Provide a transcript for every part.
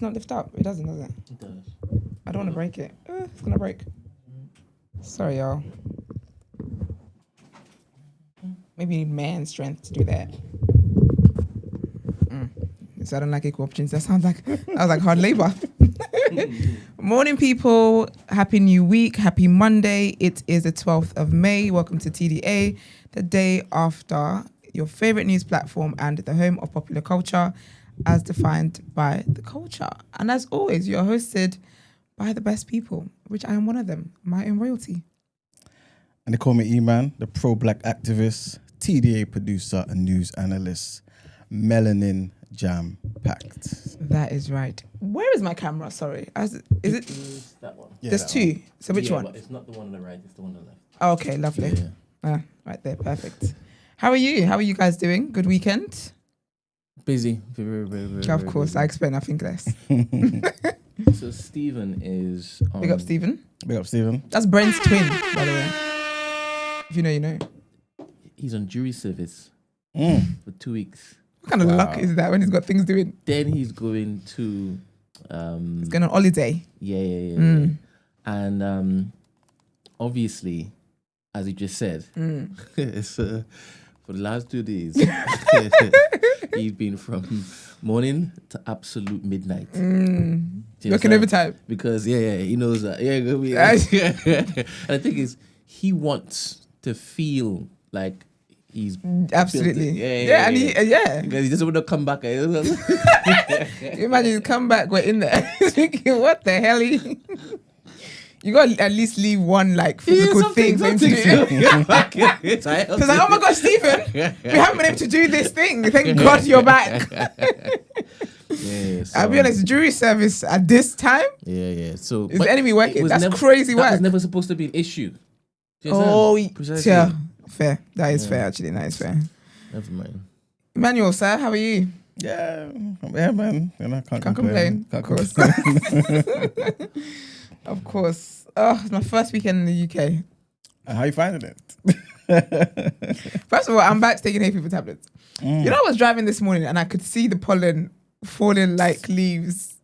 not lift up? It doesn't, does it? It does. I don't want to break it. It's going to break. Sorry, y'all. Maybe you need man strength to do that. So I don't like equal opportunities. That sounds like hard labor. Morning, people. Happy new week. Happy Monday. It is the 12th of May. Welcome to TDA, the day after your favorite news platform and the home of popular culture as defined by the culture. And as always, you're hosted by the best people, which I am one of them, my own royalty. And they call me E-Man, the pro-black activist, TDA producer and news analyst, melanin jam-packed. That is right. Where is my camera? Sorry. Is it? That one. Yeah, There's that two. one. So which one? But it's not the one on the right, it's the one on the left. Oh, okay, lovely. Yeah. Right there, perfect. How are you? How are you guys doing? Good weekend? Busy. Very Of course, busy. I expect nothing less. So Stephen is on... Big up, Stephen. Big up, Stephen. That's Brent's twin, by the way. If you know, you know. He's on jury service for 2 weeks. What kind of luck is that when he's got things doing? Then he's going to... He's going on holiday. Yeah. And obviously, as you just said, it's, for the last 2 days, he's been from morning to absolute midnight. Working overtime. Because, he knows that. And the thing is, he wants to feel like he's... Absolutely. Yeah. And Because he doesn't want to come back. You imagine you come back, we're in there thinking, what the hell? You got to at least leave one like physical thing for him to do. Because like, oh my gosh, Stephen, we haven't been able to do this thing. Thank God you're back. I'll be honest, jury service at this time. Yeah. So is the enemy working? That's crazy work. That was never supposed to be an issue. Yeah, fair. That is fair. Actually, that is fair. Never mind. Emmanuel, sir, how are you? Yeah, man. I can't complain. Of course. Of course. Oh, it's my first weekend in the UK. How are you finding it? First of all, I'm back taking hay fever tablets. You know, I was driving this morning and I could see the pollen falling like leaves.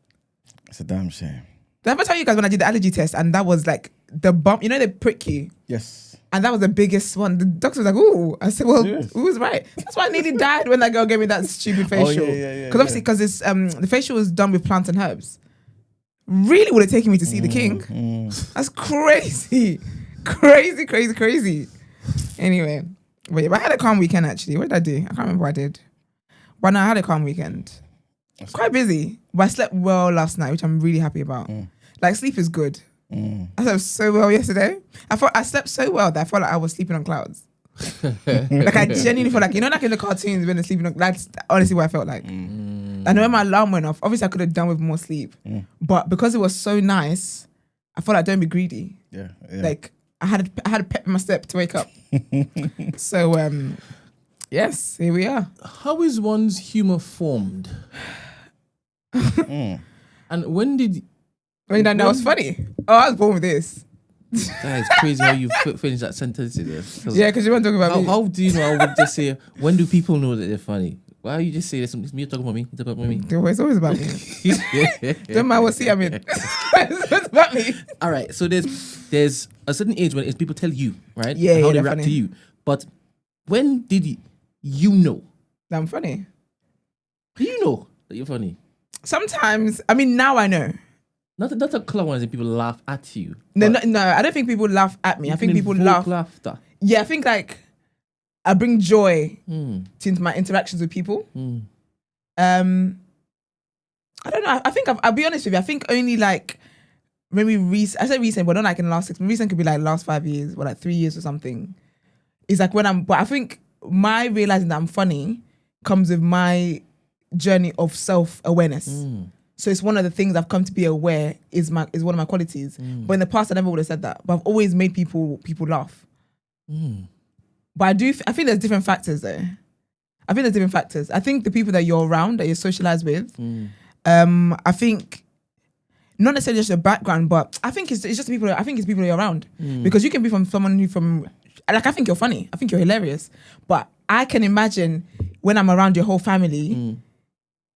It's a damn shame. Did I ever tell you guys when I did the allergy test and that was like the bump? You know, they prick you. Yes. And that was the biggest one. The doctor was like, ooh. I said, well, Yes. who's right? That's why I nearly died when that girl gave me that stupid facial. Yeah. Because it's the facial was done with plants and herbs. Really would have taken me to see the king. That's crazy. Crazy. Anyway. But I had a calm weekend actually. What did I do? I can't remember what I did. But no, I had a calm weekend. Quite busy. But I slept well last night, which I'm really happy about. Like sleep is good. I slept so well yesterday. I slept so well that I felt like I was sleeping on clouds. Like I genuinely felt like, you know, like in the cartoons when they're sleeping on, that's honestly what I felt like. I know when my alarm went off, obviously I could have done with more sleep. But because it was so nice, I felt like don't be greedy. Yeah. Like I had a pep in my step to wake up. So yes, here we are. How is one's humor formed? And when did... When that was funny. Oh, I was born with this. That is crazy how you finished that sentence there. Yeah, because you weren't talking about me. How do you know? I would just say, when do people know that they're funny? Why you just say this? It's me talking about me. It's about me. It's always about me. Don't mind what I'm in. It's about me. All right. So there's a certain age when it's people tell you, right? Yeah, how they they're react funny. to you. But when did you know? That I'm funny. Do you know that you're funny? Sometimes, I mean, now I know. Not a clown when people laugh at you. No, I don't think people laugh at me. I think people laugh. Laughter. Yeah, I think like I bring joy to my interactions with people. I don't know. I think I'll be honest with you. I think only like maybe I say recent, but not like in the last 6 months. Recent could be like last 5 years or like 3 years or something. It's like but I think my realizing that I'm funny comes with my journey of self-awareness. So it's one of the things I've come to be aware is one of my qualities. But in the past, I never would have said that. But I've always made people laugh. But I think there's different factors there. I think the people that you're around, that you're socialized with, I think not necessarily just your background, but I think it's just people. I think it's people you're around because you can be from someone like I think you're funny. I think you're hilarious. But I can imagine when I'm around your whole family.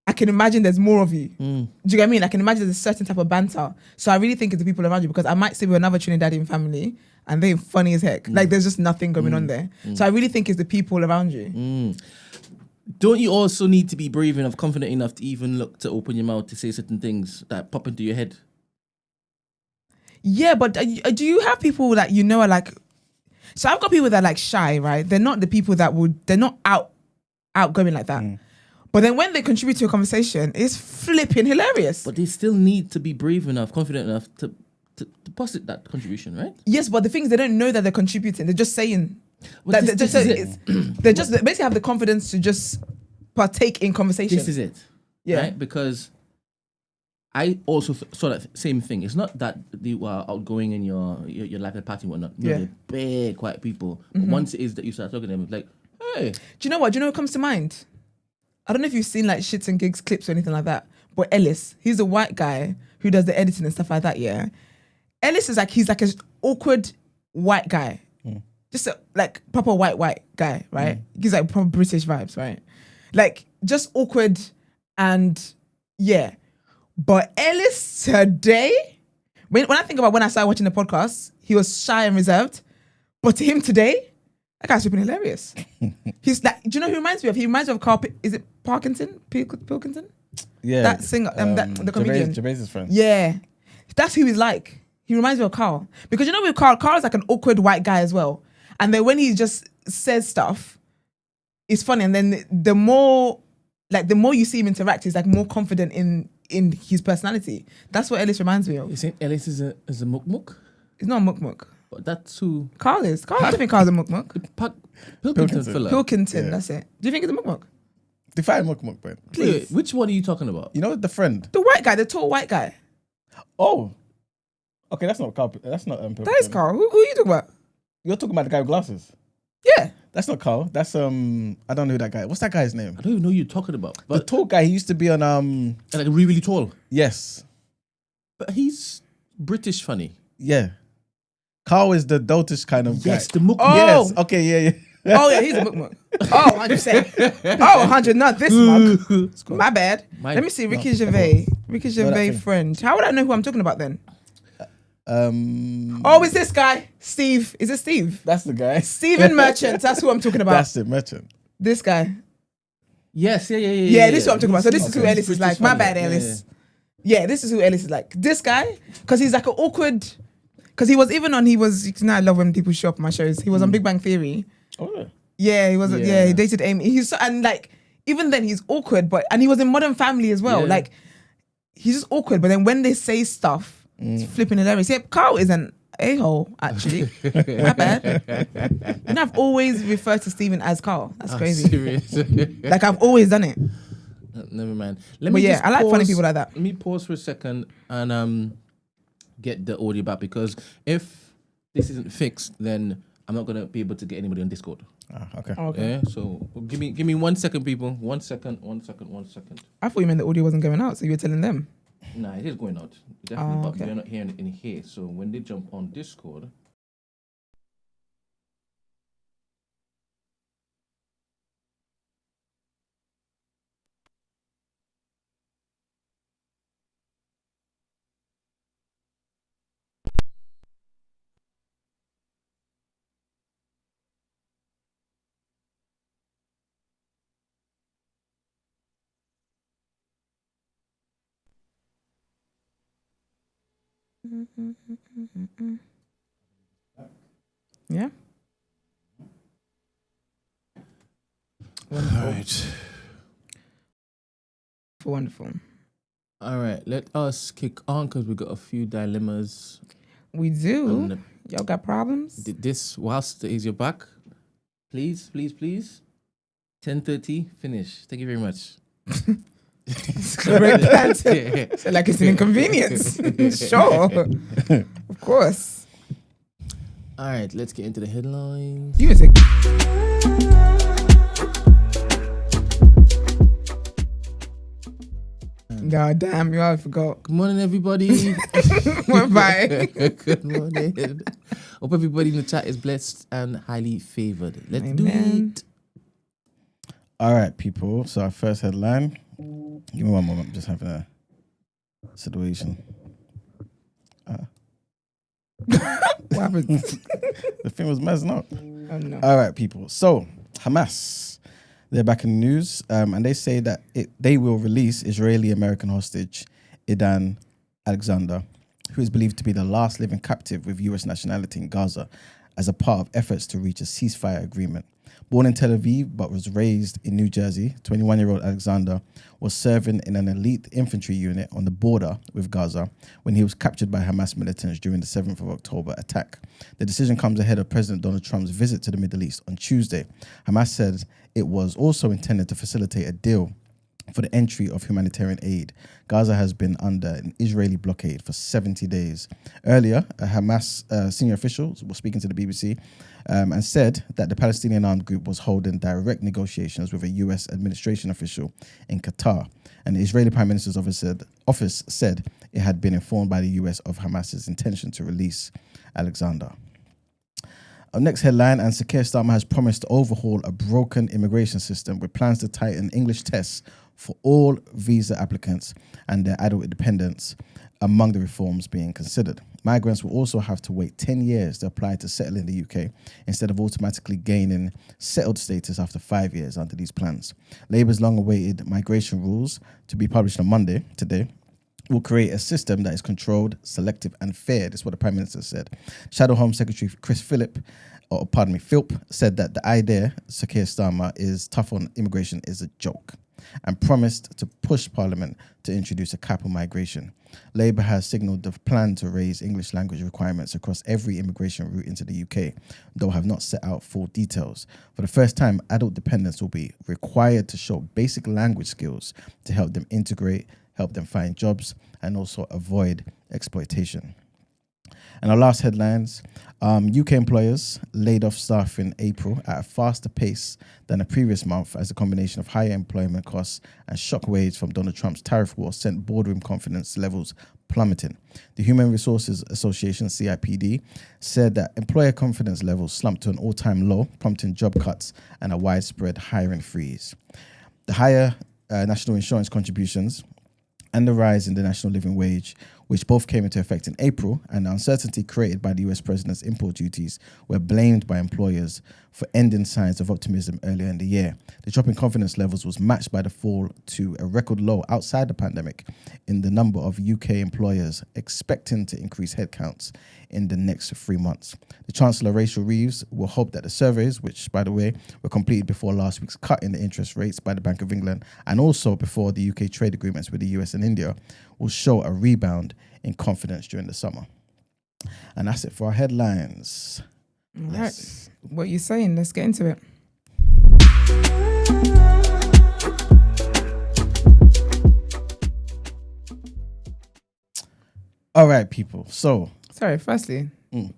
I can imagine there's more of you. Do you get what I mean? I can imagine there's a certain type of banter. So I really think it's the people around you, because I might sit with another Trinidadian family and they're funny as heck. Like there's just nothing going on there. So I really think it's the people around you. Don't you also need to be brave enough, confident enough to even look to open your mouth to say certain things that pop into your head? Yeah, but do you have people that you know are like... So I've got people that are like shy, right? They're not the people that they're not outgoing like that. But then when they contribute to a conversation, it's flipping hilarious. But they still need to be brave enough, confident enough to posit that contribution, right? Yes, but the thing is, they don't know that they're contributing. They're just saying... Well, Like, this is it. they basically have the confidence to just partake in conversation. This is it. Yeah. Right? Because I also saw that same thing. It's not that you are outgoing in your life at party and whatnot. No, Yeah. they're big, quiet people. But once it is that you start talking to them, it's like, hey. Do you know what? Do you know what comes to mind? I don't know if you've seen like Shits and Gigs clips or anything like that. But Ellis, he's a white guy who does the editing and stuff like that, yeah. Ellis is like, he's like an awkward white guy. Just a like proper white guy, right? He's like proper British vibes, right? Like just awkward and yeah. But Ellis today, when I think about when I started watching the podcast, he was shy and reserved. But to him today, that guy's flipping hilarious. He's like, do you know who he reminds me of? He reminds me of Carl, is it Parkinson? Pilkington? Yeah. That singer, the comedian. Gervais's friend. Yeah. That's who he's like. He reminds me of Carl. Because you know with Carl's like an awkward white guy as well. And then when he just says stuff, it's funny. And then the more you see him interact, he's like more confident in his personality. That's what Ellis reminds me of. You think Ellis is a muk? He's not a muk. But that's who... Carl is. I don't think Carl's a muk. Pilkington fella. Pilkington, Yeah. that's it. Do you think he's a muk? Define muk, Brent. Please. Wait, which one are you talking about? You know the friend? The white guy, the tall white guy. Oh. Okay, that's not Carl. That's not That is Carl. Who are you talking about? You're talking about the guy with glasses. Yeah. That's not Carl. That's I don't know who that guy. What's that guy's name? I don't even know who you're talking about. The But tall guy. He used to be on like really, really tall. Yes. But he's British funny. Yeah. Carl is the dotish kind of Yes, guy. the muk. Oh. Yes. Okay. Yeah. Oh yeah, he's a muk. Oh, 100%. Oh, 100. Not this mug. My bad. Let me see. Ricky Gervais. Ricky Gervais thing. friend. How would I know who I'm talking about then? Oh, Oh, it's this guy. Steve. Is it Steve? that's the guy. Stephen Merchant. That's who I'm talking about. That's it, Merchant. This guy. Yes, yeah. Yeah, this is what I'm talking about. So this is who Okay. Ellis is like. British My funny. bad, Ellis. Yeah, this is who Ellis is like. This guy, because he's like an awkward. Because he was even on. You know, I love when people show up on my shows. He was on Big Bang Theory. Oh, yeah. Yeah, he was. Yeah, Yeah. he dated Amy. He's and like even then he's awkward, and he was in Modern Family as well. Yeah. Like he's just awkward, but then when they say stuff, it's flipping hilarious. Yeah, Carl is an a-hole actually. My bad. And I've always referred to Stephen as Carl. That's crazy. Serious. Like I've always done it. Never mind. But yeah, I like funny people like that. Let me pause for a second and get the audio back, because if this isn't fixed, then I'm not gonna be able to get anybody on Discord. Okay. Okay. Yeah. So give me 1 second, people. 1 second. I thought you meant the audio wasn't going out, so you were telling them. Nah, it is going out. Definitely, but okay. we're not hearing it in here. So when they jump on Discord. Yeah. All right. Wonderful. All right. Let us kick on, because we got a few dilemmas. We do. Um, Y'all got problems? This whilst is your back, please. 10:30 finish. Thank you very much. Very planted. So like it's an inconvenience. Sure. Of course. All right, let's get into the headlines. You was a God damn, you all forgot. Good morning, everybody. Bye. Good morning. Hope everybody in the chat is blessed and highly favored. Let's do Amen. it. All right, people. So our first headline: Give me one moment. I'm just having a situation. What happened? The thing was messing up. Oh no. All right, people. So Hamas, they're back in the news, and they say that they will release Israeli-American hostage Idan Alexander, who is believed to be the last living captive with U.S. nationality in Gaza, as a part of efforts to reach a ceasefire agreement. Born in Tel Aviv but was raised in New Jersey, 21-year-old Alexander was serving in an elite infantry unit on the border with Gaza when he was captured by Hamas militants during the 7th of October attack. The decision comes ahead of President Donald Trump's visit to the Middle East on Tuesday. Hamas said it was also intended to facilitate a deal for the entry of humanitarian aid. Gaza has been under an Israeli blockade for 70 days. Earlier, a Hamas senior official was speaking to the BBC and said that the Palestinian armed group was holding direct negotiations with a US administration official in Qatar. And the Israeli Prime Minister's office said it had been informed by the US of Hamas's intention to release Alexander. Our next headline, and Keir Starmer has promised to overhaul a broken immigration system with plans to tighten English tests for all visa applicants and their adult dependents among the reforms being considered. Migrants will also have to wait 10 years to apply to settle in the UK instead of automatically gaining settled status after 5 years under these plans. Labour's long-awaited migration rules, to be published on Monday, today, will create a system that is controlled, selective and fair. This is what the Prime Minister said. Shadow Home Secretary Philip said that the idea, Sir Keir Starmer, is tough on immigration is a joke and promised to push Parliament to introduce a cap on migration. Labour has signalled the plan to raise English language requirements across every immigration route into the UK, though have not set out full details. For the first time, adult dependents will be required to show basic language skills to help them integrate, help them find jobs, and also avoid exploitation. And our last headlines, UK employers laid off staff in April at a faster pace than the previous month as a combination of higher employment costs and shockwaves from Donald Trump's tariff war sent boardroom confidence levels plummeting. The Human Resources Association, CIPD, said that employer confidence levels slumped to an all-time low, prompting job cuts and a widespread hiring freeze. The higher national insurance contributions and the rise in the national living wage, which both came into effect in April, and the uncertainty created by the US president's import duties were blamed by employers for ending signs of optimism earlier in the year. The drop in confidence levels was matched by the fall to a record low outside the pandemic in the number of UK employers expecting to increase headcounts in the next 3 months. The Chancellor, Rachel Reeves, will hope that the surveys, which, by the way, were completed before last week's cut in the interest rates by the Bank of England and also before the UK trade agreements with the US and India, will show a rebound in confidence during the summer. And that's it for our headlines. All right. What are you saying? Let's get into it. All right, people. So, sorry, firstly,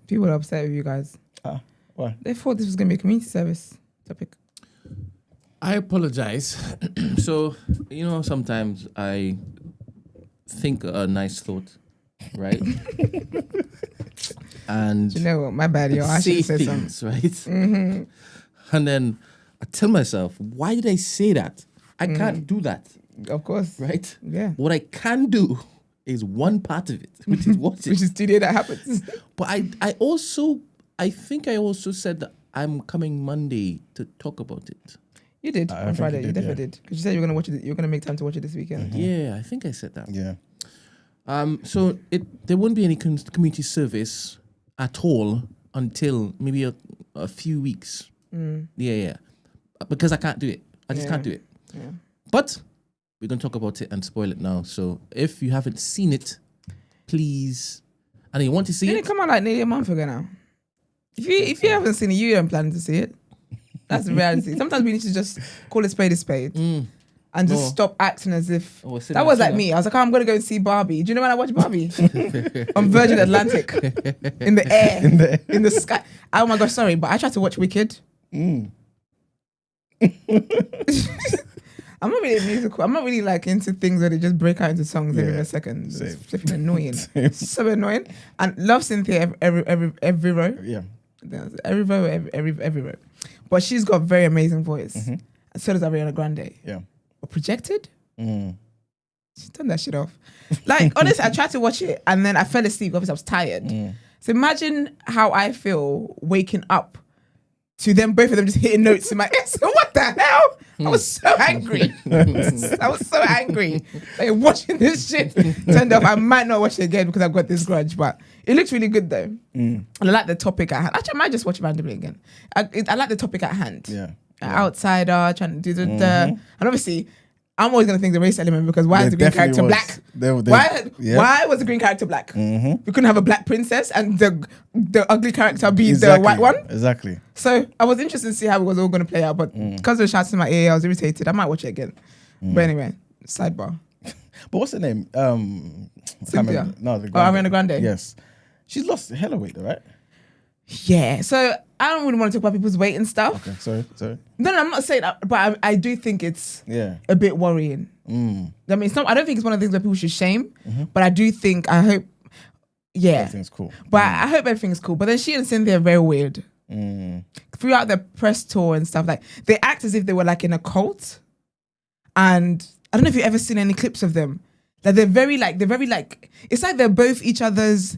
people are upset with you guys. Why? They thought this was going to be a community service topic. I apologize. So, sometimes I think a nice thought, right? And you know what? My bad, yo. I should say say things, something. right? Mm-hmm. And then I tell myself, why did I say that? I can't do that. Of course. Right? Yeah. What I can do is one part of it, which is watching. Which is TDA that happens. But I think I also said that I'm coming Monday to talk about it. You did on Friday. You definitely yeah. did. Because you said you were going to watch it. You're going to make time to watch it this weekend. Mm-hmm. Yeah, I think I said that. Yeah. So there won't be any community service at all until maybe a few weeks. Yeah. Because I can't do it. I just can't do it. Yeah. But we're going to talk about it and spoil it now. So if you haven't seen it, please, and you want to see Didn't it come out like nearly a month ago now? If you haven't seen it, you don't plan to see it. That's the reality. Sometimes we need to just call a spade and just stop acting as if that was like me. I was like, I'm gonna go and see Barbie. Do you know when I watch Barbie on Virgin Atlantic in the air, in the sky? Oh my gosh, sorry, but I tried to watch Wicked. I'm not really musical. I'm not really like into things where they just break out into songs every second. It's flipping annoying. So annoying. And love Cynthia every row. Yeah. Every row. But she's got a very amazing voice. And so does Ariana Grande. Yeah. But projected, Just turn that shit off. Like, honestly, I tried to watch it and then I fell asleep. Obviously, I was tired. So imagine how I feel waking up to them, both of them just hitting notes in my ear. So what the hell? I was so angry. I was so angry. Like, watching this shit turned off. I might not watch it again because I've got this grudge, but it looks really good though. And I like the topic at hand. Actually, I might just watch it randomly again. I like the topic at hand. Yeah. Outsider, trying to do the and obviously I'm always gonna think the race element because why is the green character black? Why was the green character black? We couldn't have a black princess and the ugly character be the white one. Exactly. So I was interested to see how it was all gonna play out, but because of the shots in my ear, I was irritated. I might watch it again. But anyway, sidebar. But what's her name? Cynthia. No, the Ariana Grande. Yes, she's lost hella weight though, right? Yeah. So I don't really want to talk about people's weight and stuff. Okay, sorry. No, I'm not saying that, but I do think it's a bit worrying. I mean, it's not. I don't think it's one of the things where people should shame, but I do think. I hope. Yeah, everything's cool. But I hope everything's cool. But then she and Cynthia are very weird. Throughout the press tour and stuff, like they act as if they were like in a cult. And I don't know if you've ever seen any clips of them. Like they're very like. It's like they're both each other's.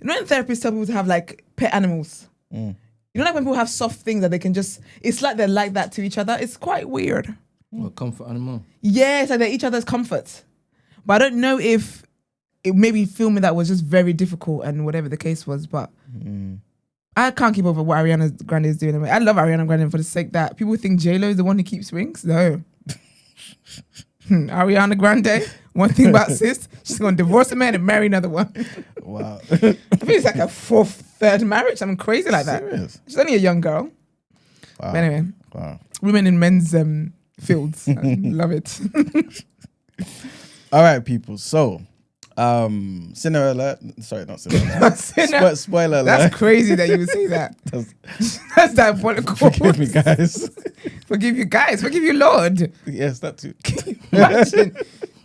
You know, when therapists tell people to have like pet animals. You know, like when people have soft things that they can just. It's like they're like that to each other. It's quite weird. Well, comfort animal. Yeah, it's like they're each other's comfort. But I don't know if it maybe filming that was just very difficult and whatever the case was. But I can't keep up with what Ariana Grande is doing. I love Ariana Grande for the sake that people think J-Lo is the one who keeps rings. No. Ariana Grande, one thing about sis, she's going to divorce a man and marry another one. Wow. I think it's like a third marriage, something crazy like that. Serious? She's only a young girl. Wow. But anyway, women in men's fields. I love it. All right, people. So, Cinderella. Sorry, not Cinderella. Spoiler alert. That's crazy that you would say that. That's diabolical. Forgive me, guys. Forgive you guys. Forgive you, Lord. Yes, that too. Imagine.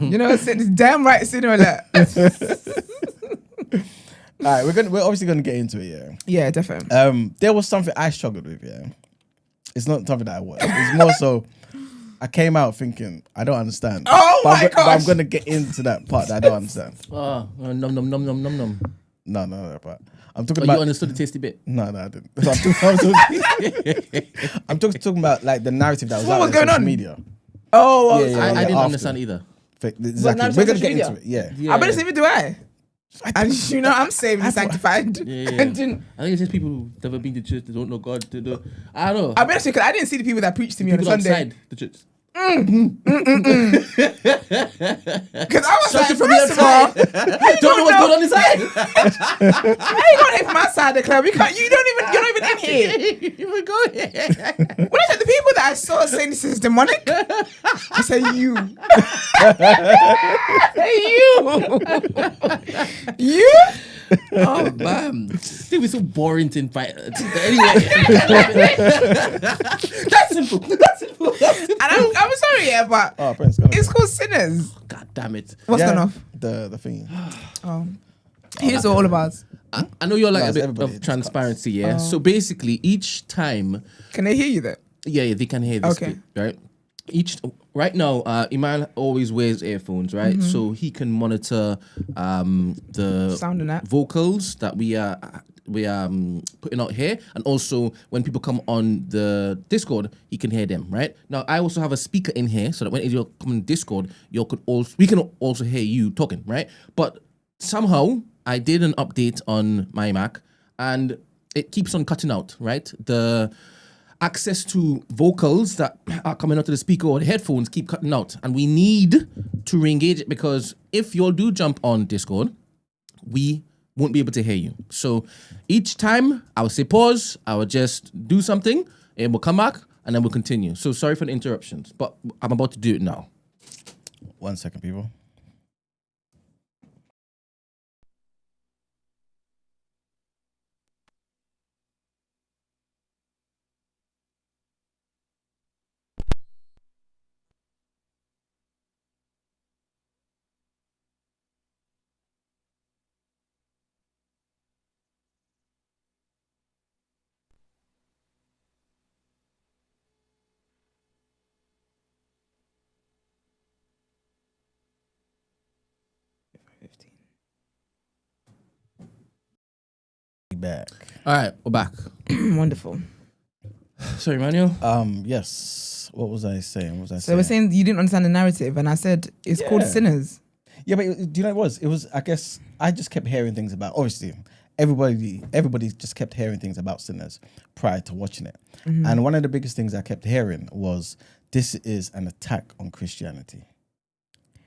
You know, it's damn right, Cinderella. All right, we're obviously gonna get into it. Yeah. Yeah, definitely. There was something I struggled with. Yeah. It's not something that I watched. It's more so. I came out thinking I don't understand. Oh my gosh! But I'm gonna get into that part that I don't understand. Oh, nom nom nom nom nom nom. No, but I'm talking Oh, about. you understood the tasty bit? No, I didn't. I'm talking about like the narrative that was What out was on going social on? media. Oh, Yeah, I didn't after. understand either. Exactly. narrative We're gonna social get into media? it. Yeah. I better even do I. And you know, I'm saved and sanctified. Yeah. I didn't. I think it's just people who've never been to church, they don't know God. I don't know. I better say, because I didn't see the people that preached to me People on a Sunday. outside the church. Because I was like, from first the of all, Don't know what's going on inside. how you gonna hit my side of the club? You're not even in here. You would go here. When I said the people that I saw saying this is demonic, I said you. You. Oh man, it was so boring to invite. Anyway, That's simple. And I'm sorry, yeah, but Brent's gonna it's called Sinners. God damn it. What's going off? The thing. Here's all about. I know you're like No, a it's bit everybody, of it's transparency, yeah. So basically, each time, Can they hear you there? yeah, they can hear this Okay. bit, right? Right now, Iman always wears earphones, right? So he can monitor the Sound and that. vocals that we are putting out here, and also when people come on the Discord, he can hear them, right? Now, I also have a speaker in here, so that when you come on Discord, we can also hear you talking, right? But somehow I did an update on my Mac, and it keeps on cutting out, right? The access to vocals that are coming out of the speaker or the headphones keep cutting out, and we need to re-engage it, because if you all do jump on Discord, we won't be able to hear you. So each time I will say pause, I will just do something, and we'll come back, and then we'll continue. So sorry for the interruptions, but I'm about to do it now. 1 second, people. back. All right, we're back. Wonderful. Sorry, Manuel. Yes. What was I saying? So we're saying you didn't understand the narrative, and I said it's called Sinners. Yeah, but do you know what it was? It was, I guess, I just kept hearing things about, obviously, everybody just kept hearing things about Sinners prior to watching it. Mm-hmm. And one of the biggest things I kept hearing was, this is an attack on Christianity.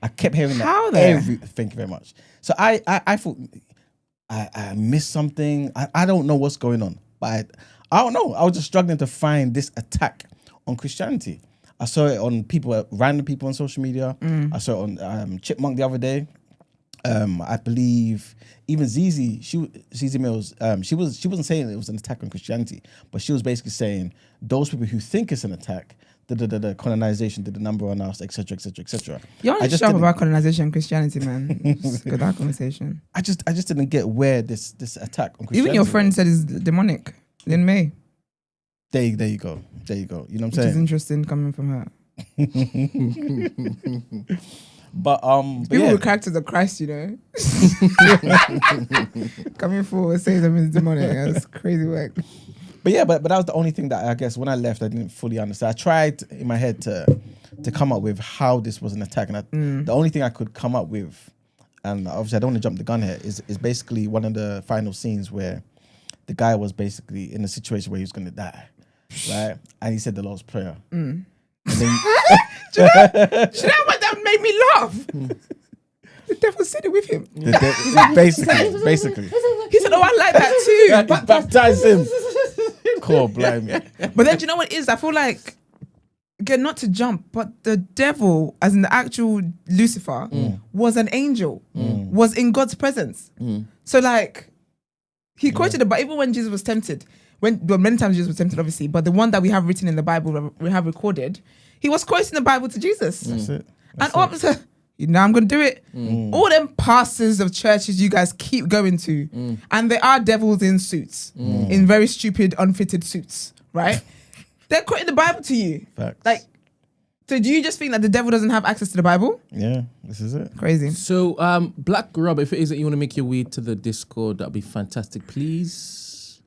I kept hearing How that. there? Thank you very much. So I thought I missed something. I don't know what's going on, but I don't know. I was just struggling to find this attack on Christianity. I saw it on random people on social media. I saw it on Chipmunk the other day. I believe even Zizi Mills, she wasn't saying it was an attack on Christianity, but she was basically saying those people who think it's an attack, the colonization did the number on us, etc., etc., etc. You want to shut up about colonization and Christianity, man. It's a good conversation. I just didn't get where this attack on Christianity. Even your friend said it's demonic. Lynn May. There you go. You know what I'm Which saying? is interesting coming from her. But People with characters of Christ, you know. Coming forward saying something's demonic. That's crazy work. But that was the only thing that I guess when I left I didn't fully understand. I tried in my head to come up with how this was an attack, and the only thing I could come up with, and obviously I don't want to jump the gun here, is basically one of the final scenes where the guy was basically in a situation where he was going to die, right? And he said the Lord's Prayer. And then, Do you know what that made me laugh? The devil said it with him. basically. He said, "Oh, I like that too." Baptize him. Cool, blimey. But then, do you know what it is? I feel like, again, not to jump, but the devil, as in the actual Lucifer, was an angel, was in God's presence. So, like, he quoted it, but even when Jesus was tempted, many times Jesus was tempted, obviously, but the one that we have written in the Bible, we have recorded, he was quoting the Bible to Jesus. That's it. And all of a sudden, I'm going to do it. All them pastors of churches you guys keep going to, and there are devils in suits, in very stupid, unfitted suits, right? They're quoting the Bible to you. Facts. Like, so do you just think that the devil doesn't have access to the Bible? Yeah, this is it. Crazy. So, Black Rob, if it is that you want to make your way to the Discord, that'd be fantastic, please.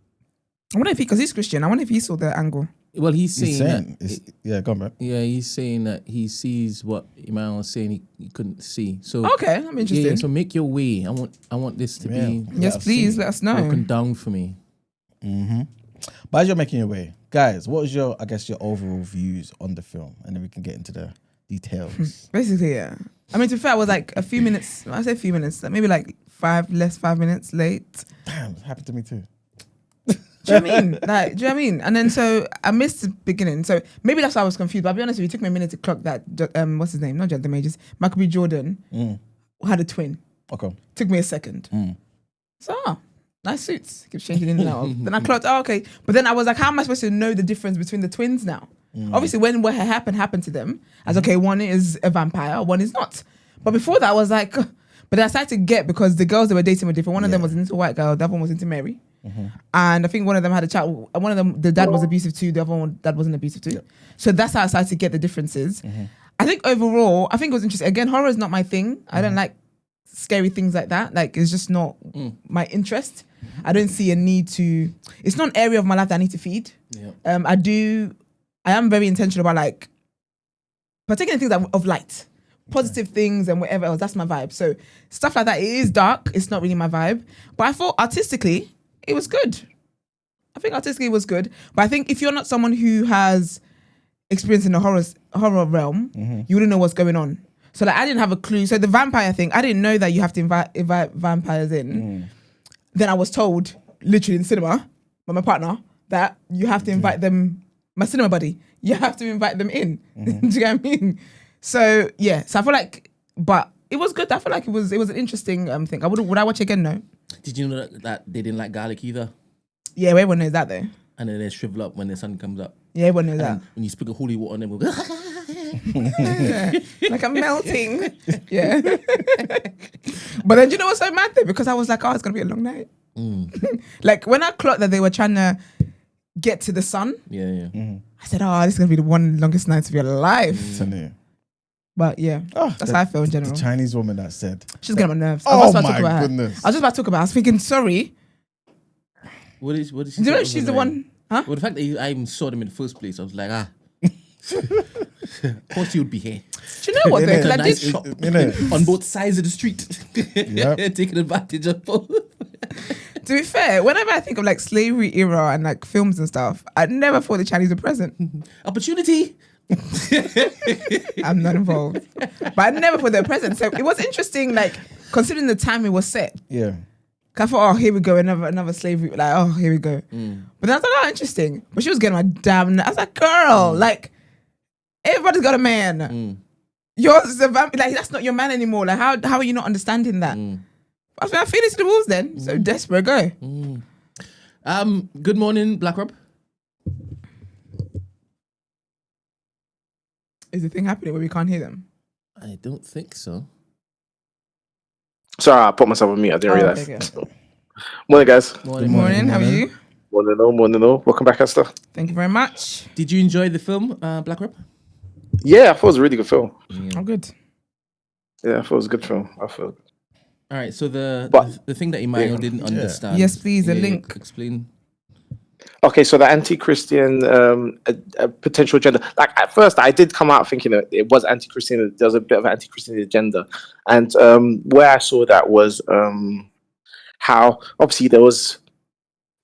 I wonder if because he's Christian, I wonder if he saw the angle. Well, he's saying go on, bro. Yeah, he's saying that he sees what Emmanuel was saying he couldn't see. So okay, I'm interested. Yeah, so make your way. I want this to be yes, please let us know. Broken down for me. But as you're making your way, guys, what was your overall views on the film, and then we can get into the details. Basically, yeah. I mean, to be fair, I was like a few minutes. I say a few minutes, like maybe like 5 minutes late. Damn, it happened to me too. Do you know what I mean? Like, do you know what I mean? And then so I missed the beginning. So maybe that's why I was confused. But I'll be honest with you, it took me a minute to clock that. What's his name? Not Jonathan Majors. Michael B. Jordan had a twin. Okay. Took me a second. So nice suits. Keeps changing in and out. Then I clocked. Oh, okay. But then I was like, how am I supposed to know the difference between the twins now? Obviously, when what happened to them, as okay, one is a vampire, one is not. But before that, I was like, but I started to get because the girls they were dating were different. One of them was into a white girl. The other one was into Mary. And I think one of them had a chat. One of them, the dad was abusive too. The other one, dad wasn't abusive too. So that's how I started to get the differences. I think overall, I think it was interesting. Again, horror is not my thing. I don't like scary things like that. Like, it's just not my interest. I don't see a need to. It's not an area of my life that I need to feed. I am very intentional about like particularly things of light, positive things and whatever else. That's my vibe. So stuff like that, it is dark. It's not really my vibe. But I thought artistically, it was good. I think artistically it was good. But I think if you're not someone who has experience in the horror realm, you wouldn't know what's going on. So like I didn't have a clue. So the vampire thing, I didn't know that you have to invite vampires in. Then I was told, literally in cinema, by my partner, that you have to invite them, my cinema buddy, you have to invite them in. Do you get what I mean? So yeah, so I feel like, but it was good. I feel like it was an interesting thing. Would I watch it again? No. Did you know that they didn't like garlic either? Yeah, everyone knows that though. And then they shrivel up when the sun comes up. Yeah, everyone knows that. When you speak of holy water on them, we'll go, like I'm melting. Yeah. But then do you know what's so mad though? Because I was like, oh, it's gonna be a long night. Like when I clocked that they were trying to get to the sun. Yeah. I said, oh, this is gonna be the one longest night of your life. But yeah, that's how I feel in general. The Chinese woman that said, she's getting on my nerves. Oh my goodness. I was just about to talk about. I was thinking, sorry. What did she Do you say know was she's the annoying? one? Huh? Well, the fact that I even saw them in the first place, I was like, of course you would be here. Do you know what though? Innit? 'Cause I Nice did. shop Innit? on both sides of the street, Yep. taking advantage of both. To be fair, whenever I think of like slavery era and like films and stuff, I never thought the Chinese were present. Opportunity. I'm not involved, but I never thought they were present. So it was interesting, like considering the time it was set. Yeah. I thought, oh, here we go, another slavery. Like, oh, here we go. But then I was like, oh, interesting. But she was getting my damn. I was like, girl, like everybody's got a man. Yours is a vamp. Like that's not your man anymore. Like how are you not understanding that? I was like, I feel it to the wolves then. So desperate, go. Good morning, Black Rob. Is the thing happening where we can't hear them? I don't think so. Sorry, I put myself on mute. I didn't realize. Okay. Morning, guys. Good morning. How are you? Morning, all. Welcome back, Esther. Thank you very much. Did you enjoy the film, Black Rob? Yeah, I thought it was a really good film. Oh, good. Yeah, I thought it was a good film. I thought. All right. So the But- thing that Emmanuel didn't understand. Yes, please, a Yeah, link. Explain. Okay, so the anti-Christian potential agenda. Like at first, I did come out thinking that it was anti-Christian. There was a bit of anti-Christian agenda, and where I saw that was how obviously there was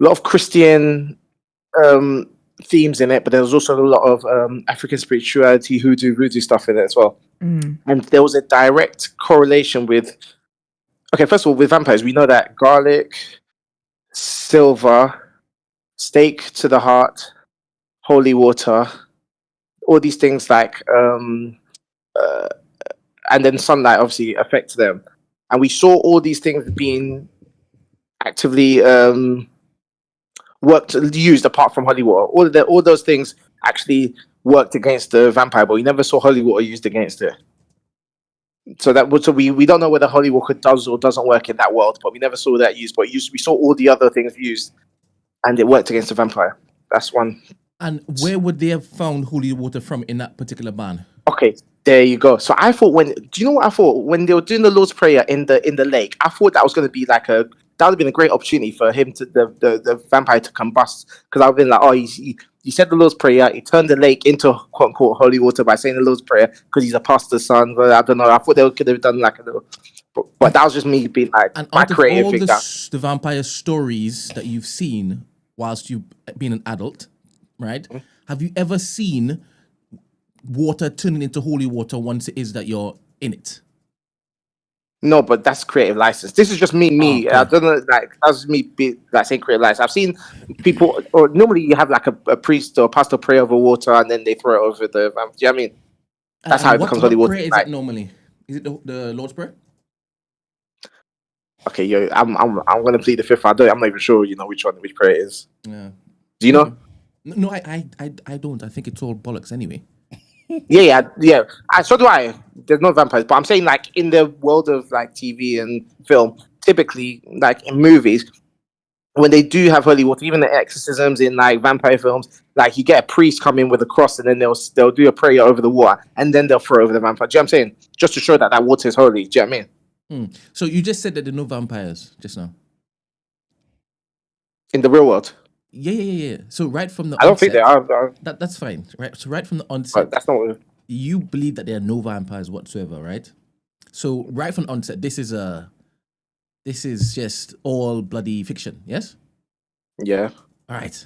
a lot of Christian themes in it, but there was also a lot of African spirituality, voodoo stuff in it as well. And there was a direct correlation with. Okay, first of all, with vampires, we know that garlic, silver, stake to the heart, holy water, all these things like, and then sunlight obviously affects them. And we saw all these things being actively used apart from holy water. All those things actually worked against the vampire, but we never saw holy water used against it. So we don't know whether holy water does or doesn't work in that world, but we never saw that used. But we saw all the other things used, and it worked against the vampire. That's one. And where would they have found holy water from in that particular ban? Okay, there you go. So I thought do you know what I thought when they were doing the Lord's Prayer in the lake? I thought that was going to be that would have been a great opportunity for him to the vampire to combust, because I've been like, oh, he said the Lord's Prayer, he turned the lake into quote unquote holy water by saying the Lord's Prayer because he's a pastor's son. But I don't know. I thought they could have done like a little, but that was just me being like And my out of creative all thing. the vampire stories that you've seen whilst you've been an adult, right? Have you ever seen water turning into holy water once it is that you're in it? No, but that's creative license. This is just me. Okay. I don't know, like that's me saying creative license. I've seen people, or normally you have like a priest or a pastor pray over water and then they throw it over the. Do you know what I mean? That's how it becomes holy water. What prayer is Like, it normally? Is it the Lord's Prayer? okay, yo, I'm gonna plead the fifth. I'm not even sure, which prayer it is. Yeah. Do you know? No, I don't. I think it's all bollocks anyway. Yeah. So do I. There's no vampires, but I'm saying like in the world of like TV and film, typically like in movies, when they do have holy water, even the exorcisms in like vampire films, like you get a priest come in with a cross and then they'll do a prayer over the water and then they'll throw over the vampire. Do you know what I'm saying? Just to show that water is holy. Do you know what I mean? So you just said that there are no vampires just now. In the real world. Yeah. So right from the I don't think they are. That's fine. Right. So right from the onset, But that's not what. you believe that there are no vampires whatsoever, right? So right from the onset, this is just all bloody fiction, yes? Yeah. All right.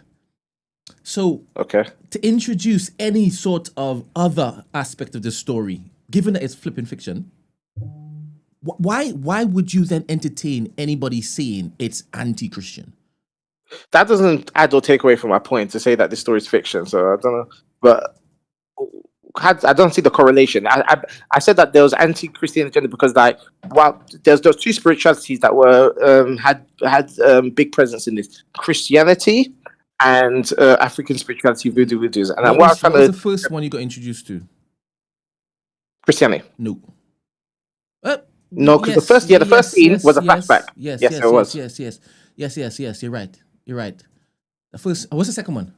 So Okay. to introduce any sort of other aspect of the story, given that it's flipping fiction, why would you then entertain anybody saying it's anti-Christian? That doesn't add or take away from my point to say that this story is fiction. So I don't know, but I don't see the correlation. I said that there was anti-Christian agenda because like there's those two spiritualities that were had big presence in this: Christianity and African spirituality, voodoos. And What was the first one you got introduced to? Christianity. No. No, because the first scene was a flashback. Yes, it was. Yes. You're right. The first. What's the second one?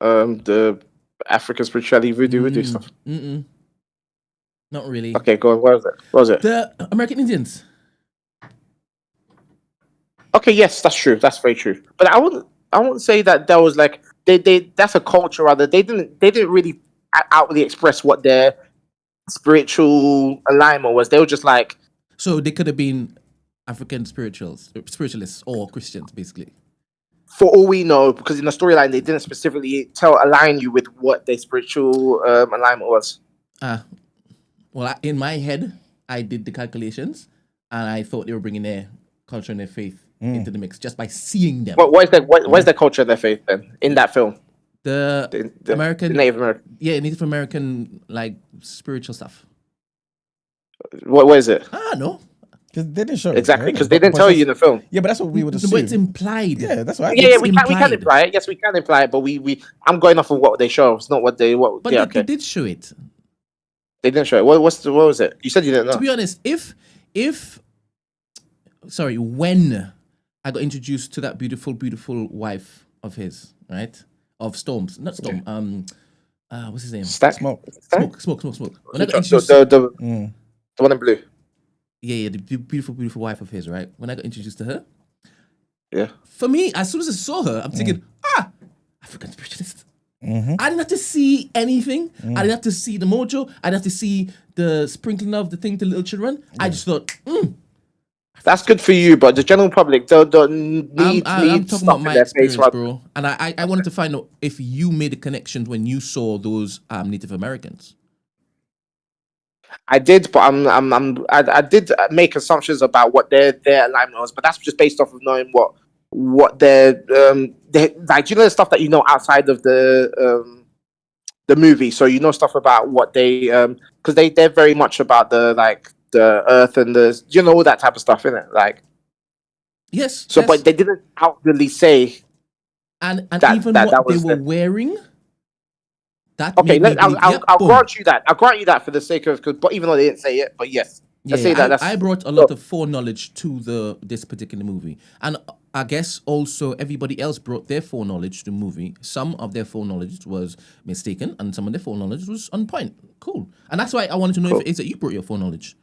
The African spirituality, voodoo stuff. Not really. Okay, go on. What was it? The American Indians. Okay, yes, that's true. That's very true. But I wouldn't say that there was like they that's a culture rather. They didn't really outwardly express what their spiritual alignment was. They were just like, So they could have been African spiritualists or Christians, basically. for all we know, because in the storyline they didn't specifically align you with what their spiritual alignment was. Well, in my head, I did the calculations, and I thought they were bringing their culture and their faith into the mix just by seeing them. What is their culture and their faith then in that film? The American, the Native American. Yeah, Native American like spiritual stuff. What is it? No. Because they didn't show it. Exactly, because they didn't tell you in the film. Yeah, but that's what we would assume. But it's implied. Yeah, that's right. Yeah, we can imply it. Yes, we can imply it, but I'm going off of what they show. It's not what they But yeah, they did show it. They didn't show it. What was it? You said you didn't know. To be honest, when I got introduced to that beautiful, beautiful wife of his, right? Of Storms, not Storm. What's his name? Smoke. Smoke. When I got introduced, The one in blue. Yeah, the beautiful, beautiful wife of his, right? When I got introduced to her, yeah. For me, as soon as I saw her, I'm thinking, African spiritualist. Mm-hmm. I didn't have to see anything. I didn't have to see the mojo. I didn't have to see the sprinkling of the thing to little children. I just thought, That's good for you, but the general public don't need I'm talking stuff about in my their experience, face. bro. And I wanted to find out if you made the connections when you saw those Native Americans. I did, but I did make assumptions about what their alignment was, but that's just based off of knowing what their like, you know, the stuff that you know outside of the movie. So you know stuff about what they because they're very much about the earth and the, you know, all that type of stuff, innit? Like, yes. so yes. But they didn't outwardly say and that, even that what was they were wearing. That okay, I'll grant you that. I'll grant you that for the sake of, but even though they didn't say it, but yes, let's say that. I brought a lot of foreknowledge to this particular movie, and I guess also everybody else brought their foreknowledge to the movie. Some of their foreknowledge was mistaken, and some of their foreknowledge was on point. Cool, and that's why I wanted to know if it is that you brought your foreknowledge.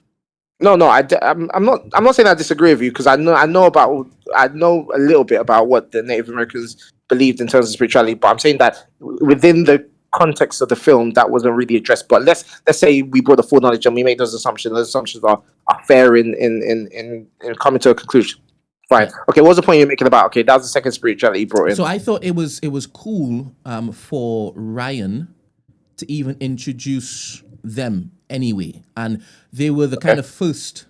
No, I'm not saying I disagree with you, because I know a little bit about what the Native Americans believed in terms of spirituality, but I'm saying that within the context of the film that wasn't really addressed. But let's say we brought the full knowledge and we made those assumptions. Those assumptions are fair in coming to a conclusion. Fine. Okay, what was the point you're making about? Okay, that was the second spirituality you brought in. So I thought it was cool for Ryan to even introduce them anyway, and they were the kind of first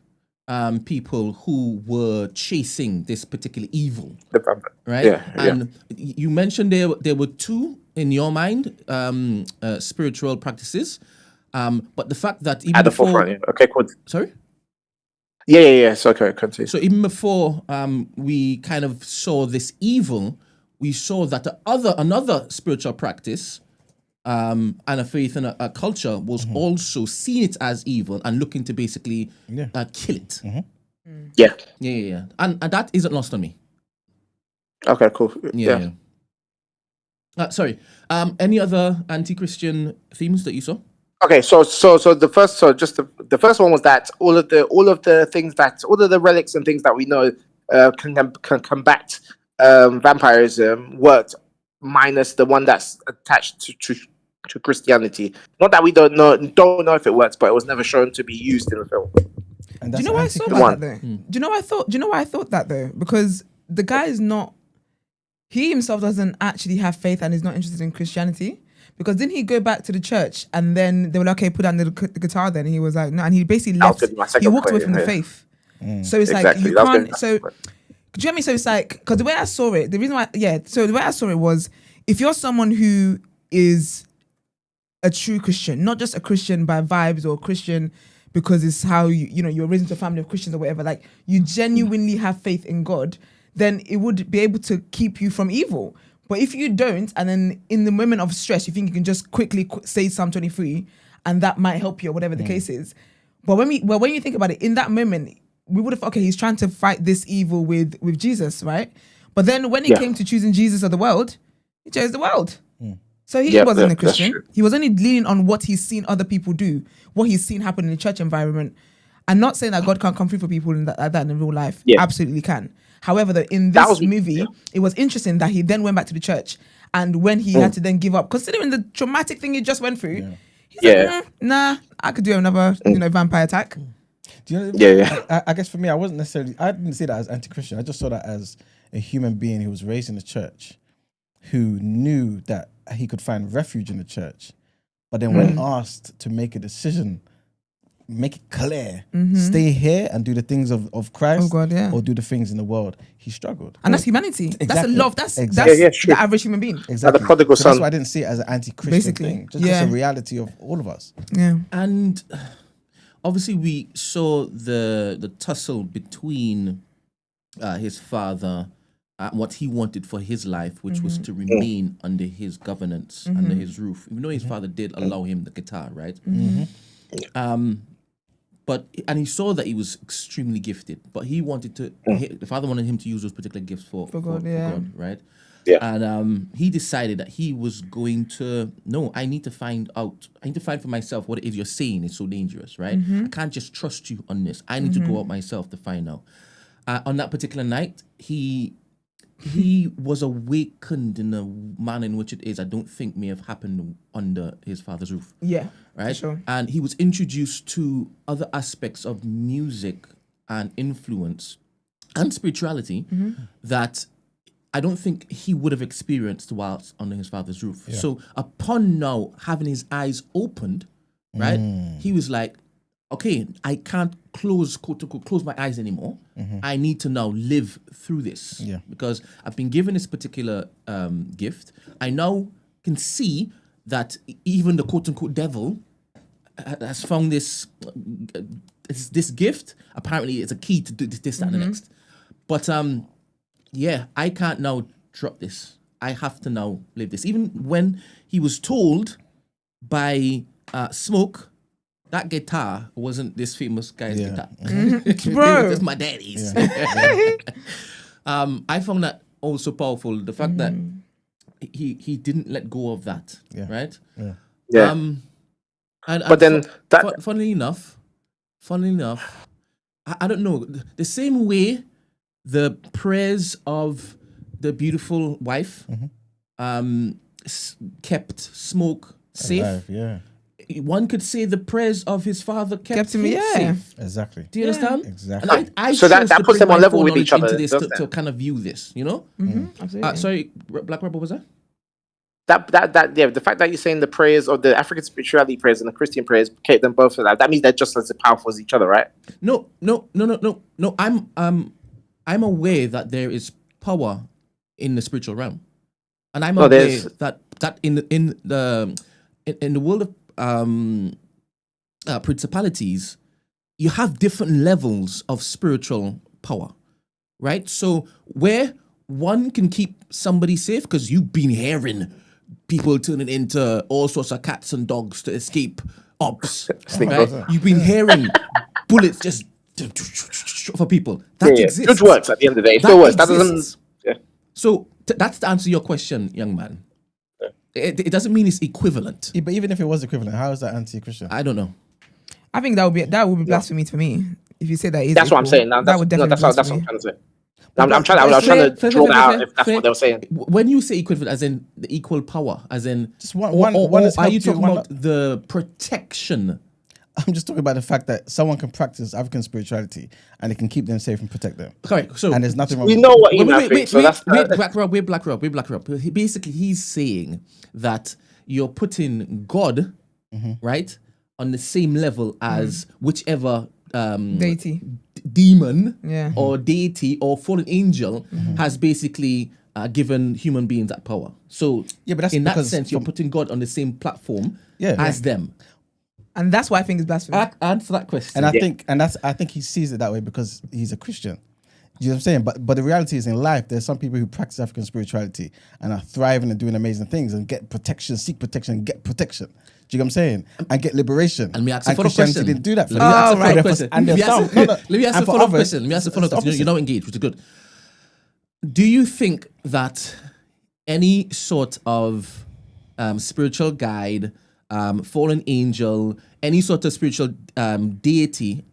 people who were chasing this particular evil, right? Yeah. And you mentioned there were two in your mind spiritual practices, but the fact that even at the before, forefront, yeah. Okay, cool. Sorry. Yeah. So okay, continue. So even before we kind of saw this evil, we saw that another spiritual practice and a faith and a culture was also seeing it as evil and looking to basically kill it. Mm-hmm. Yeah. And that isn't lost on me. Okay, cool. Yeah. Sorry. Any other anti-Christian themes that you saw? Okay, so the first one was that all of the things that all of the relics and things that we know can combat vampirism worked, minus the one that's attached to Christianity. Not that we don't know if it works, but it was never shown to be used in the film. Do you know why I saw that though? Do you know why I thought that though? Because the guy is not. He himself doesn't actually have faith and is not interested in Christianity. Because didn't he go back to the church and then they were like, okay, put down the guitar then? And he was like, no. And he basically left. He walked away from the faith. So it's like, you can't. So, do you get me? So it's like, because the way I saw it, so the way I saw it was, if you're someone who is a true Christian, not just a Christian by vibes or a Christian because it's how you're raised into a family of Christians or whatever, like you genuinely have faith in God, then it would be able to keep you from evil. But if you don't, and then in the moment of stress, you think you can just quickly say Psalm 23 and that might help you or whatever the case is. But when you think about it, in that moment, we would have, okay, he's trying to fight this evil with Jesus, right? But then when it came to choosing Jesus or the world, he chose the world. So he wasn't a Christian. He was only leaning on what he's seen other people do, what he's seen happen in the church environment. I'm not saying that God can't come through for people like that in real life. Yeah. Absolutely can. However, in That this was- movie, it was interesting that he then went back to the church, and when he had to then give up, considering the traumatic thing he just went through, he's like, nah, I could do another, vampire attack. Do you know? Yeah. I guess for me, I didn't see that as anti-Christian. I just saw that as a human being who was raised in the church, who knew that he could find refuge in the church, but then when asked to make a decision, make it clear, stay here and do the things of Christ, Oh God, yeah. or do the things in the world, he struggled. And that's humanity. That's a Exactly. love. That's Exactly. that's true. the average human being. Exactly. the prodigal So that's son. why I didn't see it as an anti-Christian Basically, thing. Just yeah. a reality of all of us. Yeah. And obviously, we saw the tussle between his father and what he wanted for his life, which was to remain under his governance, under his roof. Even though his father did allow him the guitar, right? But he saw that he was extremely gifted, but he wanted to. The father wanted him to use those particular gifts for God, yeah. God, right? Yeah. And he decided that he was going to. No, I need to find out. I need to find for myself what it is you're saying is so dangerous, right? I can't just trust you on this. I need to go out myself to find out. On that particular night, he was awakened in a manner in which it is I don't think may have happened under his father's roof. Yeah. Right? Sure. And he was introduced to other aspects of music and influence and spirituality that I don't think he would have experienced whilst under his father's roof. So upon now having his eyes opened, right, he was like, okay, I can't quote unquote, close my eyes anymore. I need to now live through this. Yeah. Because I've been given this particular gift. I now can see that even the quote unquote devil has found this gift. Apparently, it's a key to do this, that, and the next. But yeah, I can't now drop this. I have to now live this. Even when he was told by Smoke, that guitar wasn't this famous guy's guitar. Bro. It's my daddy's. I found that also powerful. The fact that he didn't let go of that, right? Yeah. And then funnily enough, I don't know, the same way the prayers of the beautiful wife kept Smoke safe. Alive, yeah. One could say the prayers of his father kept him yeah. safe. Exactly. Do you understand? Exactly. And I So that chose to puts bring them on my level with foreknowledge each other, into this doesn't to it? kind of view this, you know? Absolutely. Sorry, Black Rebel, was that? The fact that you're saying the prayers or the African spirituality prayers and the Christian prayers keep them both alive, that means they're just as powerful as each other, right? No. I'm aware that there is power in the spiritual realm, and I'm aware there's- that in the world of principalities, you have different levels of spiritual power, right? So where one can keep somebody safe, because you've been hearing people turning into all sorts of cats and dogs to escape ops, right? You've been hearing bullets just for people. That exists. It works at the end of the day. It That still works. That exists. doesn't. Yeah. So that's to answer your question, young man. It doesn't mean it's equivalent. Yeah, but even if it was equivalent, how is that anti-Christian? I don't know. I think that would be blasphemy for me if you say that is. That's what I'm saying. Now, That would definitely that's be what blasphemy. I'm trying to say. I'm trying to draw that out if that's what they were saying. When you say equivalent, as in the equal power, as in Just one or has are you helped you, talking one about the protection? I'm just talking about the fact that someone can practice African spirituality and it can keep them safe and protect them. Correct. So And there's nothing wrong We with know it. what email thinks, so that's Black Rob. Basically, he's saying that you're putting God, right, on the same level as whichever Deity. demon Yeah. or deity or fallen angel has basically given human beings that power. So Yeah, but that's in that because sense, you're putting God on the same platform as them. And that's why I think it's blasphemy. Answer that question. And I think he sees it that way because he's a Christian. You know what I'm saying? But the reality is in life, there's some people who practice African spirituality and are thriving and doing amazing things and get protection, seek protection, get protection. Do you know what I'm saying? And get liberation. And me ask a follow-up Christianity question. didn't do that for Let me ask a them. follow-up For question. and Let me there's ask- some. let me ask a And for follow-up others, question. Let me ask a follow-up it's question. You're now engaged, which is good. Do you think that any sort of spiritual guide, fallen angel, any sort of spiritual deity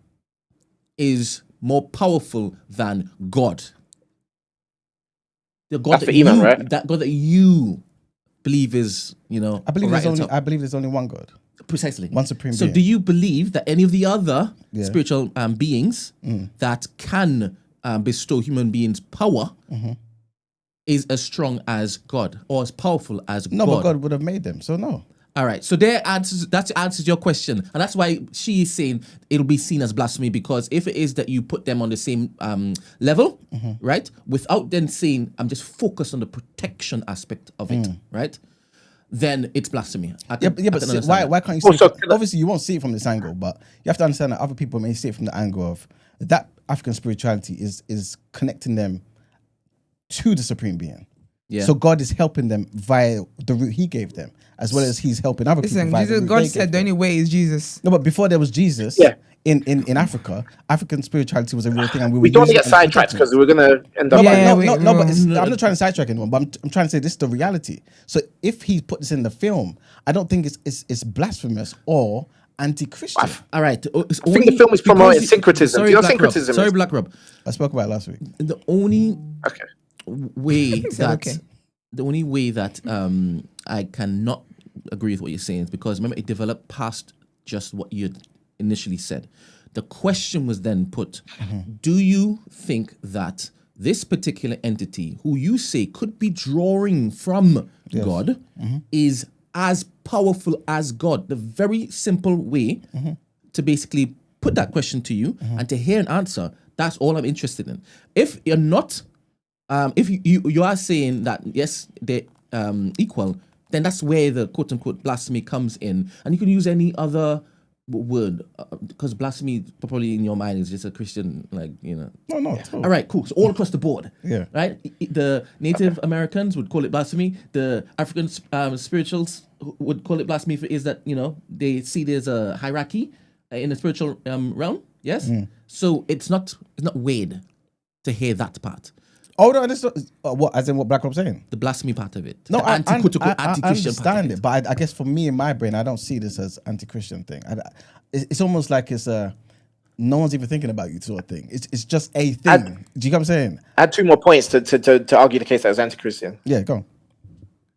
is more powerful than God? The God That's for Iman, right? that God that you believe is, I believe right there's on only. top. I believe there's only one God, Precisely. one supreme So being. do you believe that any of the other Yeah. spiritual beings that can bestow human beings power is as strong as God or as powerful as No, God? but God would have made them. So no. All right. So that answers your question. And that's why she is saying it'll be seen as blasphemy, because if it is that you put them on the same level, right, without then saying, I'm just focused on the protection aspect of it, right, then it's blasphemy. I But can see, understand why that. can't you see? Also, Obviously, you won't see it from this angle, but you have to understand that other people may see it from the angle of that African spirituality is connecting them to the supreme being. Yeah. So God is helping them via the route He gave them, as well as He's helping other people. Listen, Via the Jesus, route God they said gave the them. only way is Jesus. No, but before there was Jesus, Yeah. in Africa, African spirituality was a real thing, and we were don't want to using get it and sidetracked protecting because it. we're gonna end No, up. Yeah, but we- I'm not trying to sidetrack anyone, but I'm trying to say this is the reality. So if he put this in the film, I don't think it's blasphemous or anti-Christian. All right. I think the film is promoting syncretism. Do you know Black syncretism Rob. Sorry, is? Black Rob. I spoke about it last week. The only Okay. way said that okay. the only way that I cannot agree with what you're saying is because remember it developed past just what you initially said. The question was then put: do you think that this particular entity, who you say could be drawing from God, is as powerful as God? The very simple way to basically put that question to you and to hear an answer. That's all I'm interested in. If you're not, if you are saying that yes, they're equal, then that's where the quote unquote blasphemy comes in, and you can use any other word because blasphemy probably in your mind is just a Christian, No. All right, cool. So all across the board, Yeah. right. The Native Americans would call it blasphemy. The African spirituals would call it blasphemy. Is that they see there's a hierarchy in the spiritual realm. Yes. So it's not weird to hear that part. Oh no, this what as in what Black Rob saying? The blasphemy part of it. No, the I anti-Christian part understand of it, but I guess for me in my brain, I don't see this as anti-Christian thing. It's almost like it's no one's even thinking about you sort of thing. It's just a thing. Do you get what I'm saying? I had 2 more points to argue the case that was anti-Christian. Yeah, go on.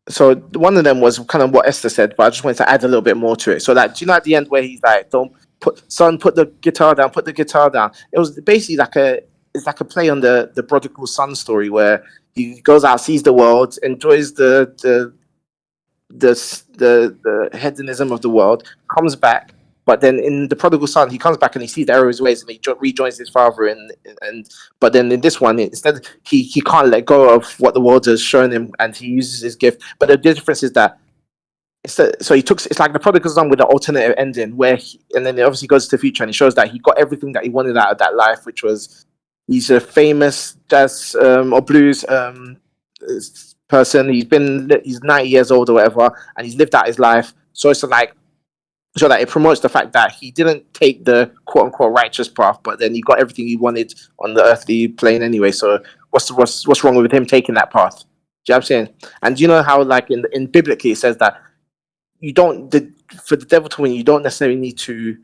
So one of them was kind of what Esther said, but I just wanted to add a little bit more to it. So that, do you know at the end where he's like, "Don't put the guitar down, put the guitar down." It was basically it's like a play on the prodigal son story where he goes out, sees the world, enjoys the hedonism of the world, comes back. But then in the prodigal son, he comes back and he sees the error of his ways and he rejoins his father. But then in this one, instead he can't let go of what the world has shown him and he uses his gift. But the difference is that it's like the prodigal son with an alternative ending and then it obviously goes to the future and it shows that he got everything that he wanted out of that life, which was he's a famous jazz or blues person. He's 90 years old or whatever, and he's lived out his life. So it's like, so that it promotes the fact that he didn't take the quote unquote righteous path, but then he got everything he wanted on the earthly plane anyway. So what's wrong with him taking that path? Do you know what I'm saying? And do you know how like in biblically it says that for the devil to win, you don't necessarily need to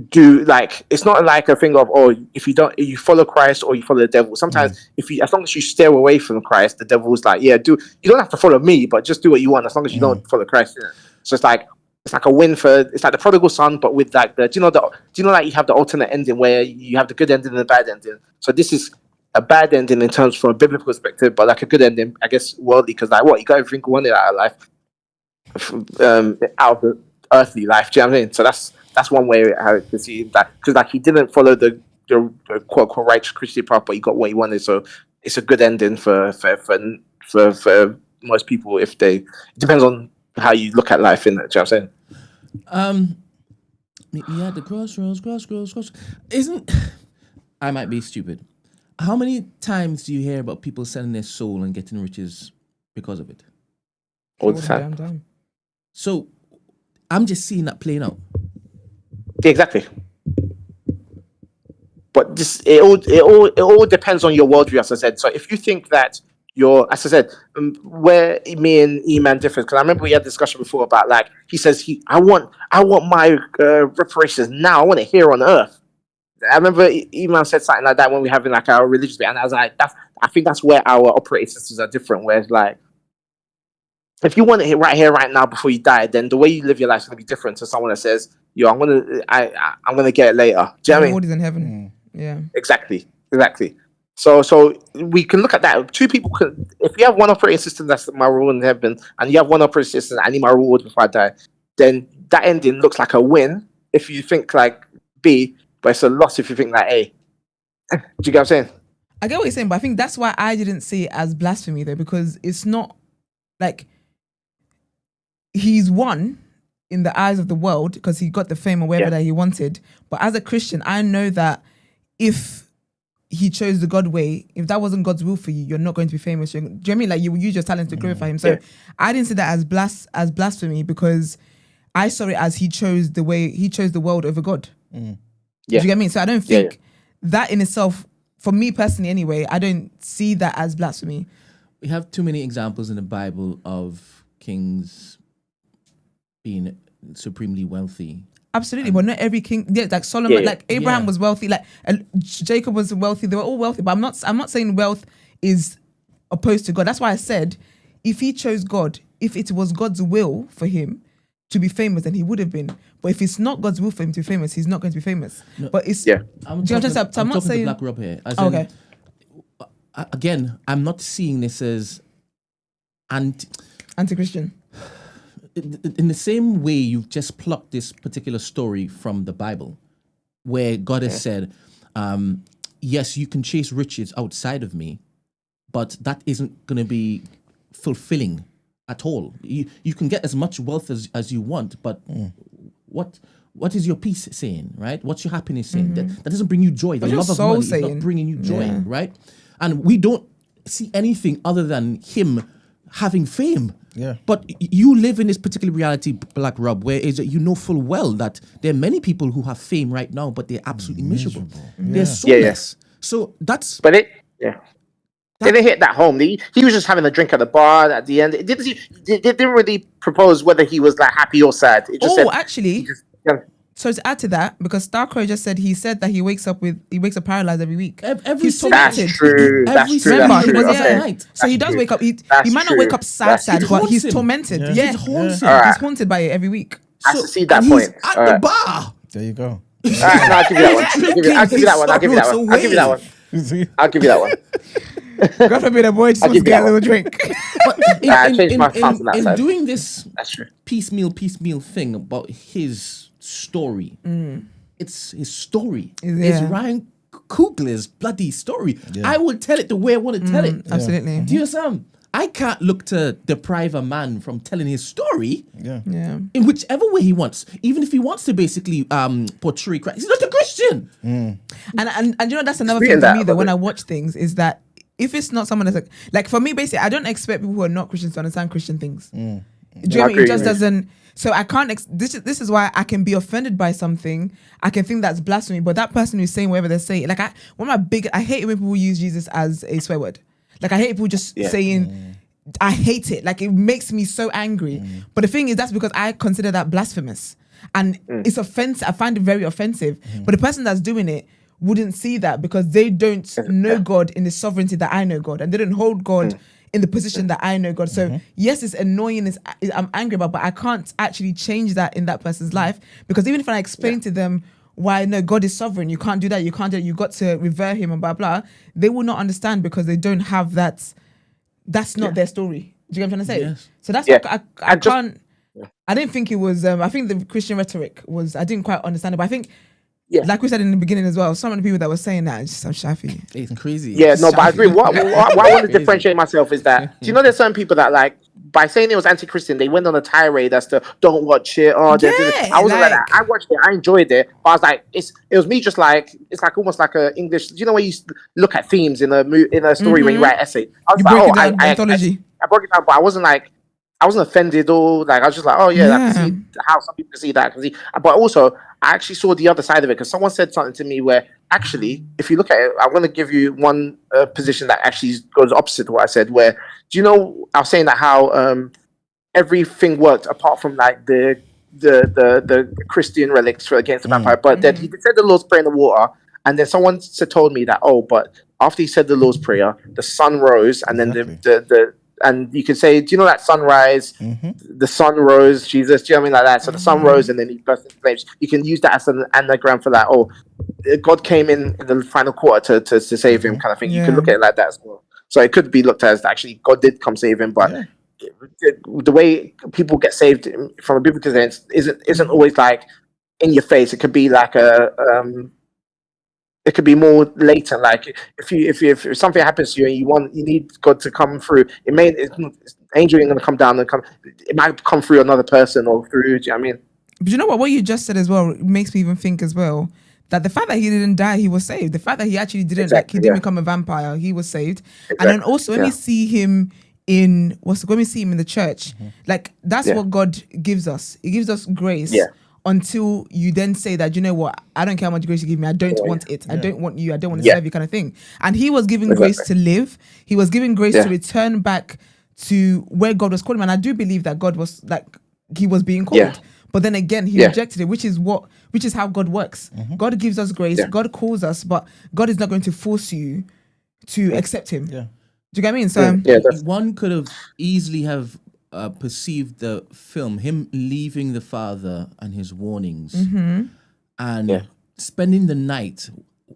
do it's not like a thing of if you follow Christ or you follow the devil. Sometimes as long as you steer away from Christ, the devil's like, you don't have to follow me, but just do what you want as long as you don't follow Christ. So it's like a win it's like the prodigal son, but with like do you know like you have the alternate ending where you have the good ending and the bad ending. So this is a bad ending in terms from a biblical perspective, but like a good ending, I guess, worldly, because you got everything you wanted out of life, out of the earthly life. Do you know what I mean? So that's one way how to see that, because he didn't follow the quote unquote righteous Christian path, but he got what he wanted. So it's a good ending for most people. It depends on how you look at life. Do you know what I'm saying? Meet me at the crossroads. I might be stupid. How many times do you hear about people selling their soul and getting riches because of it? All the time. Damn time. So I'm just seeing that playing out. Yeah, exactly. But it all depends on your worldview, as I said. So if you think that as I said, where me and Eman differs, because I remember we had a discussion before about he says I want my reparations now. I want it here on earth. I remember Eman said something like that when we were having our religious bit, and I was like, that's I think that's where our operating systems are different. Where it's like, if you want it right here, right now, before you die, then the way you live your life is going to be different to someone that says, "Yo, I'm gonna get it later." Do you know what I mean? Reward is in heaven. Yeah. Exactly. So we can look at that. Two people can, if you have one operating system that's my reward in heaven, and you have one operating system, I need my reward before I die, then that ending looks like a win if you think like B, but it's a loss if you think like A. Do you get what I'm saying? I get what you're saying, but I think that's why I didn't see it as blasphemy though, because it's not like he's won in the eyes of the world because he got the fame or whatever that he wanted. But as a Christian, I know that if he chose the God way, if that wasn't God's will for you, you're not going to be famous. Do you know what I mean? Like, you will use your talent to glorify him. So I didn't see that as blasphemy, because I saw it as he chose the world over God. Do you get what I mean? So I don't think that in itself, for me personally anyway, I don't see that as blasphemy. We have too many examples in the Bible of kings being supremely wealthy. Absolutely, but not every king. Yeah, like Solomon, like Abraham was wealthy, like Jacob was wealthy. They were all wealthy, but I'm not saying wealth is opposed to God. That's why I said, if he chose God, if it was God's will for him to be famous, then he would have been. But if it's not God's will for him to be famous, he's not going to be famous. No, but it's I'm talking to Black Rob here. Okay. Again, I'm not seeing this as anti-Christian. In the same way you've just plucked this particular story from the Bible, where God has said, yes, you can chase riches outside of me, but that isn't going to be fulfilling at all. You can get as much wealth as you want, but what is your peace saying, right? What's your happiness saying? That doesn't bring you joy. The love of money is not bringing you joy, right? And we don't see anything other than him having fame. Yeah. But you live in this particular reality, Black Rob, where is it you know full well that there are many people who have fame right now, but they're absolutely miserable. They're soulless. So that's... But it didn't hit that home. He was just having a drink at the bar at the end. It didn't really propose whether he was like happy or sad. It just said, actually... So to add to that, because Starcrow just said that he wakes up paralyzed every week. He's tormented. That's true. So he does wake up. He might not wake up sad, but he's tormented. Yeah. He's haunted by it every week. I have to see that point. At the bar. There you go. I'll give you that one. I'll give you that one. God forbid a boy just wants to get a little drink. In doing this piecemeal thing about his story, it's his story. It's Ryan Coogler's bloody story. I will tell it the way I want to tell it. Absolutely. Do you understand? I can't look to deprive a man from telling his story in whichever way he wants. Even if he wants to basically portray Christ. He's not a Christian. And you know, that's another thing for me though, when I watch things, is that if it's not someone that's like for me, basically, I don't expect people who are not Christians to understand Christian things. Do you know what I mean? It just doesn't. So I can't. This is why I can be offended by something. I can think that's blasphemy, but that person who's saying whatever they're saying, like I hate when people use Jesus as a swear word. Like I hate people just saying. I hate it. Like it makes me so angry. But the thing is, that's because I consider that blasphemous, and it's offensive. I find it very offensive. But the person that's doing it wouldn't see that because they don't know God in the sovereignty that I know God, and they don't hold God in the position that I know God. So yes, it's annoying. I'm angry about, but I can't actually change that in that person's life, because even if I explain to them why no, God is sovereign, you can't do that, you can't do it, you got to revere him and blah blah, they will not understand because they don't have that. That's not their story. Do you get what I'm trying to say? Yes. So that's what I can't. I didn't think it was. I think the Christian rhetoric was. I didn't quite understand it, but I think. Like we said in the beginning as well, some of the people that were saying that just I'm shafi. It's crazy. Yeah, no, but I agree. What I want to differentiate myself is that do you know there's certain people that like by saying it was anti-Christian, they went on a tirade as to don't watch it. I wasn't like that. I watched it. I enjoyed it. But I was like, it was me just like it's like almost like a English. Do you know when you look at themes in a story when you write an essay? I was I broke it down, but I wasn't offended or like I was just like, oh yeah, I can see how some people see that. But also I actually saw the other side of it because someone said something to me where actually, if you look at it, I'm going to give you one position that actually goes opposite to what I said. Where do you know I was saying that how everything worked apart from like the Christian relics for against the vampire, but then he said the Lord's Prayer in the water, and then someone told me that but after he said the Lord's Prayer, the sun rose, and then Exactly. the and you could say, do you know that sunrise? The sun rose, Jesus. Do you know what I mean, like that? So the sun rose, and then he burst into flames. You can use that as an anagram for that. Oh, God came in the final quarter to save him, kind of thing. You can Yeah. look at it like that as well. So it could be looked at as actually God did come save him, but the way people get saved from a biblical sense isn't always like in your face. It could be like it could be more latent. Like if something happens to you and you need God to come through, angel ain't gonna come down and come. It might come through another person or through. Do you know what I mean? But you know what you just said as well makes me even think as well that the fact that he didn't die, he was saved. The fact that he actually didn't he didn't become a vampire, he was saved. And then also when we see him when we see him in the church, like that's what God gives us. He gives us grace. Until you then say that, you know what, I don't care how much grace you give me, I don't want it. I don't want you, I don't want to serve you, kind of thing. And he was given grace to live. He was given grace to return back to where God was calling him. And I do believe that God was he was being called. But then again, he rejected it, which is how God works. God gives us grace, God calls us, but God is not going to force you to accept him. Do you get what I mean? So one could have easily have perceived the film, him leaving the father and his warnings, and spending the night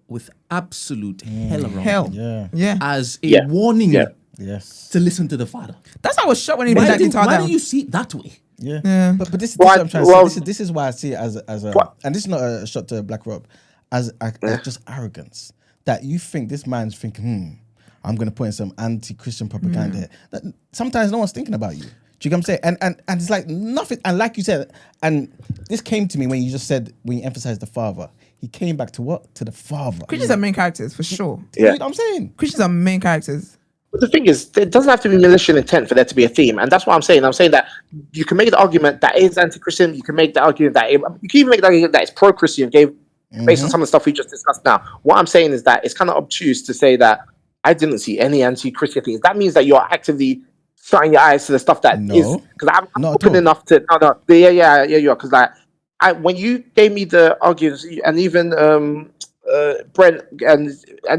with absolute hell around him, as a warning to listen to the father. That's how I was shocked when he Why did that guitar do down. you see it that way? But this is what I'm trying to say. This is why I see it as a, and this is not a shot to Black Rob, as just arrogance, that you think this man's thinking, I'm going to put in some anti-Christian propaganda here. That sometimes no one's thinking about you. Do you get what I'm saying? And it's like nothing. And like you said, and this came to me when you just said, when you emphasized the father, he came back to what? To the father. Christians are main characters for sure. You know what I'm saying? Christians are main characters. But the thing is, it doesn't have to be malicious intent for there to be a theme, and that's what I'm saying. I'm saying that you can make the argument that it is anti-Christian. You can make the argument that you can even make the argument that it's pro-Christian, based on some of the stuff we just discussed. Now, what I'm saying is that it's kind of obtuse to say that I didn't see any anti-Christian things. That means that you're actively shutting your eyes to the stuff that is, because I'm open enough to you are, because like when you gave me the arguments, and even Brent and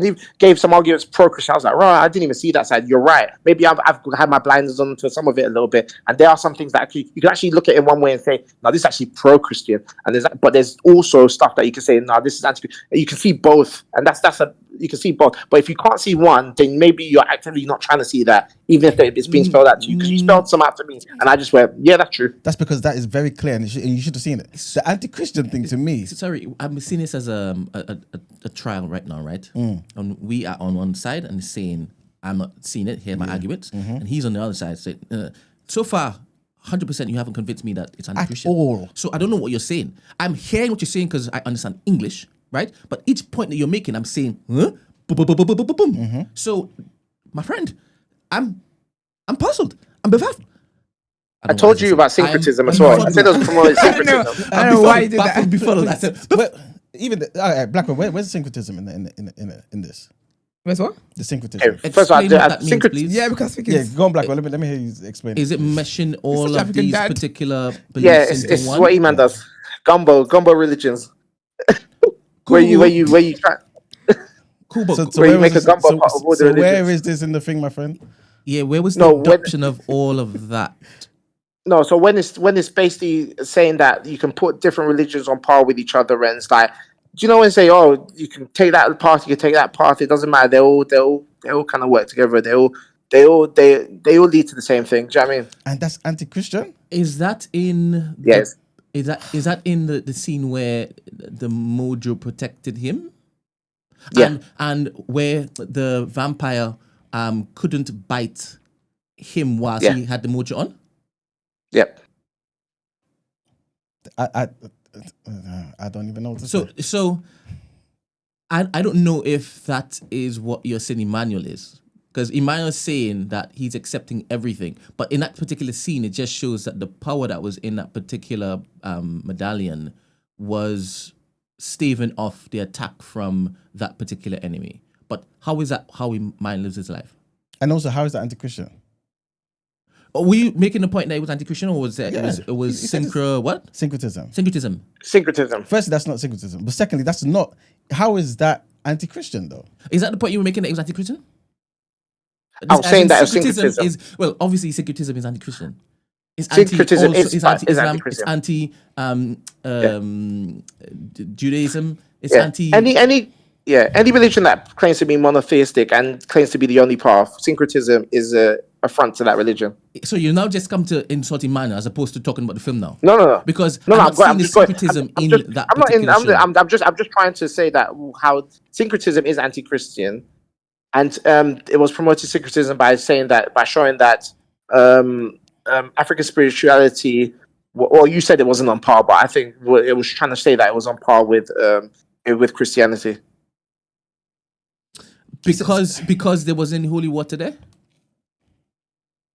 he gave some arguments pro-Christian, I was like, right, I didn't even see that side. You're right. Maybe I've had my blinders on to some of it a little bit, and there are some things that you can actually look at it in one way and say, no, this is actually pro-Christian, and there's also stuff that you can say, no, this is anti. You can see both, and you can see both. But if you can't see one, then maybe you're actively not trying to see that, even if it's being spelled out to you, because you spelled some out to me, and I just went, yeah, that's true. That's because that is very clear, and you should have seen it. The anti-Christian thing to me. Sorry, I'm seeing this as a trial right now, right? And we are on one side and saying, I'm not seeing it, hear my arguments, and he's on the other side saying, so far, 100% you haven't convinced me that it's anti-Christian. At all. So I don't know what you're saying. I'm hearing what you're saying because I understand English, right? But each point that you're making, I'm saying, huh? Boom, boom, boom, boom, boom, boom, boom. So, my friend, I'm puzzled. I'm befuddled. I told you about syncretism as well. I said it was promoting syncretism. I don't know why you did that. Befuddled. I said, Even Black Rob, where's the syncretism in this? Where's what? The syncretism. Okay, first of all, explain what that means, please. Yeah, because I think Yeah, it's go on, Black Rob. Let me hear you explain. Is it meshing all such of African these dad. particular yeah, beliefs it's into one? what Iman does. Gumbo religions. Where you try. Cool, but where you make a gumbo part of all the so where religions. is this in the thing, my friend? yeah, where was the No, adoption of all of that? No, so when it's basically saying that you can put different religions on par with each other, and it's like, do you know when they say, oh, you can take that path, you can take that path, it doesn't matter. They all kind of work together. They all lead to the same thing. Do you know what I mean? And that's anti-Christian? Is that in? Yes. Is that in the scene where the mojo protected him? Yeah. And where the vampire couldn't bite him whilst he had the mojo on? Yep. I don't even know what to say. So I don't know if that is what you're saying Emmanuel is. Because Emmanuel's saying that he's accepting everything. But in that particular scene, it just shows that the power that was in that particular medallion was staving off the attack from that particular enemy. But how is that how Emmanuel lives his life? And also, how is that anti-Christian? Were you making the point that it was anti-Christian, or was it? Yeah. It was Syncretism. syncretism. Syncretism. Firstly, that's not syncretism. But secondly, that's not. How is that anti-Christian though. Is that the point you were making, that it was anti-Christian? I was saying that it was syncretism syncretism. is, well, obviously syncretism is anti-Christian. It's Syncretism is anti-Islam. anti-Christian. It's anti Judaism. It's Yeah. anti. Any religion that claims to be monotheistic and claims to be the only path, syncretism is a affront to that religion. So you now just come to insulting manner as opposed to talking about the film now. No. Because No, I'm not seeing the just going- syncretism I'm in just- that I'm not in. particular show. I'm just trying to say that how syncretism is anti-Christian, and it was promoted syncretism by showing that African spirituality. Well, you said it wasn't on par, but I think it was trying to say that it was on par with Christianity. Because there was any holy water there.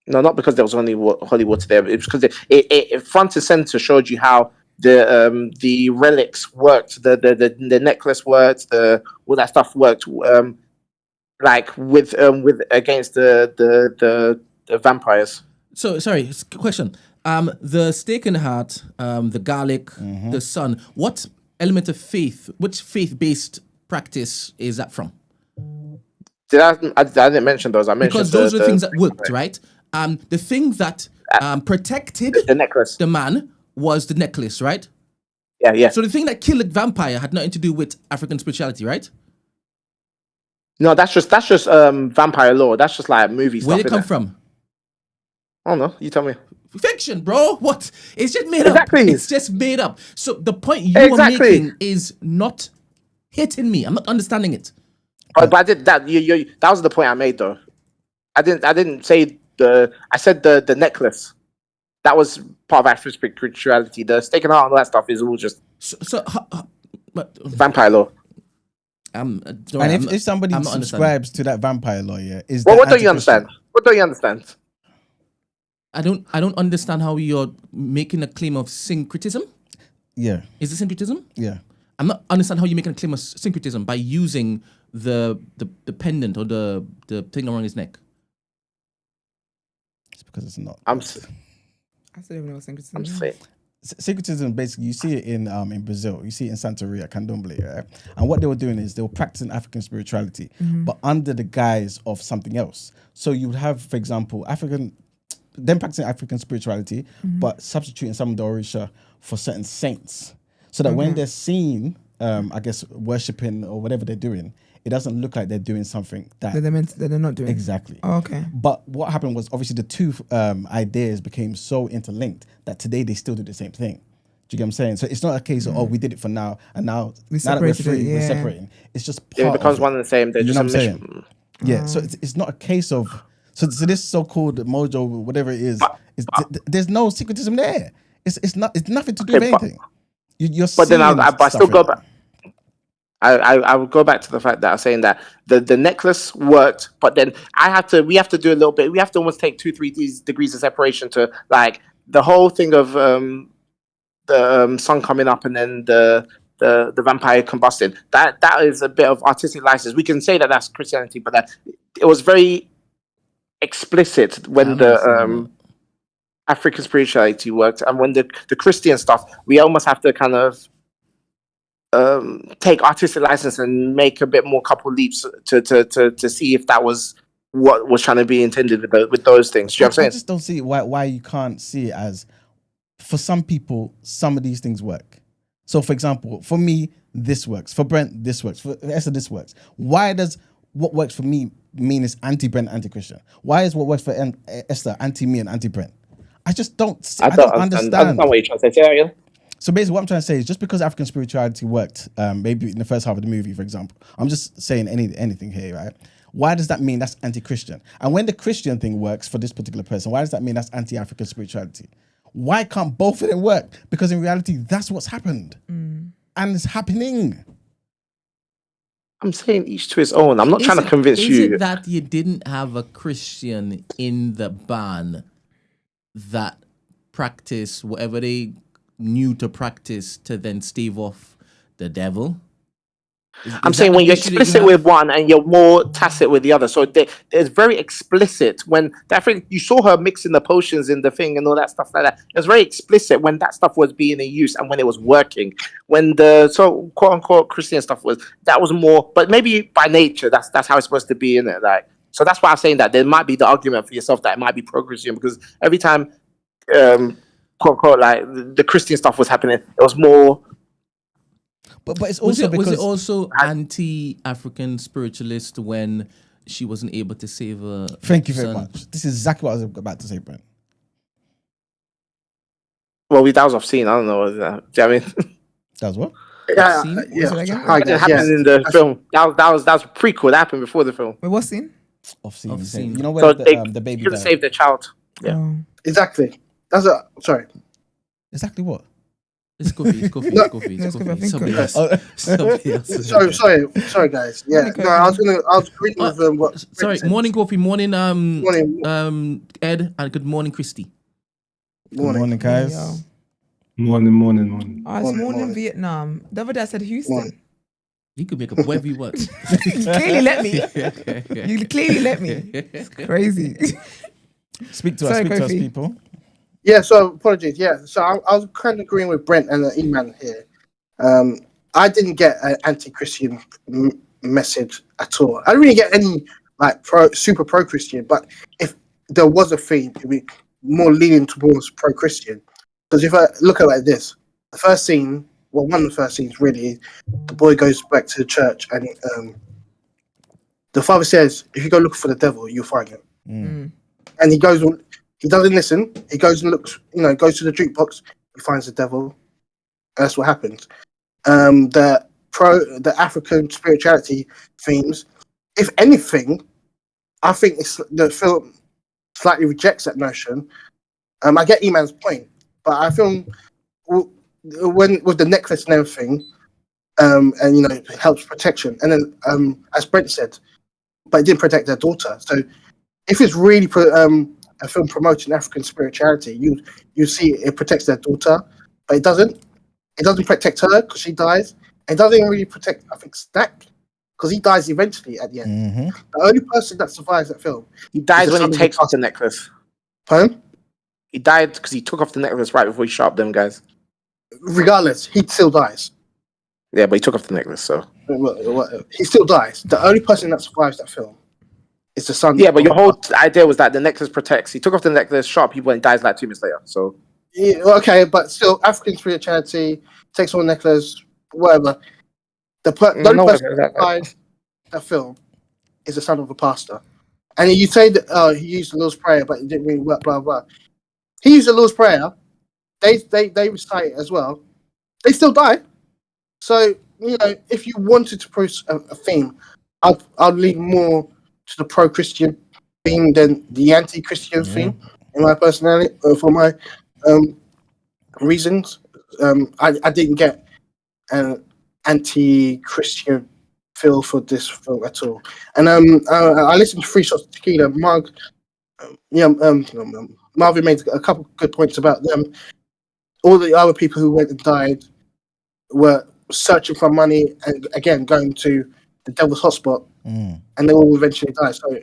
No, not because there was only holy water there. It's because it front and center showed you how the relics worked, the necklace worked, all that stuff worked, like with against the vampires. So sorry, question. The steak and heart, the garlic, the sun. What element of faith? Which faith-based practice is that from? I didn't mention those. I mentioned Because those are the things that worked, right? The thing that protected the necklace. the man was the necklace, right? Yeah. So the thing that killed the vampire had nothing to do with African spirituality, right? No, that's just vampire lore. That's just like movie stuff. Where did it come from? I don't know. You tell me. Fiction, bro. What? It's just made Exactly. up. It's just made up. So the point you are making is not hitting me. I'm not understanding it. But I did that. That was the point I made, though. I didn't say I said the necklace. That was part of African spirituality. The steak and heart and all that stuff is all just vampire lore. If somebody subscribes to that vampire law, is what don't you understand? What don't you understand? I don't understand how you're making a claim of syncretism. Yeah. Is it syncretism? Yeah. I'm not understand how you're making a claim of syncretism by using the pendant or the thing around his neck. It's because it's not. I still don't even know what syncretism is. Syncretism, basically, you see it in Brazil. You see it in Santeria, Candomblé, right? And what they were doing is they were practicing African spirituality, but under the guise of something else. So you would have, for example, them practicing African spirituality, but substituting some of the Orisha for certain saints. So that when they're seen, I guess, worshipping or whatever they're doing, it doesn't look like they're doing something that they're not doing. Exactly. Oh, okay. But what happened was obviously the two ideas became so interlinked that today they still do the same thing. Do you get what I'm saying? So it's not a case of we did it for now and now that we're free, we're separating. It's just part it becomes of one and the same. They're you just know what I'm saying? Yeah. So it's not a case of so this so-called mojo, whatever it is, there's no syncretism there. It's nothing to do with anything. You're but then I still go back. That. I would go back to the fact that I'm saying that the necklace worked, but then we have to do a little bit. We have to almost take 2-3 degrees of separation to like the whole thing of the sun coming up and then the vampire combusting. That is a bit of artistic license. We can say that that's Christianity, but that it was very explicit when the African spirituality worked, and when the Christian stuff, we almost have to kind of take artistic license and make a bit more couple leaps to see if that was what was trying to be intended with those things. Do you know what I'm saying? I just don't see why you can't see it as, for some people, some of these things work. So, for example, for me, this works. For Brent, this works. For Esther, this works. Why does what works for me mean it's anti-Brent, anti-Christian? Why is what works for Esther anti-me and anti-Brent? I just don't understand. I understand what you're trying to say. Say that again. So basically what I'm trying to say is just because African spirituality worked, maybe in the first half of the movie, for example, I'm just saying anything here, right? Why does that mean that's anti-Christian? And when the Christian thing works for this particular person, why does that mean that's anti-African spirituality? Why can't both of them work? Because in reality, that's what's happened. And it's happening. I'm saying each to his own. I'm not trying to convince you. Is it that you didn't have a Christian in the band that practice whatever they knew to practice to then stave off the devil? I'm saying when you're explicit with one and you're more tacit with the other. So there's very explicit when you saw her mixing the potions in the thing and all that stuff like that. It was very explicit when that stuff was being in use and when it was working. When the quote unquote Christian stuff was more, but maybe by nature that's how it's supposed to be, in it. Like, so that's why I'm saying that there might be the argument for yourself that it might be pro-Christian, because every time quote unquote like the Christian stuff was happening, it was more. But it's also was it also anti-African spiritualist when she wasn't able to save her? Thank you very much. This is exactly what I was about to say, Brent. Well, that was off scene. I don't know. Do you know what I mean? That was what? Yeah. It happened in the film. That was a prequel. That happened before the film. Wait, what scene? Off scene. Off scene. You know where the baby could have saved the child. Yeah. Oh. Exactly. Sorry. Exactly what? It's coffee. Somebody else. Sorry, guys. Yeah, no, I was agreeing with what. Sorry, morning, Kofi. Morning, Ed, and good morning, Christy. Good morning, guys. Morning. Oh, it's morning Vietnam. The other day I said Houston. You could make up whatever you want. You clearly let me. It's crazy. Speak to us, people. Yeah, so apologies. Yeah, so I was kind of agreeing with Brent and the E-Man here. I didn't get an anti-Christian message at all. I didn't really get any like super pro-Christian, but if there was a theme, it'd be more leaning towards pro-Christian. Because if I look at it like this, the first scene, well, one of the first scenes really, the boy goes back to the church and the father says, if you go looking for the devil, you'll find him. And he goes on. He doesn't listen. He goes and looks, goes to the jukebox. He finds the devil. That's what happens. The African spirituality themes, if anything, I think the film slightly rejects that notion. I get E-Man's point, but I feel when with the necklace and everything, and it helps protection. And then, as Brent said, but it didn't protect their daughter. So if it's really a film promoting African spirituality, you see it protects their daughter, but it doesn't. It doesn't protect her because she dies. It doesn't even really protect, I think, Stack, because he dies eventually at the end. The only person that survives that film, he dies when he takes off the necklace. Pardon? He died because he took off the necklace right before he shot them guys. Regardless, he still dies. Yeah, but he took off the necklace, so he still dies. The only person that survives that film. It's the son. Yeah, but your whole idea was that the necklace protects. He took off the necklace, shot people, and dies like 2 minutes later. So yeah, okay, but still, African spirituality takes on the necklace, whatever. The only person that survives that film is the son of a pastor. And you say that he used the Lord's Prayer, but it didn't really work. Blah blah. He used the Lord's Prayer. They recite it as well. They still die. So if you wanted to produce a theme, I'd lean more to the pro-Christian theme than the anti-Christian theme, in my personality, for my reasons. I didn't get an anti-Christian feel for this film at all. And I listened to Three Shots of Tequila. Marvin made a couple good points about them. All the other people who went and died were searching for money and again going to the devil's hotspot, and they all eventually die. So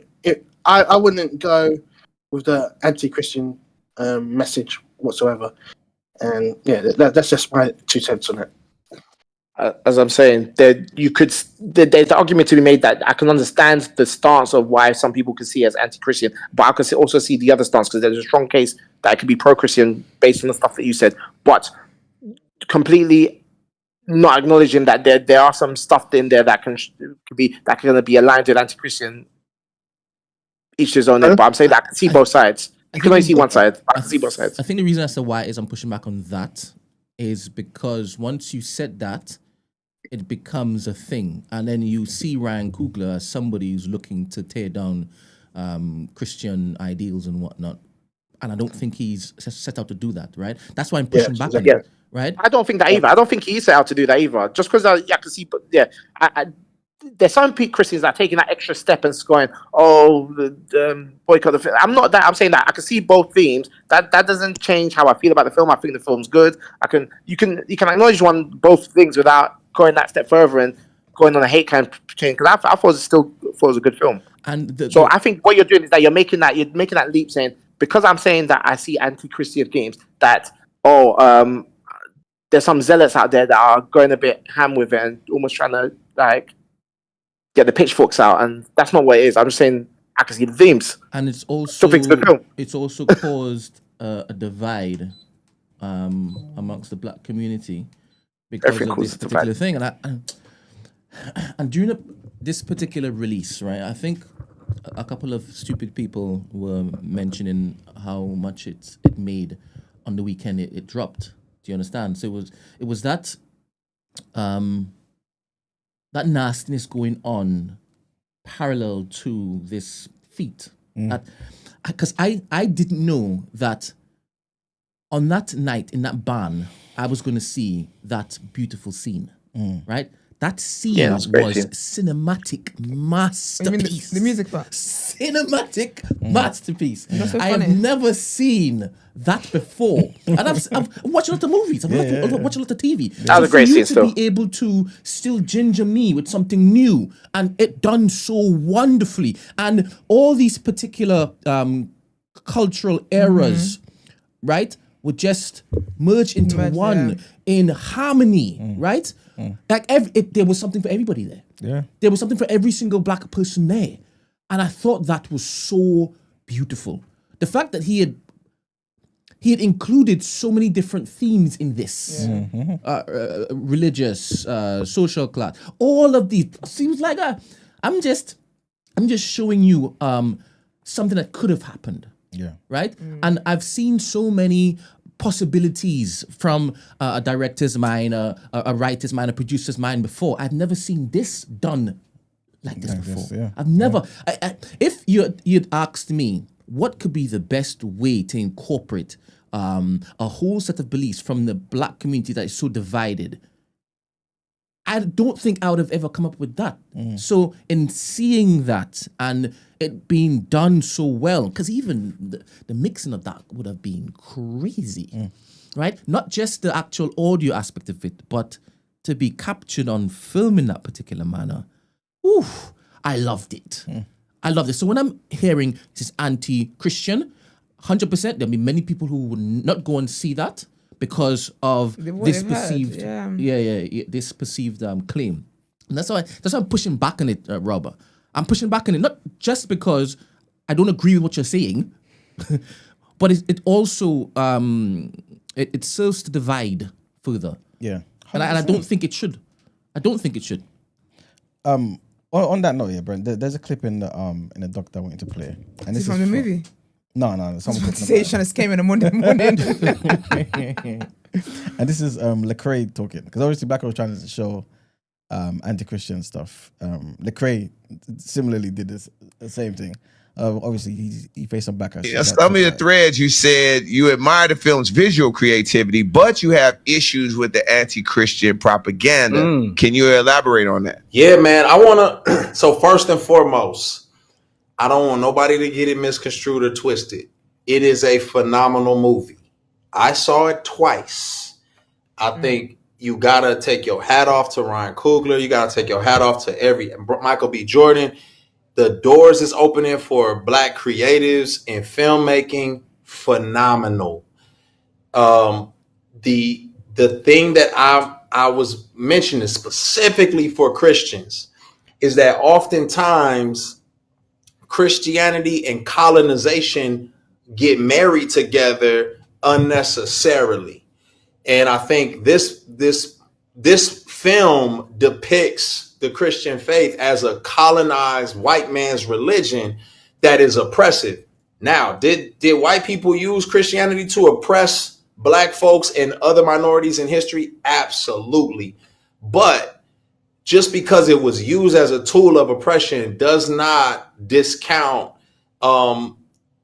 I wouldn't go with the anti-Christian message whatsoever. And yeah, that's just my 2 cents on it. As I'm saying, there's the argument to be made that I can understand the stance of why some people can see as anti-Christian, but I can also see the other stance because there's a strong case that it could be pro-Christian based on the stuff that you said, but completely not acknowledging that there are some stuff in there that can be aligned with anti-Christian. Each his own. But I'm saying that I can see both sides. You can only see one side. I can see both sides. I think the reason as to why is I'm pushing back on that is because once you said that, it becomes a thing, and then you see Ryan Coogler as somebody who's looking to tear down Christian ideals and whatnot. And I don't think he's set out to do that, right? That's why I'm pushing back on it, right? I don't think that either. I don't think he's set out to do that either. Just because I can see, but yeah, there's some Christians that are taking that extra step and going, boycott the film. I'm not that. I'm saying that I can see both themes. That doesn't change how I feel about the film. I think the film's good. You can acknowledge both things without going that step further and going on a hate campaign, because I thought it was a good film. And So I think what you're doing is that you're making that leap, saying, because I'm saying that I see anti-Christian games, that there's some zealots out there that are going a bit ham with it and almost trying to like get the pitchforks out, and that's not what it is. I'm just saying I can see the themes. and it's So it's a good film. also caused a divide amongst the black community because Everything of this causes a particular divide. thing. And during this particular release, right, I think a couple of stupid people were mentioning how much it made on the weekend it dropped. Do you understand? So it was that that nastiness going on parallel to this feat. Because I didn't know that on that night in that barn, I was going to see that beautiful scene, right? That scene was cinematic masterpiece. The music part. Cinematic masterpiece. That's so I funny. have never seen that before. And I've watched a lot of movies. I've watched a lot of TV. That was a great for you scene to still. be able to still ginger me with something new and it done so wonderfully. And all these particular cultural eras, right, would just merge into one in harmony, right? Like there was something for everybody there. Yeah. There was something for every single black person there. And I thought that was so beautiful. The fact that he had included so many different themes in this. Religious, social class, all of these seems like I'm just showing you something that could have happened. Yeah. Right? And I've seen so many possibilities from a director's mind, a writer's mind, a producer's mind before. I've never seen this done like this before. I've never. If you'd asked me what could be the best way to incorporate a whole set of beliefs from the black community that is so divided, I don't think I would have ever come up with that. So in seeing that and it being done so well, because even the mixing of that would have been crazy, right? Not just the actual audio aspect of it, but to be captured on film in that particular manner. Oof, I loved it. I loved it. So when I'm hearing this is anti-Christian, 100%, there'll be many people who will not go and see that because of this perceived, this perceived claim. And that's why I'm pushing back on it, Robert. I'm pushing back on it not just because I don't agree with what you're saying, but it also it serves to divide further. Yeah. And I don't think it should. I don't think it should. On that note, Brent, there's a clip in the doc that I wanted to play. And Is it from the movie? No. Someone say Sean came in the Monday morning. And this is Lecrae talking, because obviously Black was trying to show anti-Christian stuff. Lecrae similarly did the same thing. Obviously, he faced some backlash. Yeah, some of your threads, you said you admire the film's visual creativity, but you have issues with the anti-Christian propaganda. Can you elaborate on that? Yeah, man. I want to. So first and foremost, I don't want nobody to get it misconstrued or twisted. It is a phenomenal movie. I saw it twice. I think you got to take your hat off to Ryan Coogler. You got to take your hat off to Michael B. Jordan. The doors is opening for black creatives in filmmaking. Phenomenal. The thing that I was mentioning specifically for Christians is that oftentimes Christianity and colonization get married together unnecessarily. And I think this film depicts the Christian faith as a colonized white man's religion that is oppressive. Now, did white people use Christianity to oppress black folks and other minorities in history? Absolutely. But just because it was used as a tool of oppression does not discount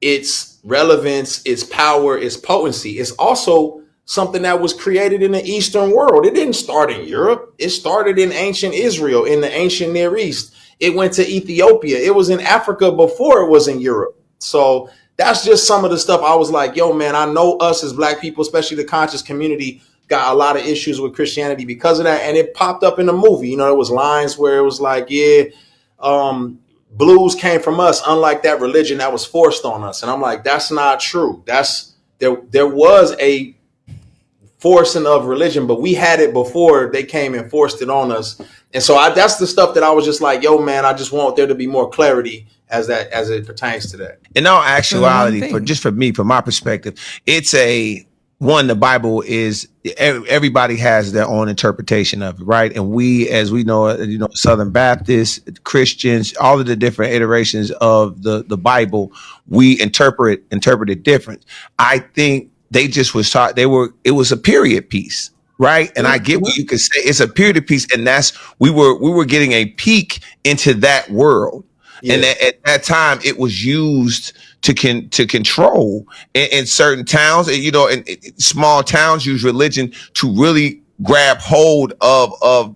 its relevance, its power, its potency. It's also something that was created in the Eastern world. It didn't start in Europe. It started in ancient Israel, in the ancient Near East. It went to Ethiopia. It was in Africa before it was in Europe. So that's just some of the stuff I was like, yo, man, I know us as black people, especially the conscious community, got a lot of issues with Christianity because of that. And it popped up in the movie. You know, there was lines where it was like, blues came from us, unlike that religion that was forced on us. And I'm like, that's not true. There was a forcing of religion, but we had it before they came and forced it on us. And so that's the stuff that I was just like, yo, man, I just want there to be more clarity as it pertains to that. In all actuality, for me, from my perspective, it's the Bible is, everybody has their own interpretation of it, right? And we, as we know, Southern Baptists, Christians, all of the different iterations of the Bible, we interpret it different. I think they just was taught it was a period piece, right? And I get what you could say. It's a period piece, and we were getting a peek into that world. Yeah. And at that time, it was used to control in certain towns, and small towns use religion to really grab hold of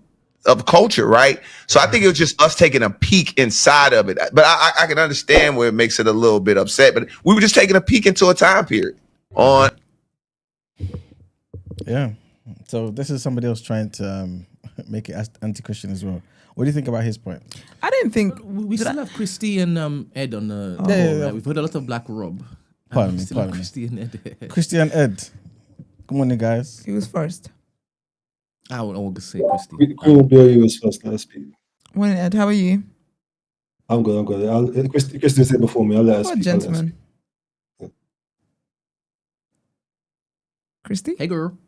culture, right? So I think it was just us taking a peek inside of it. But I can understand where it makes it a little bit upset. But we were just taking a peek into a time period. Yeah. So this is somebody else trying to make it anti-Christian as well. What do you think about his point? I didn't think we still have Christy and Ed on the. Yeah. We've heard a lot of Black Rob. Pardon me. Christy and Ed. Christy and Ed. Good morning, guys. he was first. I won't say Christy. Cool, Bill, was first. Let's speak. Morning, Ed. How are you? I'm good. Christy was here before me. I'll let her What a speak. gentleman. Christy? Hey, girl.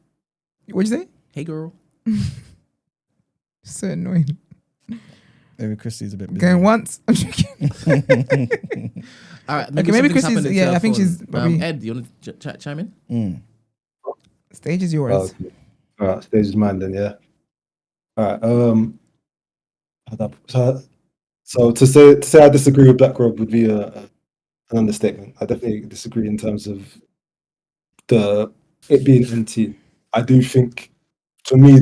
What'd you say? Hey, girl. So annoying. Maybe Christy's a bit busy. Going once. I'm joking. All right. Maybe Christy's. Yeah, I think she's. Probably, Ed, you want to chime in? Stage is yours. All right, stage is mine then. Yeah. All right. So to say I disagree with Black Rob would be an understatement. I definitely disagree in terms of it being anti. I do think, for me,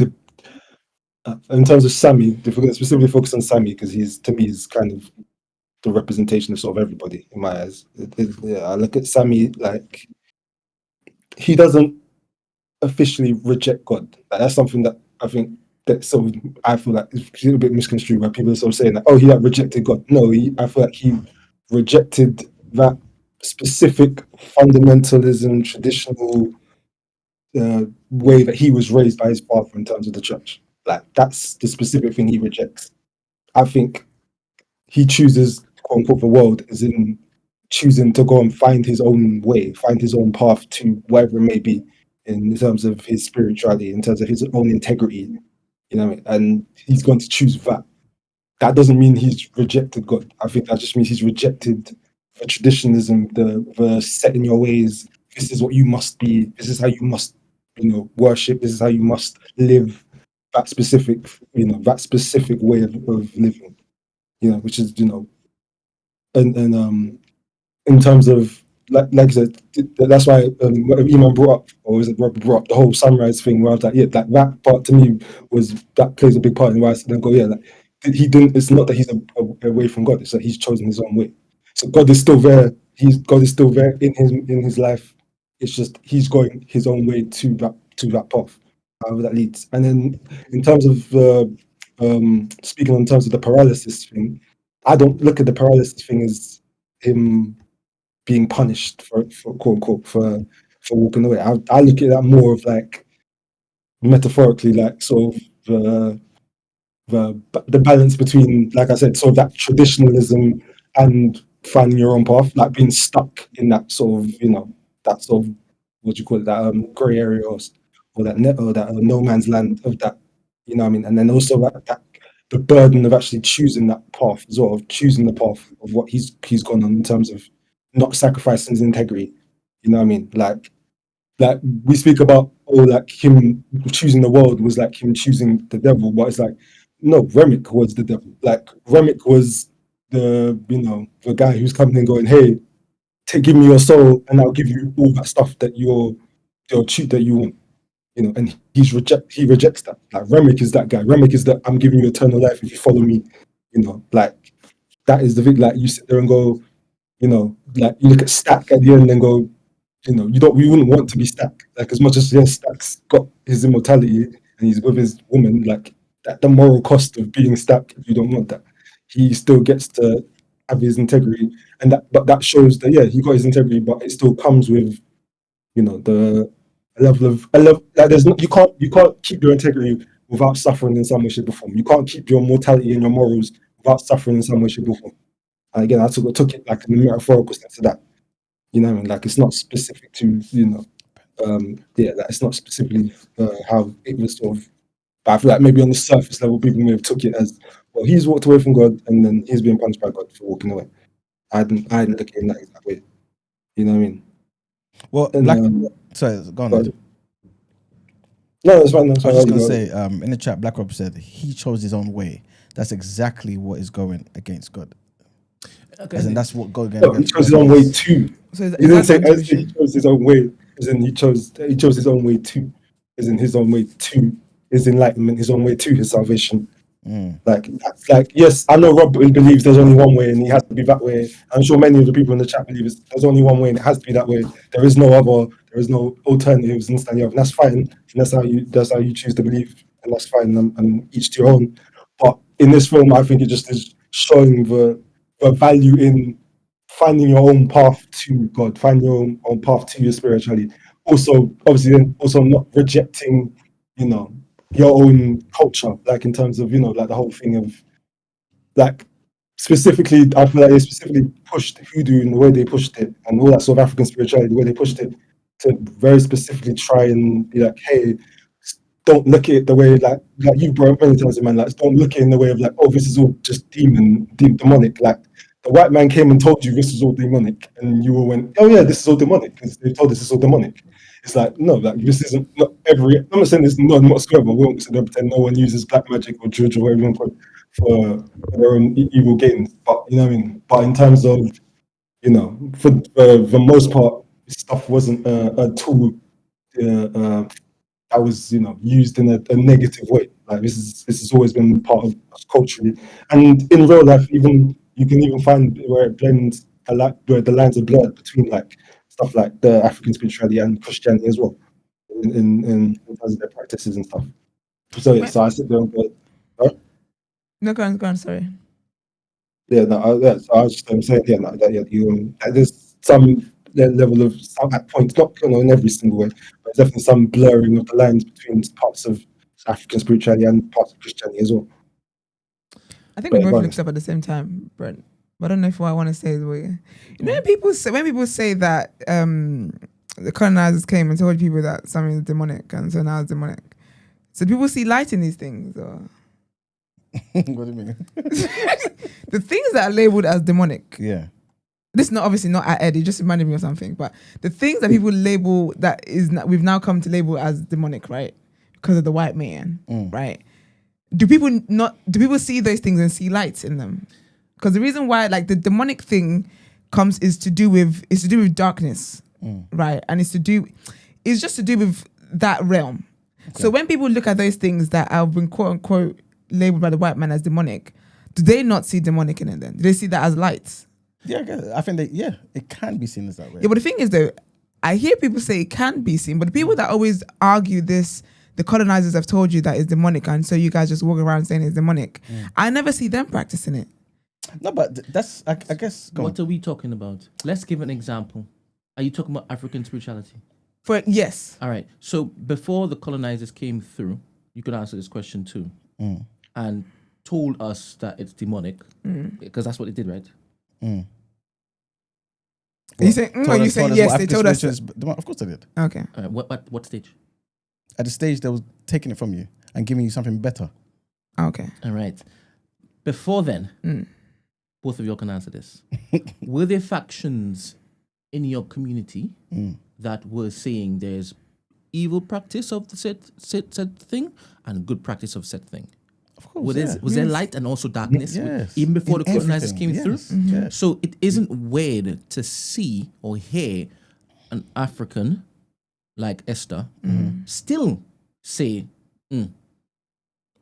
in terms of Sammy, if we're going to specifically focus on Sammy, because he's kind of the representation of sort of everybody in my eyes. I look at Sammy like he doesn't officially reject God. Like, that's something that I think I feel like it's a little bit misconstrued, where people are sort of saying that, oh, he rejected God. No, I feel like he rejected that specific fundamentalism, traditional way that he was raised by his father in terms of the church. Like, that's the specific thing he rejects. I think he chooses, quote unquote, the world as in choosing to go and find his own way, find his own path to whatever it may be in terms of his spirituality, in terms of his own integrity, you know what I mean? And he's going to choose that. That doesn't mean he's rejected God. I think that just means he's rejected the traditionalism, the set in your ways. This is what you must be. This is how you must, worship. This is how you must live. That specific way of living, which is, and in terms of like I said, that's why Iman brought up, or was it Rob brought up the whole sunrise thing, where I was like, yeah, like that part to me that plays a big part in why I then go, yeah, like he didn't. It's not that he's away from God. It's that he's chosen his own way. So God is still there. God is still there in his life. It's just he's going his own way to that path, however that leads. And then in terms of speaking in terms of the paralysis thing, I don't look at the paralysis thing as him being punished for quote unquote for walking away. I look at that more of like metaphorically, like sort of the balance between, like I said, sort of that traditionalism and finding your own path, like being stuck in that sort of that sort of, what do you call it, that grey area or that no man's land of that, you know what I mean? And then also that the burden of actually choosing that path as well, of choosing the path of what he's gone on in terms of not sacrificing his integrity, you know what I mean? Like we speak about, like him choosing the world was like him choosing the devil, but it's like, no, Remick was the devil. Like Remick was the guy who's coming and going, hey, give me your soul and I'll give you all that stuff that you want, and he rejects that. Like Remick is that guy. Remick is that I'm giving you eternal life if you follow me, like that is the thing. Like you sit there and go, like you look at Stack at the end and go, we wouldn't want to be Stack. Like, as much as Stack's got his immortality and he's with his woman, like that, the moral cost of being Stack, if you don't want that, he still gets to have his integrity, but that shows that he got his integrity, but it still comes with, the level of like you can't keep your integrity without suffering in some way, shape, or form. You can't keep your mortality and your morals without suffering in some way, shape, or form. And again, I took it like in a metaphorical sense of that. Like it's not specific to that it's not specifically how it was sort of. But I feel like maybe on the surface level, people may have took it as, well, he's walked away from God and then he's being punished by God for walking away. I didn't look at it in that exact way. You know what I mean? Well, And, sorry, go on. but, no, it's fine. I was just going to say, in the chat, Black Rob said he chose his own way. That's exactly what is going against God. Okay. As in, that's what God he chose his own way too. So he didn't say as he chose his own way, as in he chose his own way too. As in his own way to his enlightenment, his own way to his salvation. Like, that's like, yes, I know Rob believes there's only one way and he has to be that way. I'm sure many of the people in the chat believe there's only one way and it has to be that way. There is no alternatives and stuff. And that's fine. And that's how you choose to believe, and that's fine. And each to your own. But in this film, I think it just is showing the value in finding your own path to God, finding your own path to your spirituality. Also, obviously, then also not rejecting, your own culture, like in terms of, like the whole thing of, like, specifically, I feel like they specifically pushed hoodoo in the way they pushed it, and all that sort of African spirituality, the way they pushed it, to very specifically try and be like, hey, don't look at it the way like you brought many times, man. Like, don't look at it in the way of like, oh, this is all just demonic. Like, the white man came and told you this is all demonic, and you all went, oh yeah, this is all demonic because they told us this is all demonic. It's like, no, like this isn't. Not every. I'm not saying this. Not square, but we won't sit there and pretend no one uses black magic or juju or whatever you want to call it for their own evil gains. But you know what I mean. But in terms of, for the most part, stuff wasn't a tool that was, used in a negative way. Like, this has always been part of us culturally, and in real life, even you can even find where it blends where the lines are blurred between like stuff like the African spirituality and Christianity as well, in terms of their practices and stuff. So yeah, so I sit there and go, huh? No, go on. Sorry. Yeah, no, so I was just saying, there's some level of at points, not in every single way, but definitely some blurring of the lines between parts of African spirituality and parts of Christianity as well. I think we both looked up at the same time, Brent. But I don't know if what I want to say is when people say that the colonizers came and told people that something is demonic, and so now it's demonic. So people see light in these things, or what do you mean? The things that are labeled as demonic. Yeah. This is not obviously not at Ed, it just reminded me of something. But the things that people label we've now come to label as demonic, right? Because of the white man, right? Do people see those things and see lights in them? Because the reason why, like, the demonic thing is to do with darkness, right? And it's just to do with that realm. Okay. So when people look at those things that have been quote unquote labeled by the white man as demonic, do they not see demonic in it then? Do they see that as lights? Yeah, I think it can be seen as that way. Yeah, but the thing is though, I hear people say it can be seen, but the people that always argue this, the colonizers have told you that it's demonic, and so you guys just walk around saying it's demonic. I never see them practicing it. No, but that's, I guess. What are we talking about? Let's give an example. Are you talking about African spirituality? Yes. All right. So before the colonizers came through, you could answer this question too, and told us that it's demonic, because that's what they did, right? You saying? You saying yes? They told us. Of course they did. Okay. What stage? At the stage they was taking it from you and giving you something better. Okay. All right. Before then, both of you can answer this. Were there factions in your community that were saying there's evil practice of the said thing and good practice of said thing? Of course. Was there light and also darkness? Yes. Even before the colonizers came through? Yes. So it isn't weird to see or hear an African like Esther still say,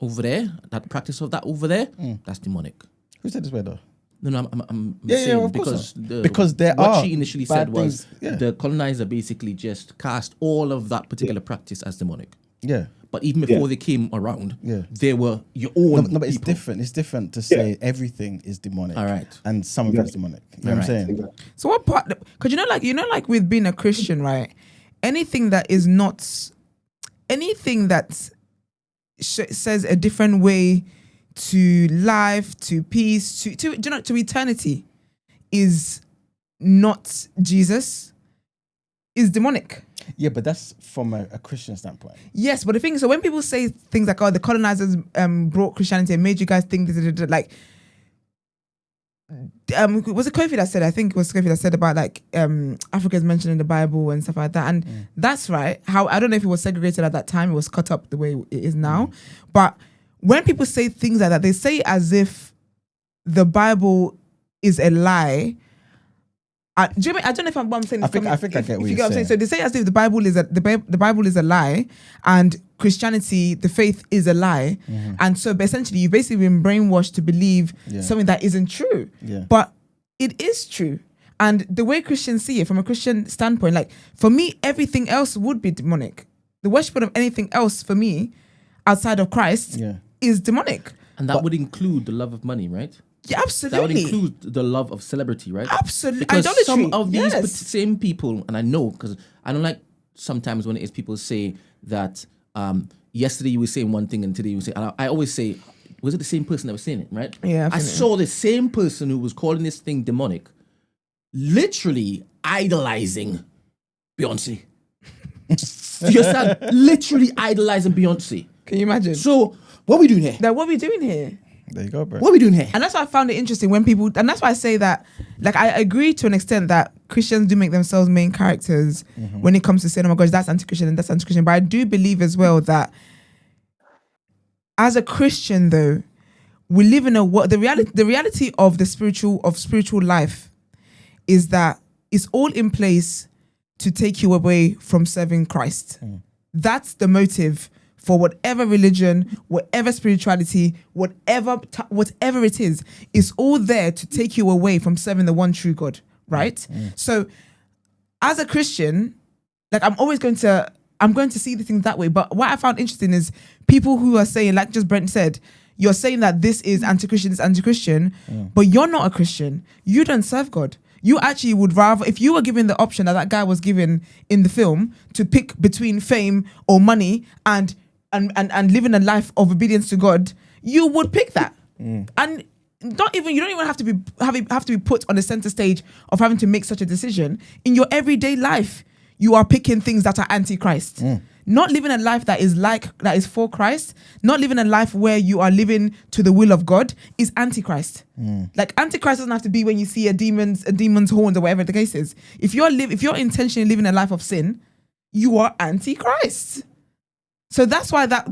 over there, that practice of that over there, that's demonic. Who said this word though? No, I'm Yeah, saying of course because because there what are she initially bad said was things, yeah. the colonizer basically just cast all of that particular practice as demonic. Yeah. But even before they came around, Yeah. they were your own No, but it's people. different. It's different to say everything is demonic. All right. And some of it's demonic. You know what I'm saying? So what part? Because like with being a Christian, right? Anything that is not, anything that says a different way to life, to peace, to eternity, is not Jesus, is demonic. Yeah, but that's from a Christian standpoint. Yes, but the thing is, so when people say things like, "Oh, the colonizers brought Christianity and made you guys think this," like, was it Kofi that said? I think it was Kofi that said about like Africa is mentioned in the Bible and stuff like that, and that's right. How I don't know if it was segregated at that time; it was cut up the way it is now. But when people say things like that, they say it as if the Bible is a lie. I don't know if I'm saying. I think I get what you're saying. So they say as if the Bible is the Bible is a lie, and Christianity, the faith, is a lie, and so essentially you've basically been brainwashed to believe something that isn't true. Yeah. But it is true, and the way Christians see it from a Christian standpoint, like for me, everything else would be demonic. The worship of anything else for me, outside of Christ, is demonic. And that would include the love of money, right? Yeah, absolutely. That would include the love of celebrity, right? Absolutely. Because Idolatry. some of these Yes. same people, and I know because I don't like sometimes when it is people say that yesterday you were saying one thing and today you were saying, and I always say, was it the same person that was saying it, right? Yeah, I absolutely. saw the same person who was calling this thing demonic, literally idolizing Beyonce. Do you understand? Literally idolizing Beyonce. Can you imagine? So what are we doing here? Like, what are we doing here? There you go, bro. What are we doing here? And that's why I found it interesting when people, and that's why I say that, like, I agree to an extent that Christians do make themselves main characters when it comes to saying, oh my gosh, that's anti-Christian and that's anti-Christian. But I do believe as well that as a Christian, though, we live in a world, the reality of the spiritual life is that it's all in place to take you away from serving Christ. That's the motive for whatever religion, whatever spirituality, whatever it is, it's all there to take you away from serving the one true God, right? So as a Christian, like I'm going to see the things that way. But what I found interesting is people who are saying, like just Brent said, you're saying that this is anti-Christian, this is anti-Christian, but you're not a Christian. You don't serve God. You actually would rather, if you were given the option that guy was given in the film to pick between fame or money and living a life of obedience to God, you would pick that. And you don't even have to be put on the center stage of having to make such a decision. In your everyday life, you are picking things that are anti-Christ. Not living a life that is for Christ, not living a life where you are living to the will of God is anti-Christ. Like anti-Christ doesn't have to be when you see a demon's horns or whatever the case is. If you're intentionally living a life of sin, you are anti-Christ. So that's why that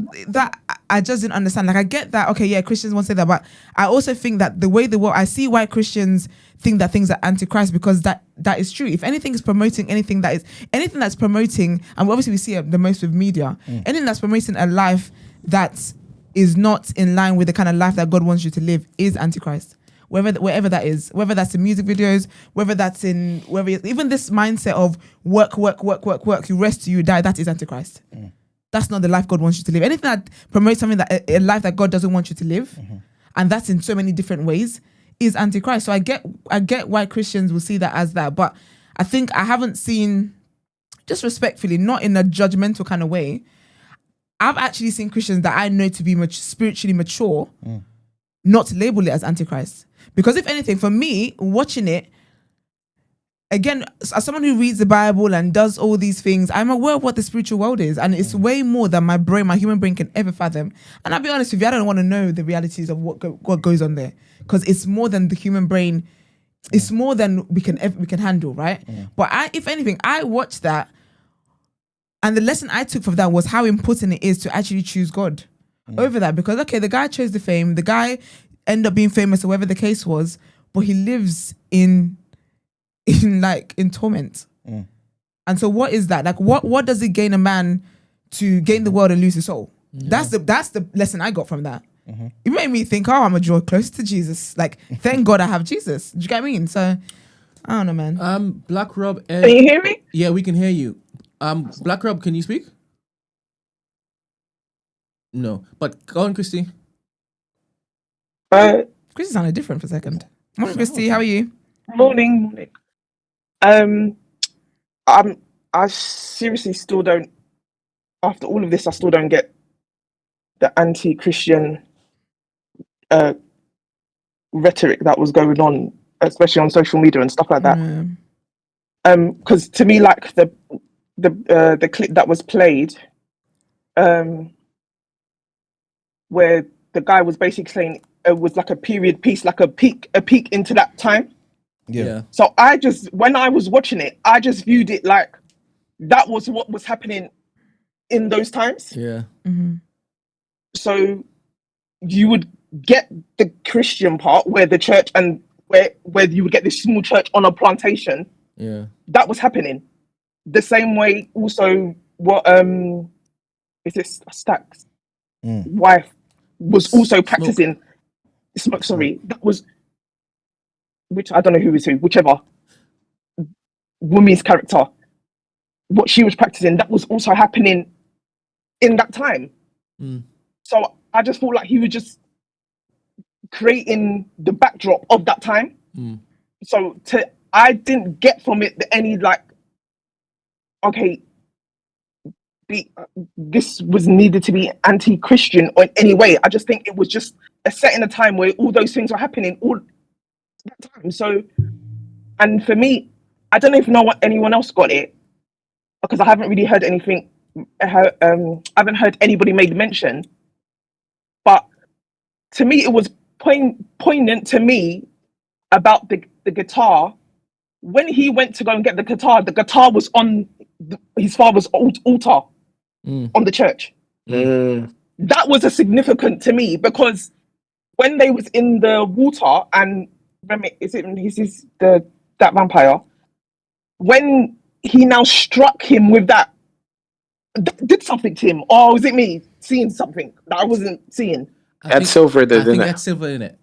I just didn't understand. Like I get that, okay, yeah, Christians won't say that, but I also think that the way the world, I see why Christians think that things are anti-Christ, because that is true. If anything is promoting anything that's promoting, and obviously we see it the most with media, anything that's promoting a life that is not in line with the kind of life that God wants you to live is anti-Christ. Wherever that is, whether that's in music videos, even this mindset of work, you rest, you die, that is anti-Christ. That's not the life God wants you to live. Anything that promotes something that a life that God doesn't want you to live, and that's in so many different ways, is anti-Christ. So I get why Christians will see that as that, but I think I haven't seen, just respectfully, not in a judgmental kind of way, I've actually seen Christians that I know to be spiritually mature, not label it as anti-Christ. Because if anything, for me, watching it, again, as someone who reads the Bible and does all these things, I'm aware of what the spiritual world is, and it's way more than my human brain can ever fathom. And I'll be honest with you, I don't want to know the realities of what goes on there, because it's more than the human brain. It's more than we can handle, right? But if anything, I watched that, and the lesson I took from that was how important it is to actually choose God over that. Because okay, the guy chose the fame, the guy ended up being famous or whatever the case was, but he lives in torment. And so what is that? Like what does it gain a man to gain the world and lose his soul? Yeah. That's the lesson I got from that. it made me think, oh, I'm gonna draw closer to Jesus. Like, thank God I have Jesus. Do you get what I mean? So I don't know, man. Black Rob. Can you hear me? Yeah, we can hear you. Black Rob, can you speak? No, but go on, Christy. Christy sounded different for a second. Morning, Christy. How are you? Morning. I seriously still don't. After all of this, I still don't get the anti-Christian rhetoric that was going on, especially on social media and stuff like that. Because to me, like the clip that was played, where the guy was basically saying it was like a period piece, like a peek into that time. Yeah. So when I was watching it, I just viewed it like that was what was happening in those times. Yeah. So you would get the Christian part where the church and where you would get this small church on a plantation. Yeah. That was happening. The same way also what is this Stack's wife was also practicing smoke. Sorry, that was which I don't know who is who, whichever woman's character, what she was practicing, that was also happening in that time. So I just felt like he was just creating the backdrop of that time. So I didn't get from it any like, okay, this was needed to be anti-Christian or in any way. I just think it was just a set in a time where all those things were happening all that time. So, and for me, I don't know if anyone else got it, because I haven't really heard anything. I haven't heard anybody made mention. But to me, it was poignant to me about the guitar. When he went to go and get the guitar was on his father's altar on the church. That was a significant to me, because when they was in the water and that vampire, when he now struck him with that did something to him, or was it me seeing something that I wasn't seeing? Had silver in it, I think didn't it? that's silver in it.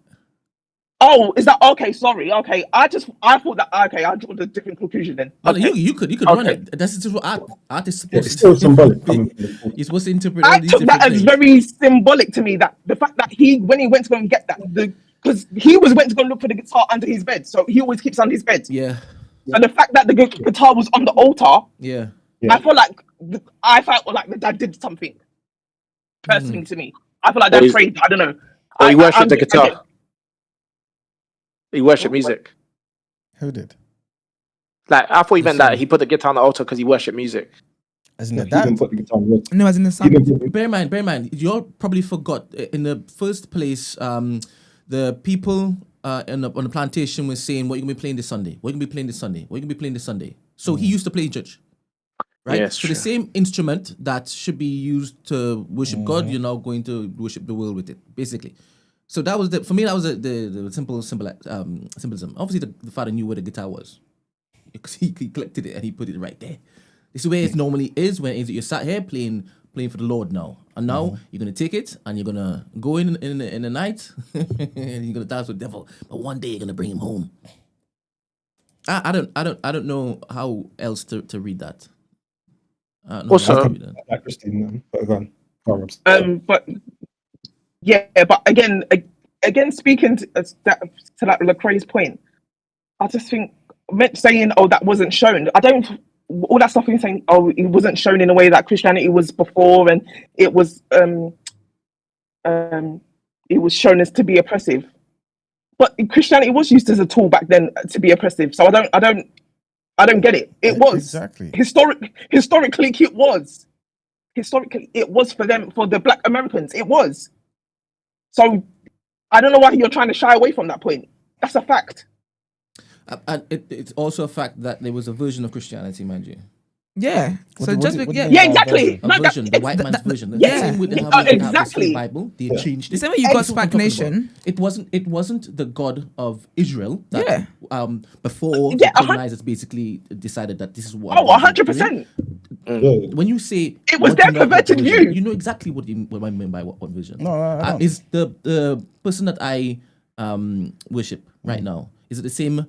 Oh, is that okay? Sorry, okay. I thought that okay. I drew a different conclusion then. No, Okay. you could run it. That's just what art is supposed It's still symbolic. You're supposed to interpret all I these took different that as things. very symbolic to me. That the fact that when he went to go and get that, because he went to go look for the guitar under his bed, so he always keeps under his bed. Yeah. And the fact that the guitar was on the altar, Yeah. I felt like the dad did something personally to me. I feel like Or that he's- prayed. I don't know. Or he worshipped I'm- the guitar. He worshipped music. Who did? Like, I thought he meant that he put the guitar on the altar because he worshipped music. Isn't He it that? didn't put the guitar on the No, as in the He sun. didn't put Bear in mind, you all probably forgot in the first place, the people on the plantation were saying, what you gonna be playing this Sunday? What you gonna be playing this Sunday? What you gonna be playing this Sunday? So he used to play in church. Right? Yes, so the true. same instrument that should be used to worship God, you're now going to worship the world with it, basically. So that was for me, that was the symbolism. Obviously, the father knew where the guitar was, because he collected it and he put it right there. This is where it normally is when you're sat here playing for the Lord now, and now you're gonna take it and you're gonna go in the night and you're gonna dance with the devil, but one day you're gonna bring him home. I don't know how else to read that. Also- like Christine. But go on. Go on, Robs. But yeah, but again, speaking to like Lecrae's point, I just think saying, oh, that wasn't shown. I don't. All that stuff he's saying, oh, it wasn't shown in a way that Christianity was before, and it was shown as to be oppressive. But Christianity was used as a tool back then to be oppressive. So I don't get it. It was Exactly. historically it was. Historically, it was for them, for the Black Americans. It was. So I don't know why you're trying to shy away from that point. That's a fact. And it's also a fact that there was a version of Christianity, mind you. Yeah. So what just do- what do yeah. you mean Yeah, by exactly. version? A No, version, the that- white man's version. The yeah, same with yeah, how they have exactly. the Bible. They changed The it. same way you got That's what I'm talking Nation. about. It wasn't the God of Israel that before Yeah, the colonizers basically decided that this is what Oh, we're doing. 100%. Yeah. When you say It was what do you their know about perverted vision, view. you know exactly what I mean by what vision. No, I don't. Is the person that I worship right now, is it the same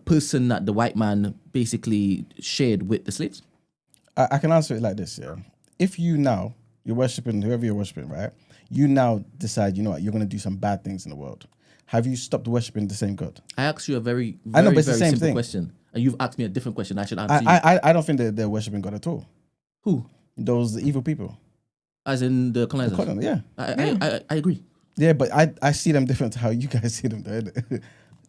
person that the white man basically shared with the slaves? I can answer it like this, yeah. If you're worshiping whoever you're worshiping, right? You now decide, you know what, you're going to do some bad things in the world. Have you stopped worshiping the same God? I asked you a very, I know, very, but it's the very same simple thing. question, and you've asked me a different question. I should answer you. I don't think they're worshiping God at all. Who? Those evil people. As in the colonizers? Yeah. I agree. Yeah, but I see them different to how you guys see them, though, innit?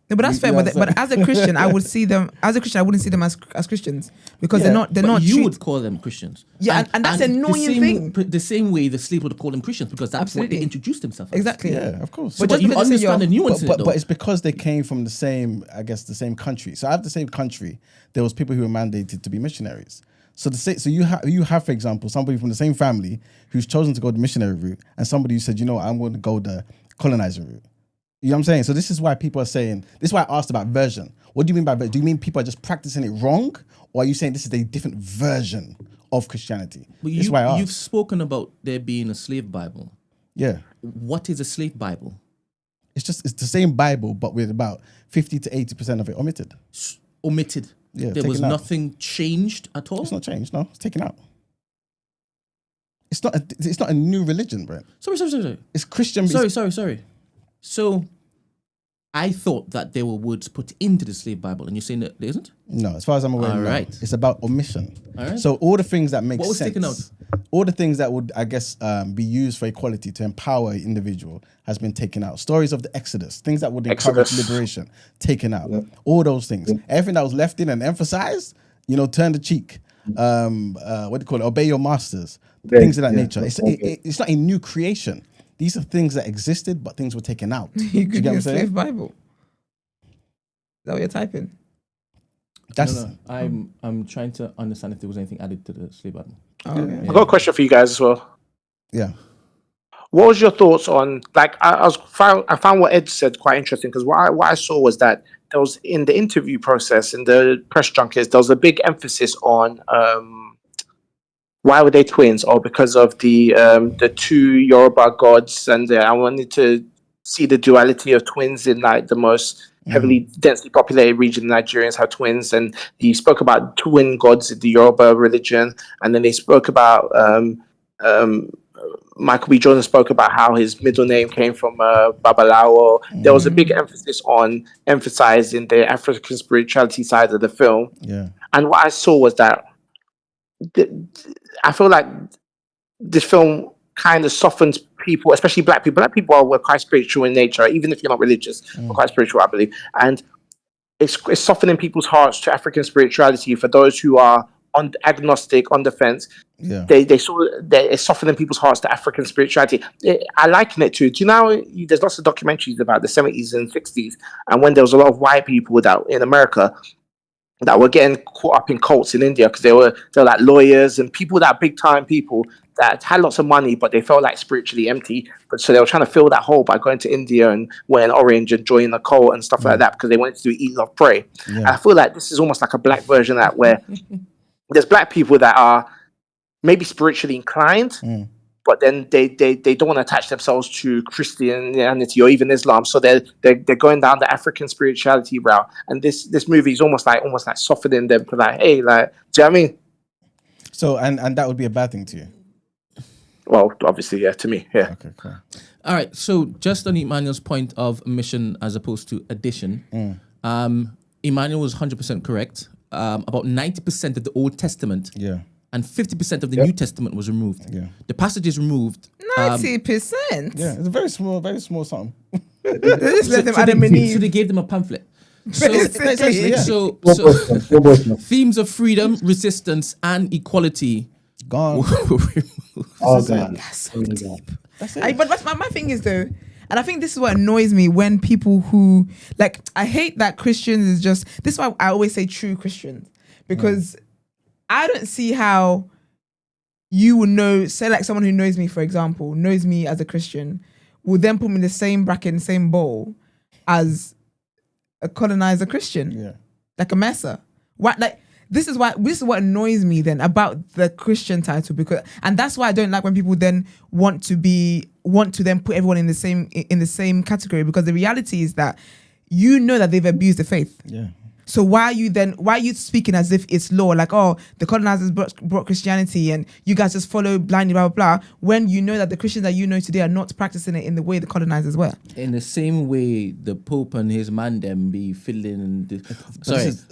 No, but that's fair. But as a Christian, I would see them as a Christian. I wouldn't see them as Christians because they're not. They're But not. you would call them Christians. Yeah, and that's an annoying thing. The same way the slave would call them Christians because that's what Absolutely. they introduced themselves as. Exactly. Yeah, of course. But just you because understand the nuance in it, though. But it's because they came from the same, I guess, the same country. So I have the same country. There was people who were mandated to be missionaries. So you have, for example, somebody from the same family who's chosen to go the missionary route, and somebody who said, you know what, I'm going to go the colonizer route. You know what I'm saying? So this is why people are saying, this is why I asked about version. What do you mean by version? Do you mean people are just practicing it wrong? Or are you saying this is a different version of Christianity? But This is why I asked. you've spoken about there being a slave Bible. Yeah. What is a slave Bible? It's the same Bible, but with about 50 to 80% of it omitted. Omitted. Yeah, there was taken out. nothing changed at all. It's not changed, no. It's taken out. It's not a new religion, Brent. Sorry. It's Christian. Sorry. So, I thought that there were words put into the slave Bible, and you're saying that there isn't? No, as far as I'm aware, All no. right. It's about omission. All right. So all the things that make What was sense, taken out? all the things that would, I guess, be used for equality to empower an individual has been taken out. Stories of the Exodus, things that would encourage Exodus. liberation, taken out. All those things. Everything that was left in and emphasized, turn the cheek. What do you call it? Obey your masters. Things of that nature. It's not a new creation. These are things that existed, but things were taken out. You could get do what a I'm saying? slave Bible. Is that what you're typing? That's I'm trying to understand if there was anything added to the slave Bible. Oh, okay. I've got a question for you guys as well. yeah. What was your thoughts on, like, I found what Ed said quite interesting, because what I saw was that there was, in the interview process, in the press junkets, there was a big emphasis on why were they twins, or because of the two Yoruba gods, and I wanted to see the duality of twins in like the most heavily densely populated region. Nigerians have twins, and he spoke about twin gods in the Yoruba religion, and then they spoke about Michael B. Jordan spoke about how his middle name came from Babalawo. There was a big emphasis on emphasizing the African spirituality side of the film. Yeah. And what I saw was that I feel like this film kind of softens people, especially black people. Black people were quite spiritual in nature, even if you're not religious, we're quite spiritual, I believe. And it's softening people's hearts to African spirituality for those who are agnostic, on the fence. Yeah. They saw that it's softening people's hearts to African spirituality. I liken it to, do you know, there's lots of documentaries about the 70s and 60s, and when there was a lot of white people that in America that were getting caught up in cults in India, because they were like lawyers and people that big time people that had lots of money, but they felt like spiritually empty. But so they were trying to fill that hole by going to India and wearing orange and joining the cult and stuff like that, because they wanted to do eat, love, pray. Yeah. And I feel like this is almost like a black version of that, where there's black people that are maybe spiritually inclined, but then they don't want to attach themselves to Christianity or even Islam, so they're going down the African spirituality route. And this movie is almost like softening them to like, hey, like, do you know what I mean? So and that would be a bad thing to you. Well, obviously, yeah, to me, yeah. Okay, cool. All right. So just on Emmanuel's point of mission as opposed to addition, Emmanuel was 100% correct. About 90% of the Old Testament and 50% of the New Testament was removed. Yeah. The passages removed. 90%. Yeah, it's a very small something. They just let them Adam and So Eve. they gave them a pamphlet. So, Basically, yeah. so themes of freedom, resistance, and equality Gone. were removed. Oh, God. That's so deep. That's it. But my thing is though, and I think this is what annoys me when people who like, I hate that Christians is just, this is why I always say true Christians, because I don't see how you will know, say like someone who knows me, for example, knows me as a Christian, will then put me in the same bracket, in the same bowl as a colonizer Christian, like a messer. What, like, this is what annoys me then about the Christian title, and that's why I don't like when people then want to then put everyone in the same category, because the reality is that you know that they've abused the faith. Yeah. So why are you speaking as if it's law? Like, oh, the colonizers brought Christianity and you guys just follow blindly, blah, blah, blah, when you know that the Christians that you know today are not practicing it in the way the colonizers were. In the same way, the Pope and his man them be filling.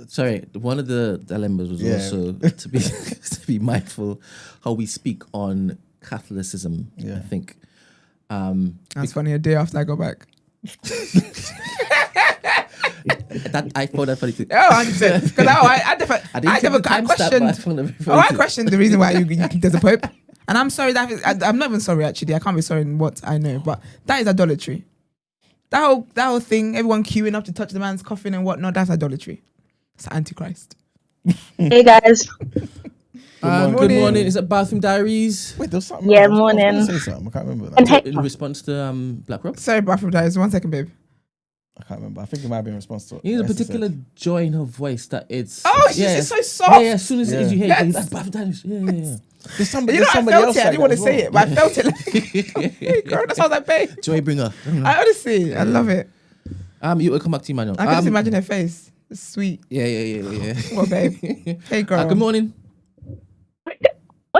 Sorry. One of the dilemmas was also to be mindful how we speak on Catholicism. Yeah. I think. That's funny. A day after I got back. That I found that funny too. Oh, 100%. Because I questioned the reason why there's a Pope. And I'm sorry I'm not even sorry actually. I can't be sorry in what I know, but that is idolatry. That whole thing, everyone queuing up to touch the man's coffin and whatnot, that's idolatry. It's Antichrist. Hey guys. Good morning. Is it Bathroom Diaries? Wait, there's something. Yeah, morning. I was gonna say something. I can't remember And that. hey, In response to Black Rob? Sorry, Bathroom Diaries. 1 second, babe. I can't remember. I think it might be in response to. There's a what Esther particular said. joy in her voice that it's. Oh, she's just so soft. Yeah, as soon as you hear it, that's Bathroom Diaries. Yeah. There's somebody. You know, I somebody felt else it. I like didn't want to that say as it, but I felt it. Like, girl, that sounds like babe. Joy bringer. I honestly, I love it. You will come back to you, Manuel. I can just imagine her face. It's sweet. Yeah. What, babe? Hey, girl. Good morning.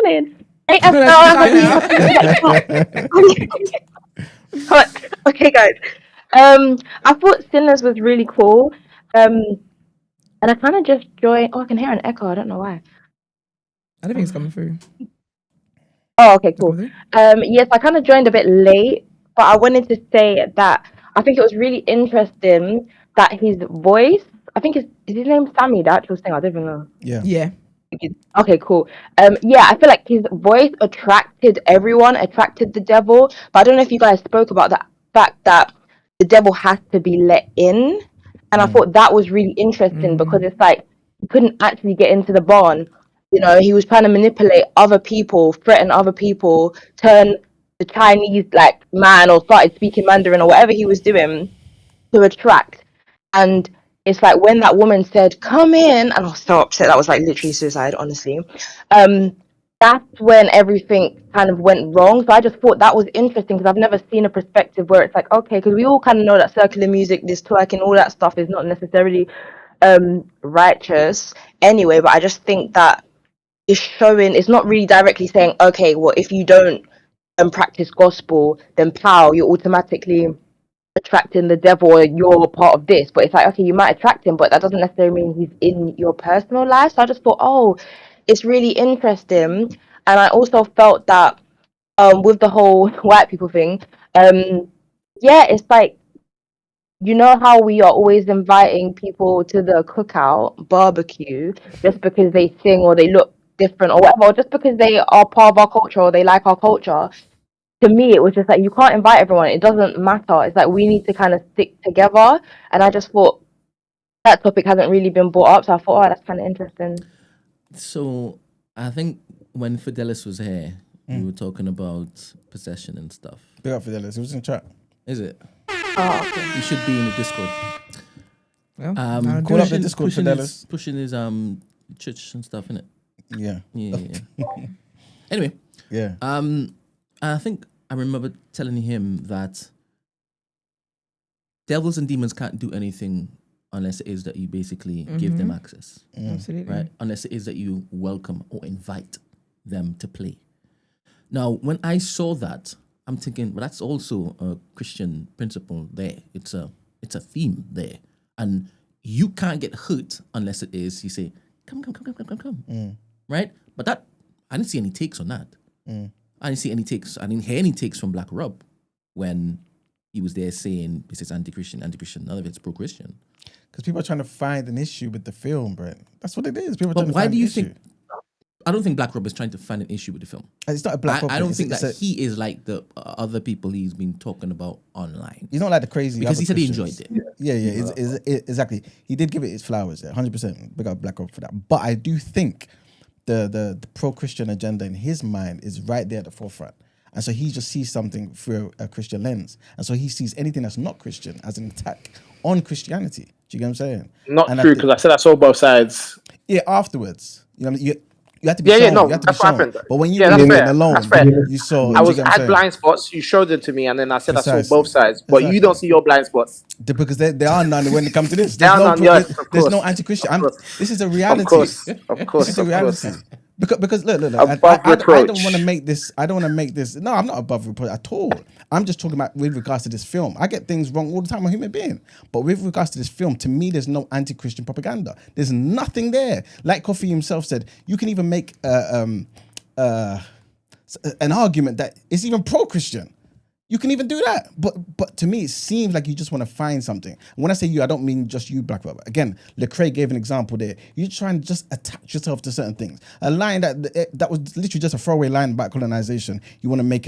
morning. Hey, okay, guys. I thought Sinners was really cool. And I kind of just joined. Oh, I can hear an echo. I don't know why. I don't think it's coming through. Oh, okay, cool. Yes, I kind of joined a bit late, but I wanted to say that I think it was really interesting that his voice, I think is his name Sammy, the actual singer? I don't even know. Yeah. Okay, cool. Yeah, I feel like his voice attracted everyone, attracted the devil. But I don't know if you guys spoke about the fact that the devil has to be let in. And I thought that was really interesting because it's like he couldn't actually get into the barn. You know, he was trying to manipulate other people, threaten other people, turn the Chinese like man or started speaking Mandarin or whatever he was doing to attract. And it's like when that woman said, "Come in," and I was so upset. That was like literally suicide, honestly. That's when everything kind of went wrong. So I just thought that was interesting because I've never seen a perspective where it's like, okay, because we all kind of know that secular music, this twerking, all that stuff is not necessarily righteous anyway. But I just think that it's showing, it's not really directly saying, okay, well, if you don't practice gospel, then you're automatically attracting the devil or you're part of this. But it's like, okay, you might attract him, but that doesn't necessarily mean he's in your personal life. So I just thought, oh, it's really interesting. And I also felt that with the whole white people thing, it's like, you know how we are always inviting people to the cookout barbecue just because they sing or they look different or whatever, or just because they are part of our culture or they like our culture. To me, it was just like, you can't invite everyone. It doesn't matter. It's like we need to kind of stick together. And I just thought that topic hasn't really been brought up. So I thought, oh, that's kind of interesting. So I think when Fidelis was here, we were talking about possession and stuff. Big up Fidelis. It was in chat. Is it? Oh, okay. He should be in the Discord. Well, Call up the Discord, Fidelis. Pushing his church and stuff, innit? Yeah. Anyway. Yeah. I think I remember telling him that devils and demons can't do anything unless it is that you basically give them access. Absolutely. Right? Unless it is that you welcome or invite them to play. Now, when I saw that, I'm thinking, well, that's also a Christian principle there. It's a theme there. And you can't get hurt unless it is, you say, come. Right? But that, I didn't see any takes on that. I didn't see any takes. I didn't hear any takes from Black Rob when he was there saying this is anti-Christian. None of it's pro-Christian. Because people are trying to find an issue with the film, Brent. That's what it is. People are But trying to why find do you an issue. think? I don't think Black Rob is trying to find an issue with the film. It's not a Black Rob. I don't thing. think that he is like the other people he's been talking about online. He's not like the crazy. Because other he said he Christians. enjoyed it. Yeah, exactly. He did give it its flowers, 100%. Big up Black Rob for that. But I do think the pro-Christian agenda in his mind is right there at the forefront. And so he just sees something through a Christian lens. And so he sees anything that's not Christian as an attack on Christianity. Do you get what I'm saying? Not true, because I said I saw both sides. Yeah, afterwards. You know, you had to be Yeah, shown. no, you had to that's be what shown. happened. But when you Yeah, were that's in it fair. alone, That's fair. you saw. I do you get what I'm had saying? blind spots. You showed them to me, and then I said I saw Precisely. both sides. But you Exactly. don't see your blind spots. Because there are none when it comes to this. There are none, yes, of There's no course. anti-Christian. Of course. This is a Of reality. course, of This course, is a of reality. course. Because look. Above I don't reproach. want to make this. I don't want to make this. No, I'm not above reproach at all. I'm just talking about with regards to this film. I get things wrong all the time. I'm a human being. But with regards to this film, to me, there's no anti-Christian propaganda. There's nothing there. Like Kofi himself said, you can even make an argument that it's even pro-Christian. You can even do that. But to me, it seems like you just want to find something. When I say you, I don't mean just you, Black Robert. Again, Lecrae gave an example there. You're trying to just attach yourself to certain things. A line that was literally just a throwaway line about colonization. You want to make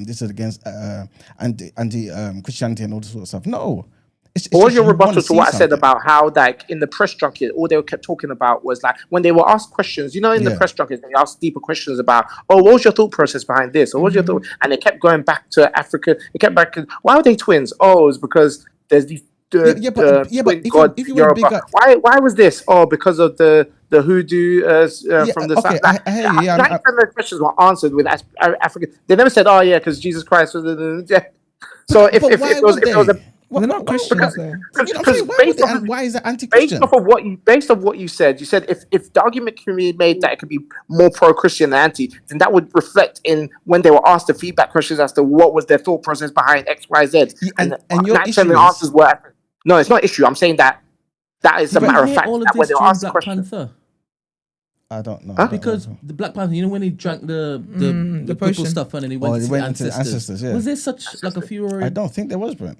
this is against Christianity and all this sort of stuff. No. What was your rebuttal to what I said about how, like, in the press junket, all they kept talking about was, like, when they were asked questions, you know, in the press junket, they asked deeper questions about, what was your thought process behind this? Or what was your thought? And they kept going back to Africa. They kept back, why are they twins? Oh, it's because there's these but if you were bigger, why was this? Oh, because of the hoodoo from the okay, south. I hear you. 90% of the questions were answered with African. They never said, oh yeah, because Jesus Christ was so if it was a they're not Christians though. Why is that anti-Christian? Based off what you said if the argument can be made that it could be more pro-Christian than anti, then that would reflect in when they were asked the feedback questions as to what was their thought process behind X, Y, Z. And your issue the answers were no, it's not an issue. I'm saying that is a matter of fact. All of That when this they were during asked Black questions. Panther. I don't know. Because the Black Panther, you know, when he drank the purple potion stuff and then he went to into the ancestors. Yeah. Was there such like a furor? I don't think there was, Brent.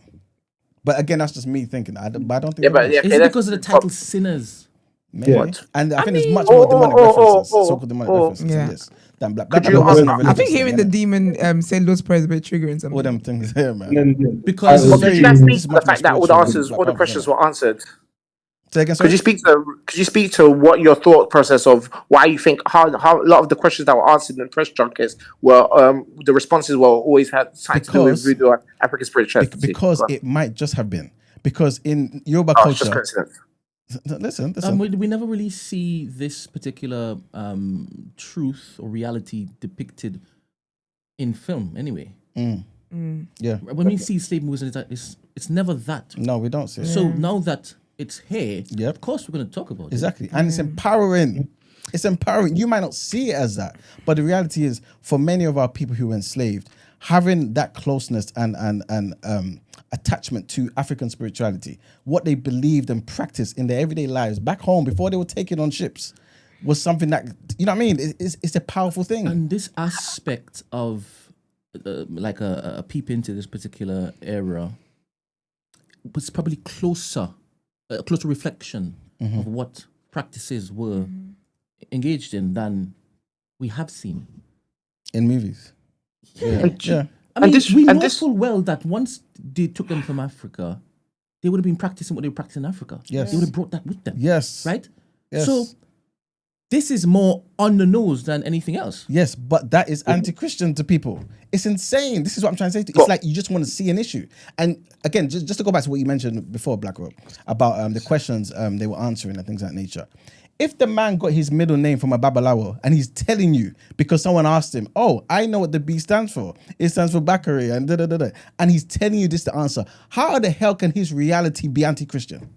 But again, that's just me thinking. I don't think. Yeah, but there was. Is it because of the title Sinners? Maybe. Yeah. And I think there's much more demonic references, so-called demonic references Yeah. to this than Black Could Panther. you wasn't a ask- religious I think thing, hearing the innit? demon say Lord's Prayer is a bit triggering something. all them things here, man. And then Because I was Could you This guys is speak to much the fact more that all the spiritual answers, than all the Black questions Panther, were answered? Say again, Could sorry? you speak to what your thought process of why you think how a lot of the questions that were answered in press junkets were the responses were always had something to do with voodoo or African spirituality? Because it might just have been. Because in Yoruba It's just culture, coincidence. listen. we never really see this particular truth or reality depicted in film anyway. Yeah. When we see slave movies, it's never that. No, we don't see it. So now that it's here, Yep. of course we're going to talk about Exactly. And it's empowering. It's empowering. You might not see it as that, but the reality is, for many of our people who were enslaved, having that closeness and attachment to African spirituality, what they believed and practiced in their everyday lives back home before they were taken on ships, was something that, you know what I mean? It's a powerful thing. And this aspect of like a peep into this particular era was probably a closer reflection of what practices were engaged in than we have seen In movies. Yeah. I mean, we know this- full well that once they took them from Africa, they would have been practicing what they were practicing in Africa. Yes. They would have brought that with them. Yes. Right? Yes. So this is more on the nose than anything else. Yes, but that is anti-Christian to people. It's insane. This is what I'm trying to say. It's like you just want to see an issue. And again, just to go back to what you mentioned before, Black Rob, about the questions they were answering and things of that nature. If the man got his middle name from a Babalawo and he's telling you because someone asked him, oh, I know what the B stands for. It stands for Bakari and da-da-da-da. And he's telling you this to answer. How the hell can his reality be anti-Christian?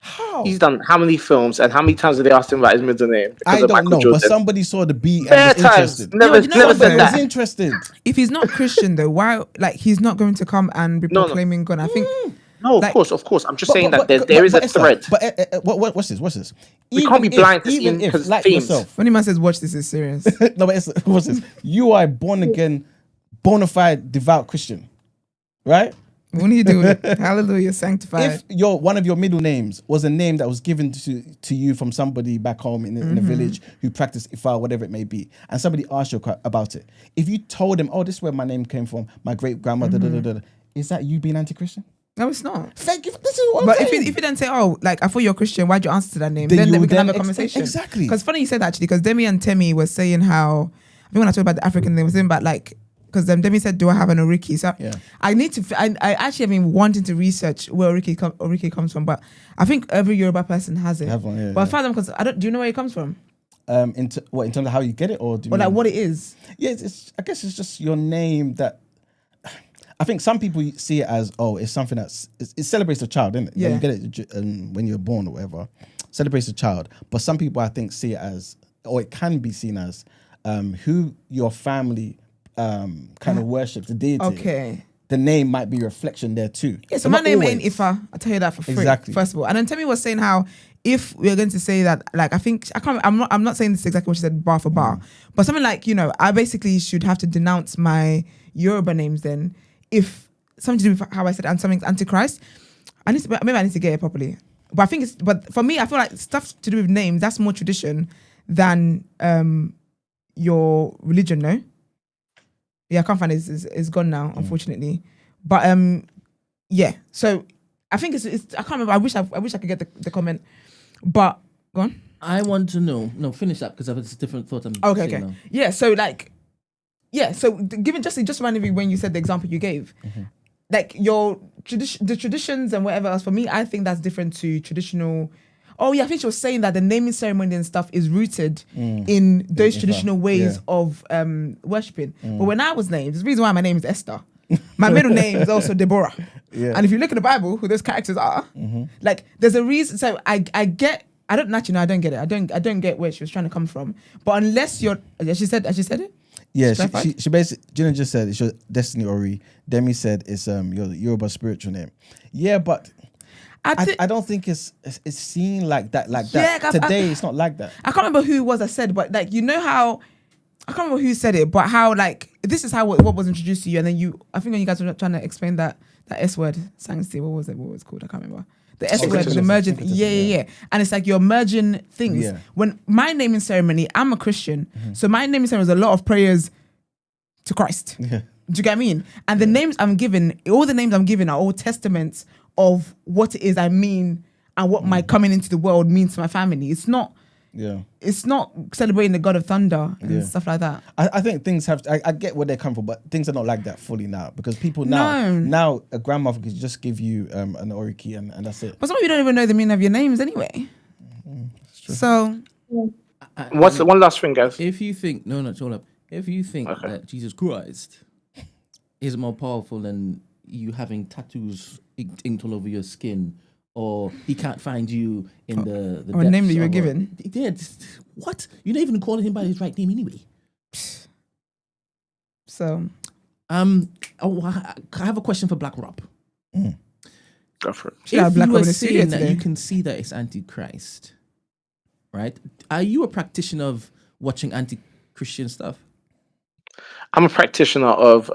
How? He's done how many films and how many times did they ask him about his middle name? Because I of don't Michael know, Jordan. but somebody saw the B and Bare was times. interested. Never you know said what, Somebody though? was that. interested. If he's not Christian though, why he's not going to come and be No. proclaiming God? I think No, of Like- course. I'm just saying that there is a Esther, thread. But watch this. We can't be blind to even seeing if, like themes. yourself. when a man says watch this is serious. No, but Esther, watch this. You are a born again, bona fide, devout Christian, right? When you do it, hallelujah, sanctified. If one of your middle names was a name that was given to you from somebody back home in a village who practiced Ifa, whatever it may be, and somebody asked you about it, if you told them, oh, this is where my name came from, my great grandmother, is that you being anti-Christian? No, it's not. Thank you. This is what But I'm if saying. you then say, oh, like I thought you're Christian, why'd you answer to that name? Then Then you we can then have a conversation. exactly. Because funny you said that actually, because Demi and Temi was saying how I think when I talked about the African thing, was saying about like because Demi said, "Do I have an Oriki?" So Yeah. I need to. I actually have been wanting to research where Oriki comes from, but I think every Yoruba person has it. Have one, yeah, but yeah. I found them because I don't. Do you know where it comes from, In terms of how you get it, or do you or like mean- what it is? Yeah, it's I guess it's just your name that. I think some people see it as it's something it celebrates the child, isn't it? Yeah. You get it when you're born or whatever, celebrates the child. But some people I think see it as, or it can be seen as, who your family kind of worships, the deity. Okay. The name might be a reflection there too. Yeah, so But my not name always. ain't Ifa. I'll tell you that for free. Exactly. First of all. And then Temi was saying how if we're going to say that, like, I think, I'm not saying this exactly what she said bar for bar, but something like, I basically should have to denounce my Yoruba names then if something to do with how I said and something's Antichrist. Maybe I need to get it properly. But I think but for me, I feel like stuff to do with names, that's more tradition than your religion, no? Yeah, I can't find it. It's gone now, unfortunately. But yeah. So I think it's I can't remember. I wish I could get the comment. But go on. I want to know. No, finish up because I have a different thought. Okay. Now. Yeah. So like, yeah. So given just randomly when you said the example you gave, like your the traditions and whatever else. For me, I think that's different to traditional. Oh yeah, I think she was saying that the naming ceremony and stuff is rooted in those traditional ways of worshipping. But when I was named, there's a reason why my name is Esther. My middle name is also Deborah. Yeah. And if you look in the Bible, who those characters are, like there's a reason. So I get. I don't get it. I don't get where she was trying to come from. But unless you're, she said it. Yeah, she basically, Gina just said it's your Destiny Ori. Demi said it's your Yoruba spiritual name. Yeah, but I don't think it's seen like that. Today it's not like that. I can't remember who it was that said, but like how I can't remember who said it, but how like this is how what was introduced to you, and then I think when you guys were trying to explain that S word, sanctity, what was it called? I can't remember. The S word was emerging. Yeah. And it's like you're merging things. Yeah. When my naming ceremony, I'm a Christian, so my naming ceremony is a lot of prayers to Christ. Yeah. Do you get what I mean? And the names I'm given, all the names I'm given are all testaments of what it is I mean and what my coming into the world means to my family. It's not celebrating the God of thunder and stuff like that. I think things have. I get where they come from, but things are not like that fully now because people now a grandmother could just give you an oriki and that's it. But some of you don't even know the meaning of your names anyway. So, What's the one last thing, guys? If you think hold up. If you think that Jesus Christ is more powerful than you having tattoos inked all over your skin, or he can't find you in the or a name that you were given. Yeah, what? You're not even calling him by his right name anyway. So, I have a question for Black Rob. Go for it. If you were saying that you can see that it's Antichrist, right? Are you a practitioner of watching anti-Christian stuff? I'm a practitioner of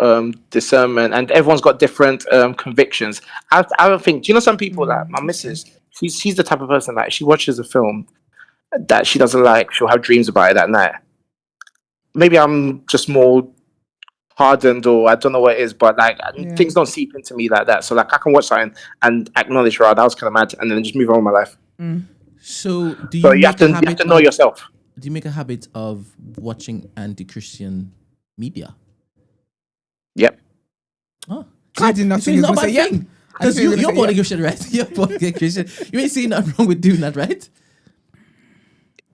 discernment, and everyone's got different convictions. I don't think. Do you know some people like my missus? She's the type of person that if she watches a film that she doesn't like, she'll have dreams about it that night. Maybe I'm just more hardened, or I don't know what it is, but like things don't seep into me like that. So like I can watch something and acknowledge, right, that was kind of mad, and then just move on with my life. So do you? So you have to know yourself. Do you make a habit of watching anti-Christian media? Yep. Oh, I did not think it's you not were a going to bad say thing. Because you're born again Christian, right? You're born again Christian. You ain't seeing nothing wrong with doing that, right?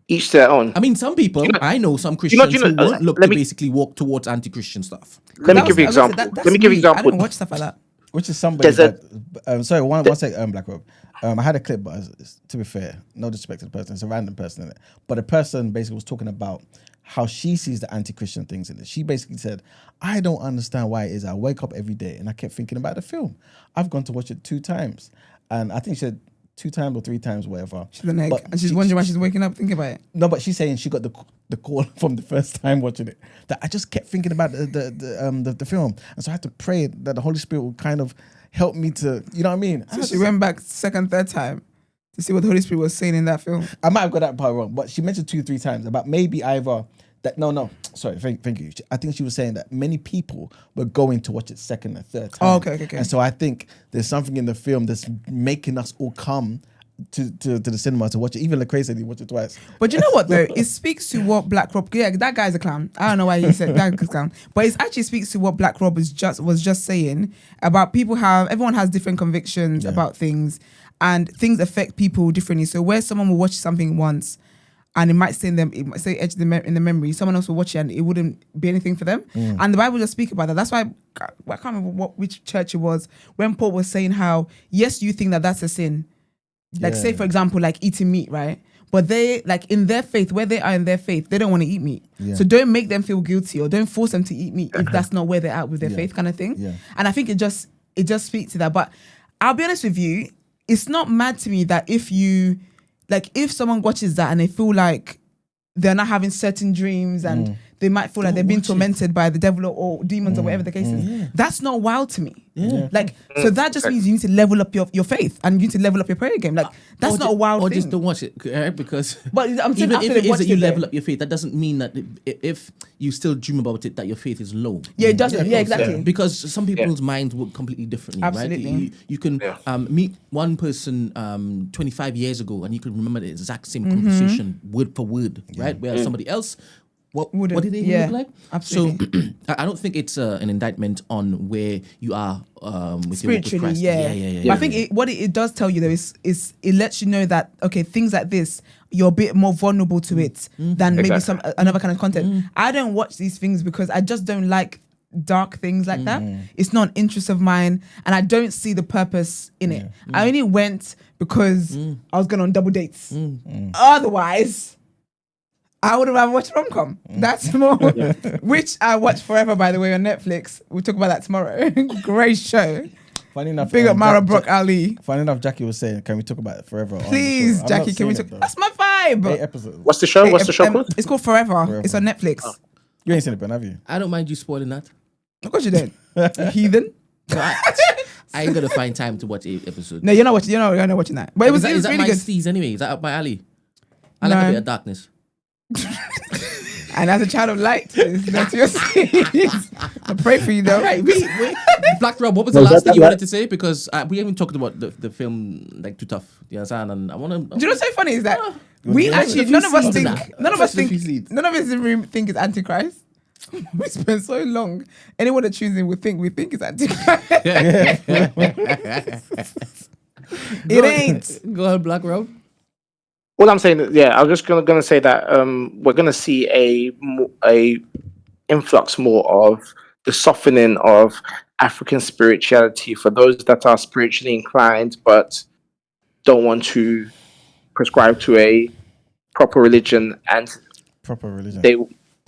Each to their own. I mean, some people, I know some Christians who won't look to basically walk towards anti-Christian stuff. Let me give you an example. Let me give you an example. I don't watch stuff like that. Which is somebody that, sorry, one sec, Black Rob. I had a clip, but to be fair, no disrespect to the person, it's a random person in it. But the person basically was talking about how she sees the anti-Christian things in it. She basically said, I don't understand why it is I wake up every day and I kept thinking about the film. I've gone to watch it 2 times. And I think she said 2 times or 3 times, whatever. She's an egg. And she's wondering why she's waking up thinking about it. No, but she's saying she got the call from the first time watching it. That I just kept thinking about the film. And so I had to pray that the Holy Spirit would kind of help me to, you know what I mean? So she went back 2nd, 3rd time to see what the Holy Spirit was saying in that film. I might have got that part wrong, but she mentioned 2 or 3 times about maybe either that. Sorry, thank you. I think she was saying that many people were going to watch it 2nd and 3rd time. Oh, okay. And so I think there's something in the film that's making us all come to the cinema to watch it. Even Lecrae said he watched it twice. But you know what though? It speaks to what Black Rob. Yeah, that guy's a clown. I don't know why he said that guy's a clown, but it actually speaks to what Black Rob was just saying about everyone has different convictions about things, and things affect people differently. So where someone will watch something once, and it might stay in them, it might stay etched in the memory. Someone else will watch it and it wouldn't be anything for them. And the Bible just speak about that. That's why I can't remember which church it was when Paul was saying how yes, you think that that's a sin. Like say for example, like eating meat, right? But they like in their faith, where they are in their faith, they don't want to eat meat. Yeah. So don't make them feel guilty or don't force them to eat meat if that's not where they're at with their faith kind of thing. Yeah. And I think it just speaks to that. But I'll be honest with you, it's not mad to me that if someone watches that and they feel like they're not having certain dreams and they might feel like they're being tormented by the devil or demons or whatever the case is. That's not wild to me. Yeah. Like, so that just means you need to level up your faith and you need to level up your prayer game. Like, that's not a wild thing. Or just don't watch it, because but I'm saying even if it is that you level up your faith, that doesn't mean that if you still dream about it, that your faith is low. Yeah, it doesn't. Yeah, exactly. Because some people's minds work completely differently, Absolutely. right? You can meet one person 25 years ago and you can remember the exact same conversation word for word, right? Whereas somebody else, what did they look like? Absolutely. So I don't think it's an indictment on where you are with spiritually. Your walk with Christ. But I think what it does tell you though is it lets you know that okay, things like this you're a bit more vulnerable to it than maybe another kind of content. I don't watch these things because I just don't like dark things like that. It's not an interest of mine, and I don't see the purpose in it. I only went because I was going on double dates. Otherwise, I would have rather watched rom-com. That's more, which I watched Forever, by the way, on Netflix. We'll talk about that tomorrow. Great show. Funny enough, big up Mara Brock Ali. Funny enough, Jackie was saying, can we talk about it Forever? Please, Jackie, can we talk? That's my vibe. 8 episodes. What's the show? What's the show called? It's called Forever. It's on Netflix. Oh. You ain't seen it, Ben, have you? I don't mind you spoiling that. Of course you don't. You heathen. So I ain't gonna find time to watch 8 episodes. No, you're not watching. You're not watching that. But it was is that really my good. steez anyway? Is that up my alley? I like a bit of darkness. And as a child of light, it's not your steez. I pray for you though. Right, wait. Black Rob, what was the last thing you wanted to say? Because we haven't talked about the film like Too Tough. You understand? And I want to. Do you know what's so funny is that we actually none of us think it's Antichrist. We spent so long. Anyone that chooses we think it's Antichrist. It ain't. Go ahead, Black Rob. All I'm saying, I was just gonna say that we're gonna see a influx more of the softening of African spirituality for those that are spiritually inclined but don't want to prescribe to a proper religion, and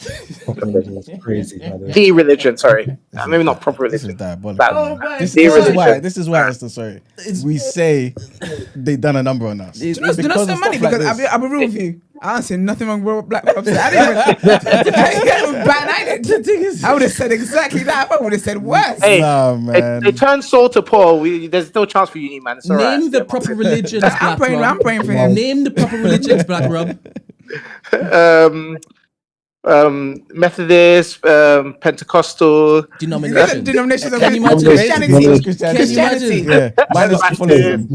It's crazy. The religion, sorry. Maybe not proper religion. This is diabolical. This is why it's sorry. We say they done a number on us. Do you know so funny? Because I'll be real with you. I don't see nothing wrong with Black Rob said. I didn't even bat eyed. I would have said exactly that. I would have said worse. Hey, they turned Saul to Paul. There's no chance for you, man. It's all Name the proper religions, Black I'm praying for him. Name the proper religions, Black Rob. Methodist, Pentecostal, denominations of Christianity. Minus Catholicism.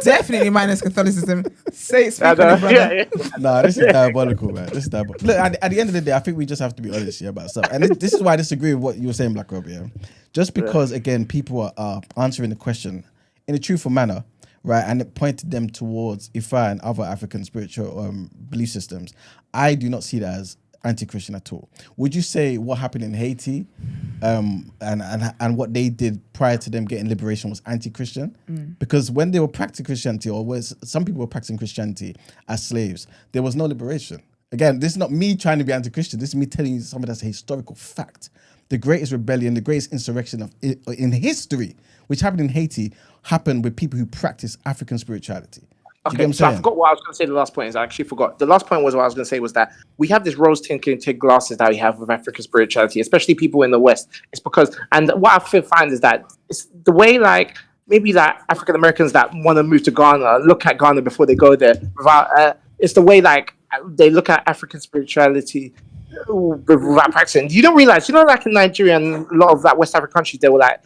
Definitely minus Catholicism. This is diabolical, man. This is diabolical. Look, at the end of the day, I think we just have to be honest here about stuff. And this is why I disagree with what you were saying, Black Rob. Yeah, just because again people are answering the question in a truthful manner. Right, and it pointed them towards Ifa and other African spiritual belief systems. I do not see that as anti-Christian at all. Would you say what happened in Haiti and what they did prior to them getting liberation was anti-Christian? Because when they were practicing Christianity, some people were practicing Christianity as slaves, there was no liberation. Again, this is not me trying to be anti-Christian. This is me telling you something that's a historical fact. The greatest rebellion, the greatest insurrection in history, which happened in Haiti, happened with people who practice African spirituality. Okay, so I forgot what I was going to say. The last point is I actually forgot. The last point was what I was going to say was that we have this rose-tinted glasses that we have with African spirituality, especially people in the West. It's because, and what I find is that it's the way like maybe like African Americans that want to move to Ghana look at Ghana before they go there. It's the way like they look at African spirituality without practicing. You don't realize, like in Nigeria and a lot of like West African countries, they were like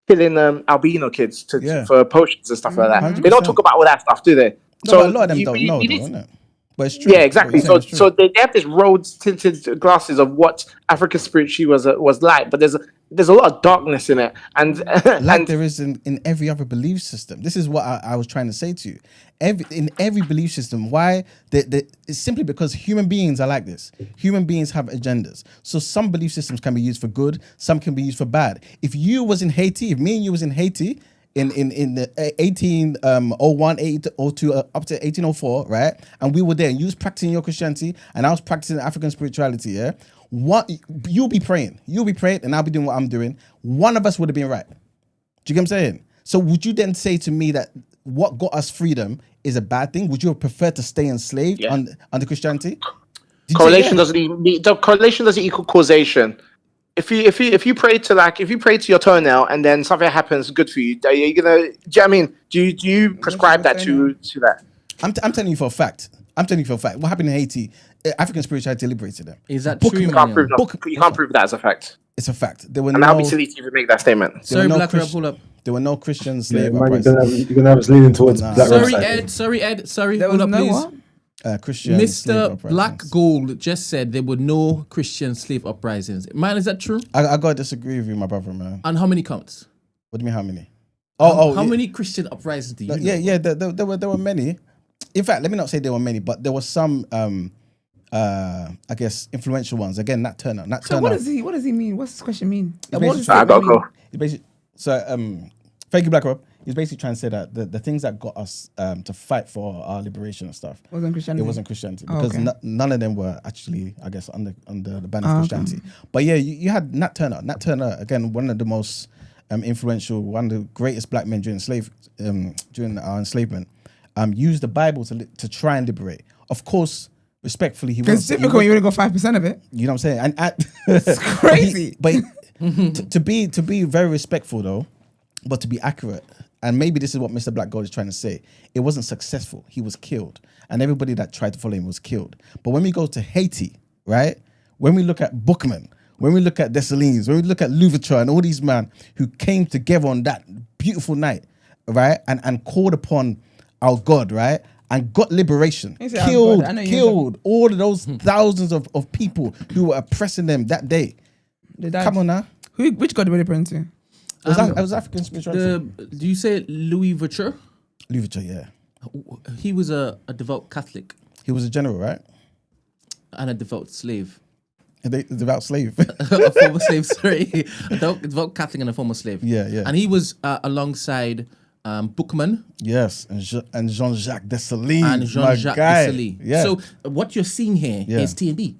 killing albino kids for potions and stuff like that. 100%. They don't talk about all that stuff, do they? No, but a lot of them don't know, though, isn't it? But it's true. Yeah, exactly. What you're saying is So true. they have this rose-tinted glasses of what African spirituality was like, but there's a lot of darkness in it, and like there is in every other belief system. This is what I was trying to say to you. In every belief system, why? It's simply because human beings are like this. Human beings have agendas. So some belief systems can be used for good, some can be used for bad. If you was in Haiti, if me and you was in Haiti, in the 1801, 1802, up to 1804, right? And we were there, and you was practicing your Christianity, and I was practicing African spirituality, yeah? You'll be praying, and I'll be doing what I'm doing. One of us would have been right. Do you get what I'm saying? So would you then say to me that what got us freedom is a bad thing? Would you have preferred to stay enslaved under Christianity? Correlation doesn't equal causation. If you pray to your toenail and then something happens good for you, are you gonna? Do you know what I mean? Do you prescribe that to that? I'm telling you for a fact. What happened in Haiti? African spirituality liberated them. Is that true? You can't prove that as a fact. It's a fact. There were and I'll be silly to even make that statement. Sorry, Black Rob, pull up. There were no Christian slave you're gonna have us leaning towards Black Rob. Sorry, Ed. There was no what? Christian Mr. Black Gold just said there were no Christian slave uprisings. Man, is that true? I gotta disagree with you, my brother, man. And how many counts? What do you mean, how many? How many Christian uprisings do you know? Yeah, there were many. In fact, let me not say there were many, but there were some I guess influential ones. Again, Nat Turner. So what does he mean? What's this question mean? I gotta go. Thank you, Black Rob. He's basically trying to say that the things that got us to fight for our liberation and stuff wasn't Christianity. It wasn't Christianity because none of them were actually, I guess, under the banner of Christianity. But yeah, you had Nat Turner. Nat Turner, again, one of the most influential, one of the greatest black men during our enslavement. Used the Bible to try and liberate. Of course, respectfully, it's difficult when you only got 5% of it. You know what I'm saying? And it's crazy. But to be very respectful though, but to be accurate, and maybe this is what Mr. Black Gold is trying to say, it wasn't successful. He was killed, and everybody that tried to follow him was killed. But when we go to Haiti, right? When we look at Bookman, when we look at Dessalines, when we look at Louverture and all these men who came together on that beautiful night, right, and called upon our God, right, and got liberation, killed all of those thousands of people who were oppressing them that day. Come on now. Which God were they praying to? It was African spirituality. Do you say Louis Vuitton? Louis Vuitton, yeah. He was a devout Catholic. He was a general, right? And a devout slave. A devout slave. A former slave, sorry. A devout Catholic and a former slave. Yeah. And he was alongside Bookman. Yes, and Jean-Jacques Dessalines. And Jean-Jacques Dessalines. Yeah. So what you're seeing here is TNB.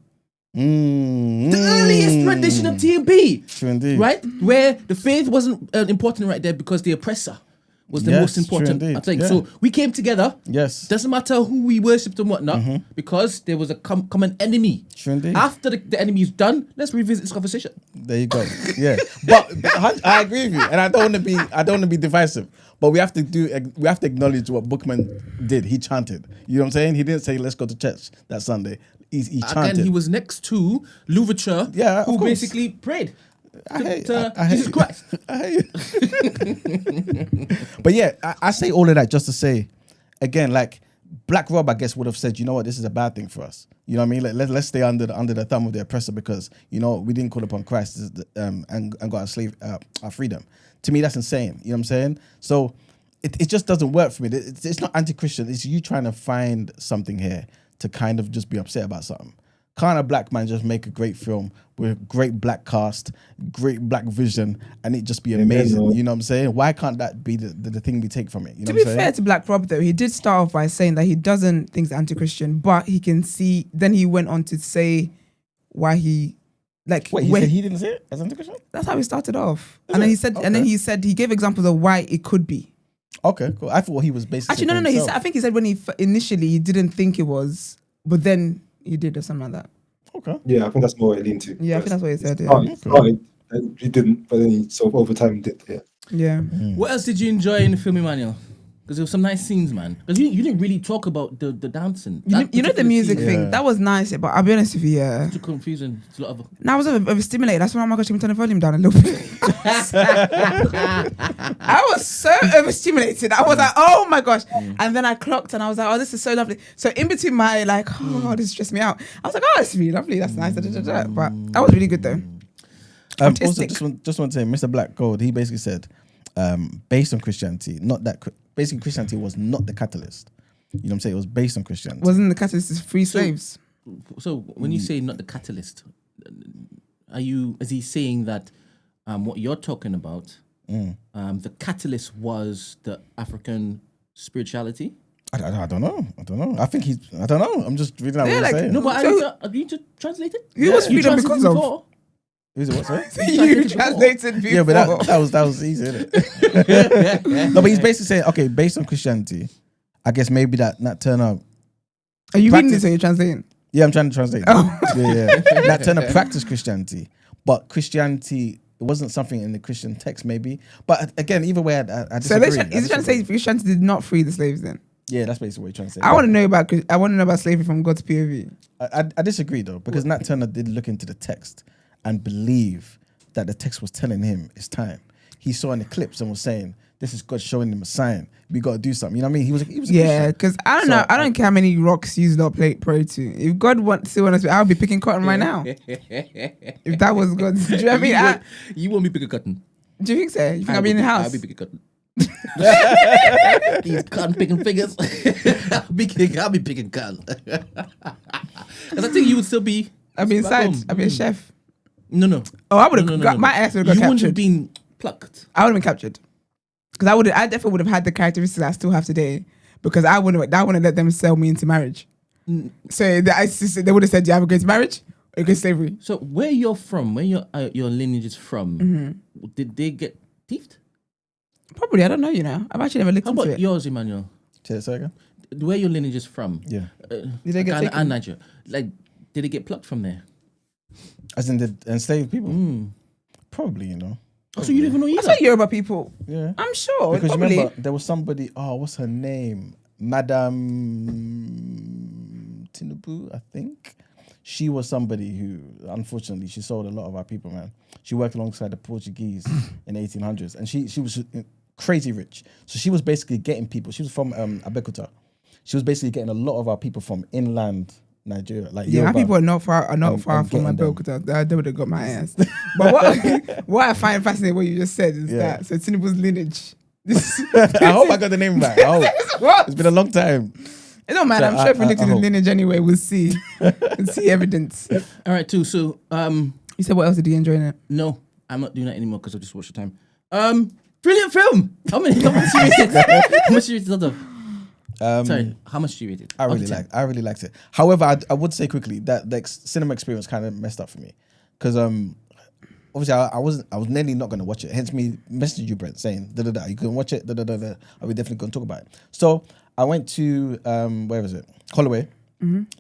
The earliest rendition of TNB. True indeed. Right? Where the faith wasn't important right there because the oppressor was the most important, I think. Yeah. So we came together. Yes. Doesn't matter who we worshipped and whatnot, because there was a common enemy. True indeed. After the enemy is done, let's revisit this conversation. There you go. Yeah. but I agree with you. And I don't want to be divisive. But we have to acknowledge what Bookman did. He chanted. You know what I'm saying? He didn't say, let's go to church that Sunday. He chanted. Again, he was next to Louverture, who basically prayed. Jesus Christ. I hate you. But yeah, I say all of that just to say, again, like Black Rob, I guess, would have said, you know what, this is a bad thing for us. You know what I mean? Like, let's stay under the thumb of the oppressor because, you know, we didn't call upon Christ and got our freedom. To me, that's insane. You know what I'm saying? So it just doesn't work for me. It's not anti-Christian. It's you trying to find something here to kind of just be upset about something. Can't a black man just make a great film with great black cast, great black vision, and it just be amazing? You know what I'm saying? Why can't that be the thing we take from it? You know to be fair to Black Rob, though, he did start off by saying that he doesn't think it's anti-Christian, but he can see. Then he went on to say why he like. Wait, he said he didn't say it as anti-Christian? That's how he started off, and then he said, and then he said he gave examples of why it could be. Okay, cool. I thought he was basically actually no. He said, I think he said when he initially he didn't think it was, but then he did or something like that. Okay. Yeah, I think that's more what it leaned to. Yeah, I think that's what he said. Yeah. Started, and he didn't, but then he sort of over time did. Yeah. Yeah. What else did you enjoy in the film, Emmanuel? Because there were some nice scenes, man. Because you didn't really talk about the dancing. You know the music scene. thing Yeah. that was nice, but I'll be honest with you, yeah. Too confusing. It's a lot of. Now I was overstimulated. That's why, oh my gosh, let me turn the volume down a little bit. I was so overstimulated. I was like, oh my gosh. And then I clocked and I was like, oh, this is so lovely. So in between my like, oh, this stressed me out. I was like, oh, it's really lovely. That's nice. But that was really good though. Also, Artistic. just want to say, Mr. Black Gold, he basically said, based on Christianity, basically Christianity was not the catalyst. You know what I'm saying? It was based on Christianity. Wasn't the catalyst is free slaves? So when you say not the catalyst, is he saying that what you're talking about, the catalyst was the African spirituality? I don't know. I think I don't know. I'm just reading out Yeah, what like, he's saying. No, but So- I need to translate it. It was You freedom translated because of. before. Is it what, sorry? You translated before. Yeah, but that was easy, isn't it? No, but he's basically saying, okay, based on Christianity, I guess maybe that Nat Turner. Are you reading practice- this or you're translating? Yeah, I'm trying to translate. Oh. Yeah. Nat Turner practiced Christianity, but Christianity, it wasn't something in the Christian text, maybe. But again, either way, I So disagree. is he trying to say Christianity did not free the slaves then? Yeah, that's basically what he's trying to say. I want to know about slavery from God's POV. I disagree though, because Nat Turner did look into the text and believe that the text was telling him it's time. He saw an eclipse and was saying, "This is God showing him a sign. We got to do something." You know what I mean? He was a Yeah, Christian. because I don't So, know. I don't care how many rocks you lot play pray to. If God still want us, I'll be picking cotton right now. If that was God, do you know what I mean? You want me picking cotton? Do you think so? You think I'll be in the I'll house? be picking cotton. These cotton picking fingers. I'll be picking cotton. Because I think you would still be. I'll be back inside. home. I'll be a chef. No. Oh, I would have No. got my ass would have You got wouldn't have captured. been plucked. I would have been captured because I definitely would have had the characteristics I still have today. Because I wouldn't let them sell me into marriage. So they would have said, "Do you have a go to marriage or go to slavery?" So where you're from, where your lineage is from, did they get thieved? Probably, I don't know. You know, I've actually never looked How into about it. yours, Emmanuel? Say that again? Where your lineage is from? Yeah. Did they get Ghana taken? and Nigeria. Like, did they get plucked from there? As in the enslaved people? Probably, you know. Oh, so you don't even know I either? saw Yoruba people. Yeah. I'm sure. Because you probably. remember, there was somebody, what's her name? Madame Tinubu, I think. She was somebody who, unfortunately, she sold a lot of our people, man. She worked alongside the Portuguese in the 1800s. And she was crazy rich. So she was basically getting people. She was from Abeokuta. She was basically getting a lot of our people from inland Nigeria. Like Yeah, my Yoruba. people are not far from getting my them. Abeokuta. They would have got my ass. But what I find fascinating, what you just said, is that so Tinubu's lineage. I hope I got the name right. I hope. What? It's been a long time. It don't matter. So I'm sure if we looked I at the hope. lineage anyway, we'll see. We'll see evidence. All right, too. So, You said what else did you enjoy in it? no, I'm not doing that anymore because I just watched the time. Brilliant film. How much you rated? How much you rated out of? Sorry, how much do you rate it? I Out of really 10. I really liked it. However, I would say quickly that the cinema experience kind of messed up for me because obviously I was nearly not going to watch it. Hence me messaging you, Brent, saying you couldn't watch it. Are we definitely going to talk about it? So I went to where was it? Holloway.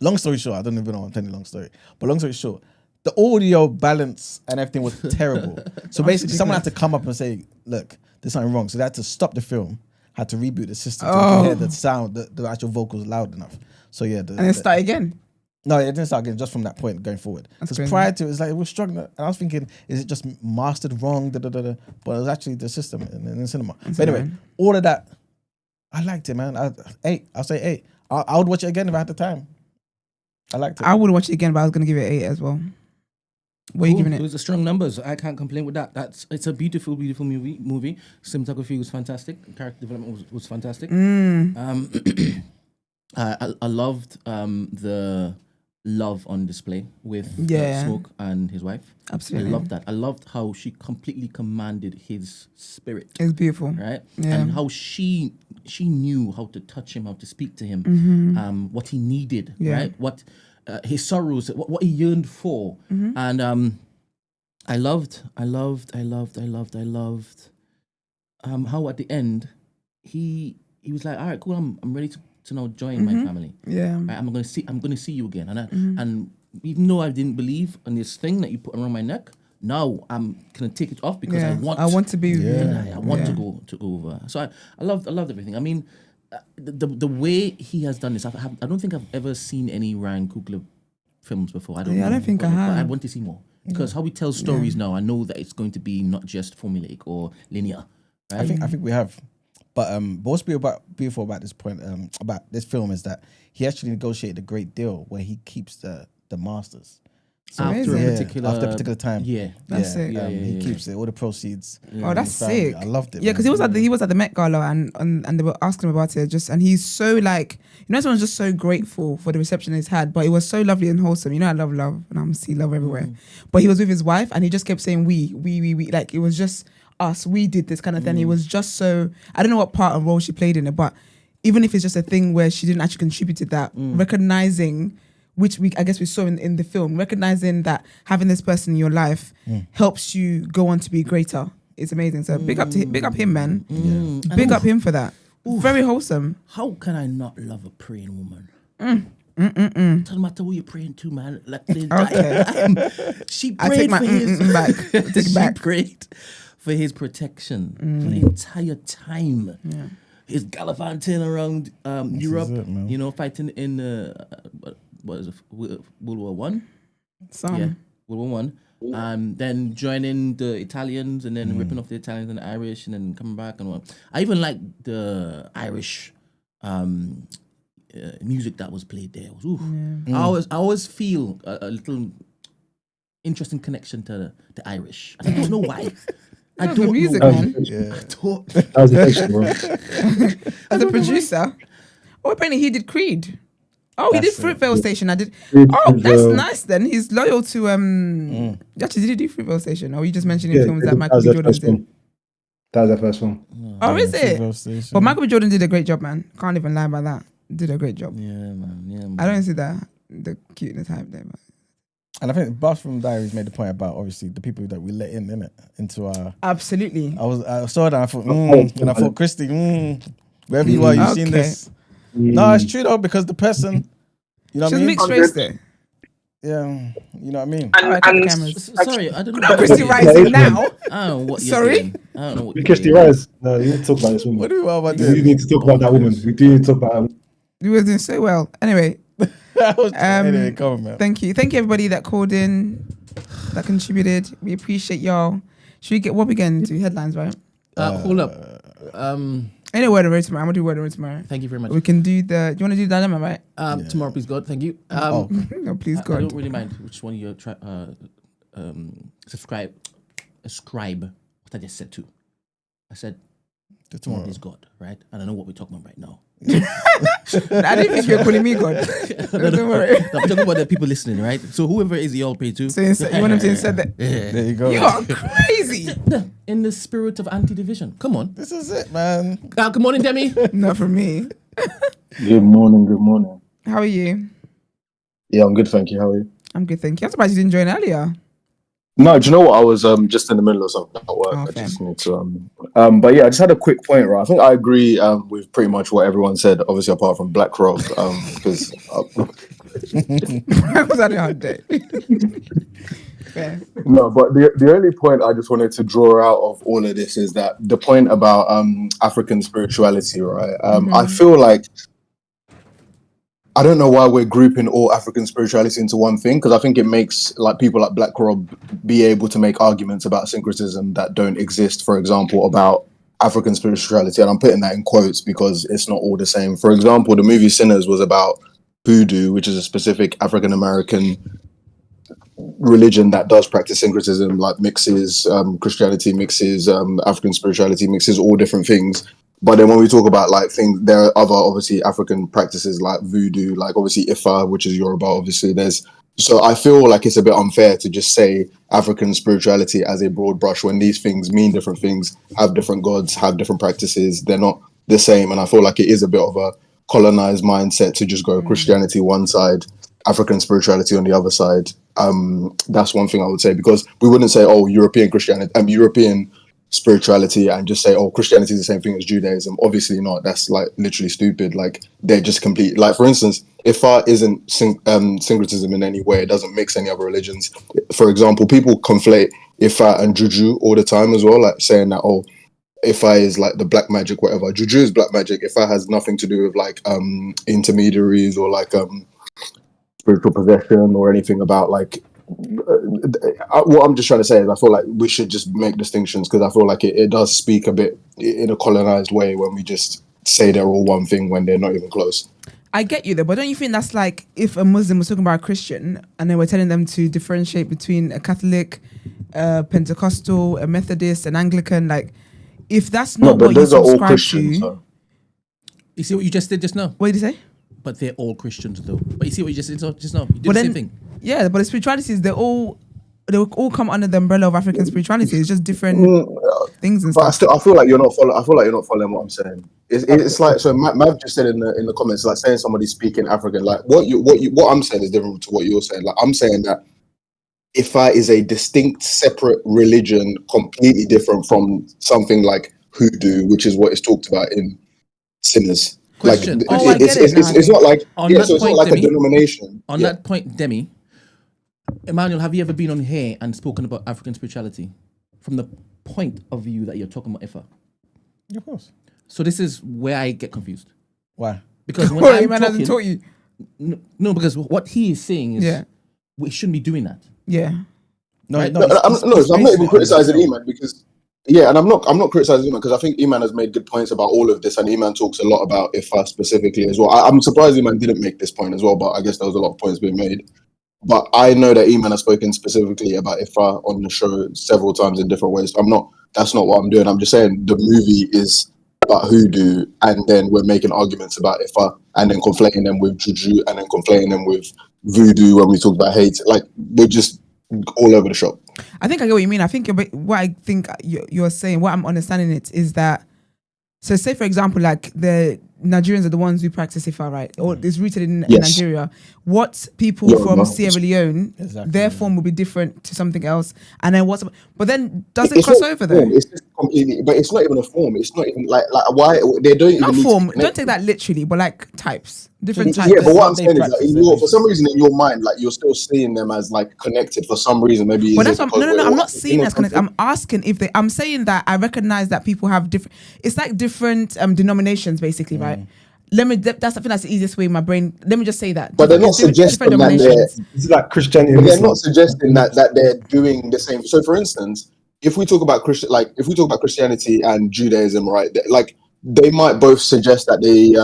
Long story short, I don't even know I'm telling you long story, but long story short, the audio balance and everything was terrible. So basically, someone had to come up and say, "Look, there's something wrong." So they had to stop the film. Had to reboot the system to hear the sound, the actual vocals loud enough. So yeah, And then start again. No, it didn't start again. Just from that point going forward. Because crazy. prior to it, was like we were struggling, and I was thinking, is it just mastered wrong? But it was actually the system in the cinema. But anyway, all of that, I liked it, man. I'll say 8. I would watch it again if I had the time. I liked it. I would watch it again, but I was gonna give it 8 as well. What are you giving it? Those are strong numbers. I can't complain with that. It's a beautiful movie. Cinematography was fantastic. Character development was fantastic. I loved the love on display with Smoke and his wife. Absolutely. I loved that. I loved how she completely commanded his spirit. It's beautiful. Right? Yeah. And how she knew how to touch him, how to speak to him, what he needed, right? What his sorrows, what he yearned for. And I loved how at the end he was like, all right, cool, I'm ready to now join my family. Yeah. Right, I'm gonna see you again. And even though I didn't believe in this thing that you put around my neck, now I'm gonna take it off because I want to be. I want to go over. So I loved everything. I mean, the way he has done this, I don't think I've ever seen any Ryan Coogler films before. I don't think I have. But I want to see more because how we tell stories now, I know that it's going to be not just formulaic or linear. Right? I think we have. But what's beautiful about this point, about this film, is that he actually negotiated a great deal where he keeps the masters. So after a particular time, that's it. He keeps it, all the proceeds. Oh, that's sick. I loved it. Yeah, because he was at the Met Gala and they were asking him about it and he's so like, someone's just so grateful for the reception he's had, but it was so lovely and wholesome. I love and I'm see love everywhere. But he was with his wife and he just kept saying we, like it was just us, we did this kind of thing. It was just so, I don't know what part and role she played in it, but even if it's just a thing where she didn't actually contribute to that, recognizing, which I guess we saw in the film, recognizing that having this person in your life helps you go on to be greater. It's amazing. So big up him, man. Big up him for that. Ooh. Very wholesome. How can I not love a praying woman? Doesn't matter who you're praying to, man. Like the entire time. She prayed for his back. She prayed for his protection for the entire time. Yeah. His gallivanting around Europe, fighting in what is it, World War One? World War One. Then joining the Italians and then ripping off the Italians and the Irish and then coming back and all. I even like the Irish music that was played there. I always feel a little interesting connection to the Irish. I don't know why. I don't music, know. Man. I don't. That was the fiction, bro. As a producer, apparently he did Creed. Oh, he did Fruitvale Station. I did. That's nice. Then he's loyal to Actually, did he do Fruitvale Station? Or you just mentioning films that Michael B. Jordan did? That was the first one. Oh, is it? But Michael B. Jordan did a great job, man. Can't even lie about that. Did a great job. Yeah, man. I don't see the cuteness hype there, man. And I think Bathroom Diaries made the point about obviously the people that we let into our. Absolutely. I saw that. I thought, and I thought, Christy, wherever you are, you've seen this. No, it's true though, because the person, you know what I mean? Mixed race there. Yeah, you know what I mean? Sorry, I don't know. Christy Rising now. I don't know what you're Sorry? saying. I don't know what you're Christy Rise. No, you need to talk about this woman. What do you want about this? You need to talk about that woman. We do need to talk about her. You were doing so well. Anyway. Anyway, come on, man. Thank you everybody that called in, that contributed. We appreciate y'all. Should we get what we getting to headlines, right? Hold up. Any word of it tomorrow. I'm gonna do word of it tomorrow. Thank you very much. We can do do you want to do dilemma, right? Tomorrow, please God. Thank you. No, please God. I don't really mind which one you ascribe. What I just said to. I said tomorrow, please God, right? I don't know what we're talking about right now. I didn't think you were calling me God. Don't worry. I'm talking about the people listening, right? So whoever it is, you all pray to. So you want him to insert that? Yeah. There you go. You are crazy. In the spirit of anti-division. Come on. This is it, man. Good morning, Demi. Not for me. Good morning. How are you? Yeah, I'm good, thank you. How are you? I'm good, thank you. I'm surprised you didn't join earlier. No, do you know what? I was just in the middle of something at work. I just need to but yeah, I just had a quick point, right? I think I agree with pretty much what everyone said, obviously apart from BlackRock, because I was having a hard day. Fair. No, but the only point I just wanted to draw out of all of this is that the point about African spirituality, right? I feel like I don't know why we're grouping all African spirituality into one thing, because I think it makes like people like Black Rob be able to make arguments about syncretism that don't exist, for example, about African spirituality. And I'm putting that in quotes because it's not all the same. For example, the movie Sinners was about hoodoo, which is a specific African American religion that does practice syncretism, like mixes Christianity, mixes African spirituality, mixes all different things. But then when we talk about like things, there are other obviously African practices like voodoo, like obviously Ifa, which is Yoruba, obviously so I feel like it's a bit unfair to just say African spirituality as a broad brush when these things mean different things, have different gods, have different practices. They're not the same. And I feel like it is a bit of a colonized mindset to just go Christianity one side, African spirituality on the other side. That's one thing I would say, because we wouldn't say, oh, European Christianity, European spirituality and just say, oh, Christianity is the same thing as Judaism. Obviously not. That's like literally stupid. Like they're just complete. Like for instance, Ifa isn't syncretism in any way. It doesn't mix any other religions. For example, people conflate Ifa and Juju all the time as well, like saying that, oh, Ifa is like the black magic, whatever. Juju is black magic. Ifa has nothing to do with like intermediaries or like spiritual possession or anything about like. What I'm just trying to say is I feel like we should just make distinctions, because I feel like it does speak a bit in a colonized way when we just say they're all one thing when they're not even close. I get you there, but don't you think that's like if a Muslim was talking about a Christian and they were telling them to differentiate between a Catholic, Pentecostal, a Methodist, an Anglican, like if that's not what you subscribe to. So. You see what you just did just now? What did you say? But they're all Christians though. But you see what you just did just now? You did the same thing. Yeah, but the spiritualities, they all come under the umbrella of African spirituality. It's just different things and but stuff. I feel like you're not following. I feel like you're not following what I'm saying. It's like, so Mav just said in the comments, like saying somebody speaking African. Like what I'm saying is different to what you're saying. Like I'm saying that Ifa is a distinct, separate religion, completely different from something like hoodoo, which is what is talked about in Sinners. Question. Like I get it now, it's not like On yeah, that so it's point, not like Demi, a denomination. On that point, Demi, Emmanuel, have you ever been on here and spoken about African spirituality from the point of view that you're talking about Ifa? Of course. So this is where I get confused. Why? Because when Well, I'm man hasn't taught you. no, because what he is saying is we shouldn't be doing that. Yeah. I'm not even criticizing Iman because and I'm not criticizing Iman because I think Iman has made good points about all of this, and Iman talks a lot about Ifa specifically as well. I'm surprised Iman didn't make this point as well, but I guess there was a lot of points being made. But I know that Iman has spoken specifically about Ifa on the show several times in different ways. That's not what I'm doing. I'm just saying the movie is about hoodoo, and then we're making arguments about Ifa, and then conflating them with juju, and then conflating them with voodoo when we talk about hate. Like we're just all over the shop. I think I get what you mean. I think what I think you're saying, what I'm understanding it is that, so say for example, like the Nigerians are the ones who practice Ifa, right? Or it's rooted in Nigeria. What people from Sierra Leone, their form will be different to something else. And then but then does it cross over though? It's just completely, but it's not even a form. It's not even like why they don't not even form. Don't take that literally, but like types, different types. Yeah, but what I'm saying is that for some reason in your mind, like you're still seeing them as like connected for some reason. Maybe well, that's no. I'm not seeing as connected. I'm asking if they. I'm saying that I recognize that people have different. It's like different denominations, basically, right? Let me. That's I think that's the easiest way in my brain. Let me just say that. But they're not suggesting that it's like Christianity. They're not suggesting that they're doing the same. So, for instance, if we talk about Christianity and Judaism, right? Like they might both suggest that they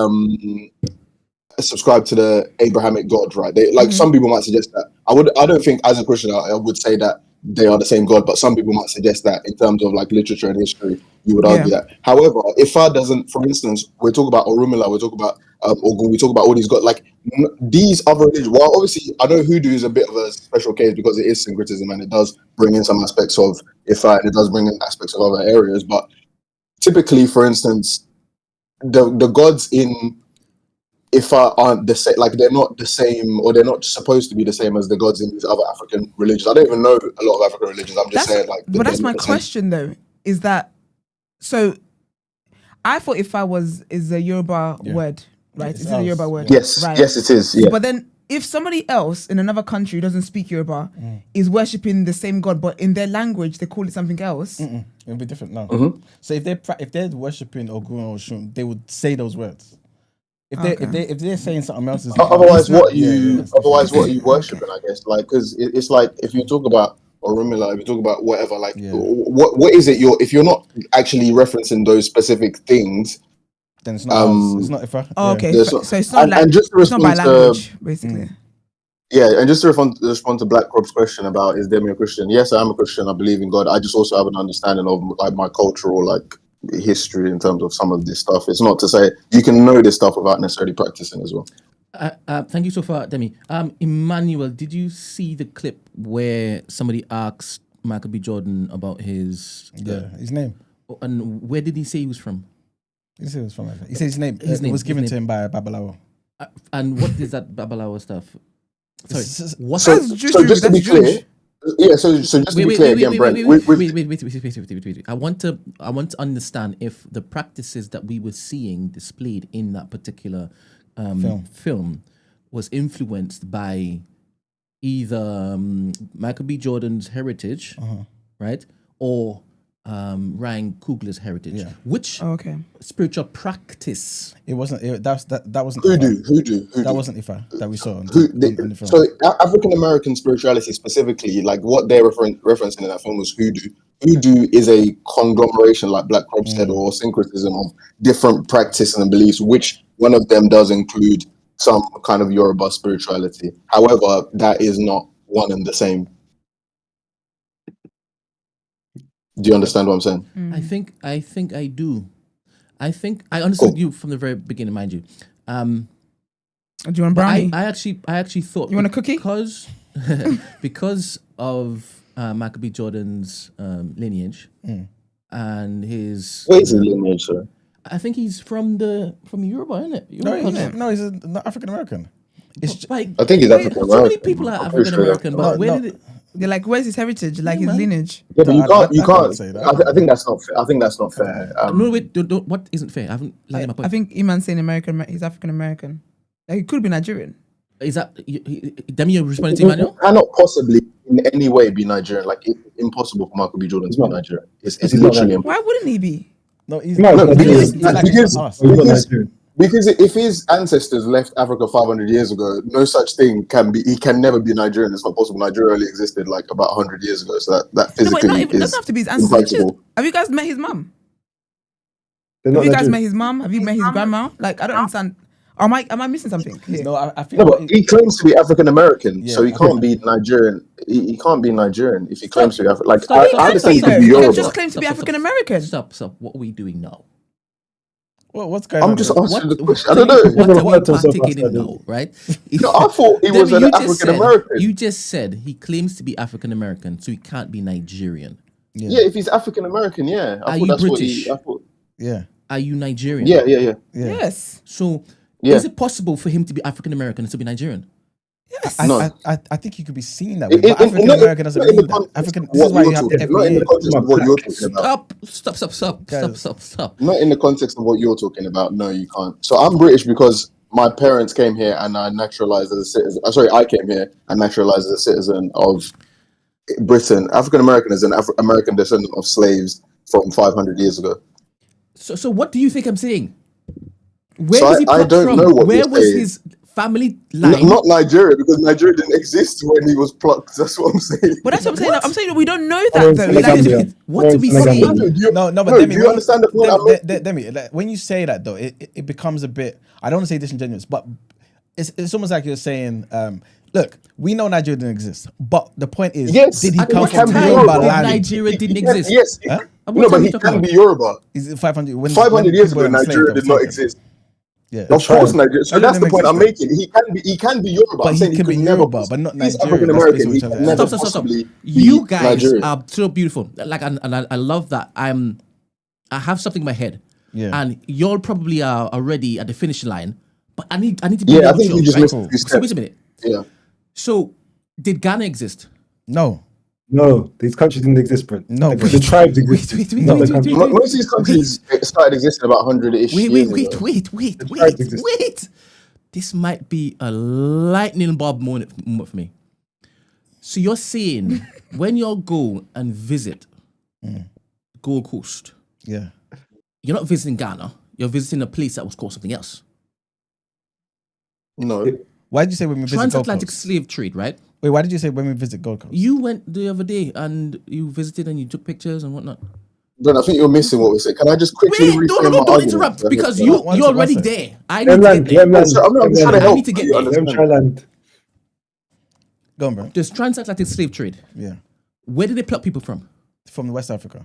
subscribe to the Abrahamic God, right? They some people might suggest that. I don't think as a Christian I would say that they are the same God, but some people might suggest that in terms of like literature and history, you would argue that. However, Ifa doesn't, for instance, we talk about Orunmila, we talk about Ogun, we talk about all these gods, like these other religions. Well, obviously, I know hoodoo is a bit of a special case because it is syncretism and it does bring in some aspects of Ifa and it does bring in aspects of other areas. But typically, for instance, the gods in Ifa aren't the same, like they're not the same, or they're not supposed to be the same as the gods in these other African religions. I don't even know a lot of African religions. I'm just saying, like. But that's my question, though. Is that so? I thought Ifa is a Yoruba word, right? It's a Yoruba word. Yes, right? Yes, it is. Yeah. But then, if somebody else in another country who doesn't speak Yoruba is worshiping the same god, but in their language they call it something else, it'll be different now. So if they're worshiping Ogun or Oshun, they would say those words. If they're saying something else, otherwise what are you worshiping? I guess like because it's like if you talk about Orunmila, if you talk about whatever, like what is it? If you're not actually referencing those specific things, then it's not. It's not Ifa. Oh, okay. So it's not like just to it's not by language, basically. Yeah, and just to respond to Black Crop's question about is Demi a Christian? Yes, I am a Christian. I believe in God. I just also have an understanding of like my cultural like history in terms of some of this stuff. It's not to say you can know this stuff without necessarily practicing as well. Thank you so far, Demi. Emmanuel, did you see the clip where somebody asked Michael B. Jordan about his name? And where did he say he was from? He said he was from. He said his name. It was given to him by Babalawo. And what is that Babalawo stuff? Sorry. So just to be clear. Yeah, so just to be clear again, Brent. Wait. I want to understand if the practices that we were seeing displayed in that particular film was influenced by either Michael B. Jordan's heritage, right, or Ryan Coogler's heritage. Yeah. Which spiritual practice? It wasn't. That wasn't Hoodoo. That wasn't Ifa that we saw on the film. So African American spirituality specifically, like what they're referencing in that film was hoodoo. Hoodoo is a conglomeration, like Black Rob said, or syncretism of different practices and beliefs, which one of them does include some kind of Yoruba spirituality. However, that is not one and the same. Do you understand what I'm saying? I think I do. I think I understood you from the very beginning, mind you. Do you want brownie? I actually thought you want a cookie because of Michael B. Jordan's lineage and his. What is his lineage, sir? I think he's from Yoruba, isn't it? No, he's not African American. I think he's African American. So many people are African American, but where did it? They're like, where's his heritage? Like his lineage? Yeah, but you can't say that. I think that's not fair. I think that's not fair. No, wait, don't, what isn't fair? I haven't landed my point. I think Iman's saying American. He's African American. Like, he could be Nigerian. Is that Demi? You're responding to Emmanuel? Cannot possibly in any way be Nigerian. Like impossible for Michael B. Jordan to be Nigerian. It's literally impossible. Why wouldn't he be? No, he's because if his ancestors left Africa 500 years ago, no such thing can be. He can never be Nigerian. It's not possible. Nigeria only existed like about 100 years ago, so that physically it doesn't have to be his ancestors. Have you guys met his mum? Have you guys met his mum? Have you met his grandma? Like, I don't understand. Am I missing something? Here? No, I think. No, but he claims to be African American, so he can't be Nigerian. He can't be Nigerian if he claims to be African. Like I understand he could be Yoruba. He just claims to be African American. Stop. What are we doing now? Well, what's going on? I'm just asking the question. I don't know. What are we partaking in now, right? No, I thought he was an African American. You just said he claims to be African American, so he can't be Nigerian. Yeah, if he's African American, yeah. Are you British? Yeah. Are you Nigerian? Yeah. Yes. So, is it possible for him to be African American and to be Nigerian? Yes. I think he could be seen that way. But African American doesn't mean that. African. This is why you have the not in the context of what you're talking about. Stop. Not in the context of what you're talking about. No, you can't. So I'm British because my parents came here and I naturalized as a citizen. I came here and naturalized as a citizen of Britain. African American is an American descendant of slaves from 500 years ago. So what do you think I'm saying? Where does he plucked from? Where was his family line? Not Nigeria, because Nigeria didn't exist when he was plucked. That's what I'm saying. But that's what I'm saying. I'm saying that we don't know that though. What do we see? No, but Demi, do you understand the point? Demi, when you say that though, it becomes a bit. I don't want to say disingenuous, but it's almost like you're saying. Look, we know Nigeria didn't exist, but the point is, did he come from Yoruba land? Nigeria didn't exist. Yes. No, but he can be Yoruba. Is 500? 500 years ago, Nigeria did not exist. Yeah, of course, Nigeria. So that's the point I'm making. He can be Yoruba. But he can be Yoruba, but not Nigerian. African American. He can never possibly be You guys Nigerian. are so beautiful. Like, and I love that. I have something in my head, and y'all probably are already at the finish line. But I need to. Yeah, I think you just missed a few steps. Wait a minute. Yeah. So, did Ghana exist? No, these countries didn't exist, Brent. No, the tribes exist. Wait. Most of these countries started existing about 100-ish years ago. Wait. This might be a lightning bulb moment for me. So you're saying when you go and visit Gold Coast, you're not visiting Ghana. You're visiting a place that was called something else. No. Why did you say when we visit Transatlantic slave trade, right? Wait, why did you say when we visit Gold Coast? You went the other day and you visited and you took pictures and whatnot. Brent, I think you're missing what we said. Can I just quickly don't interrupt because you're already there. I need to get there. I'm trying to help. I need to get there. Go on, bro. There's transatlantic slave trade. Yeah. Where did they pluck people from? From West Africa.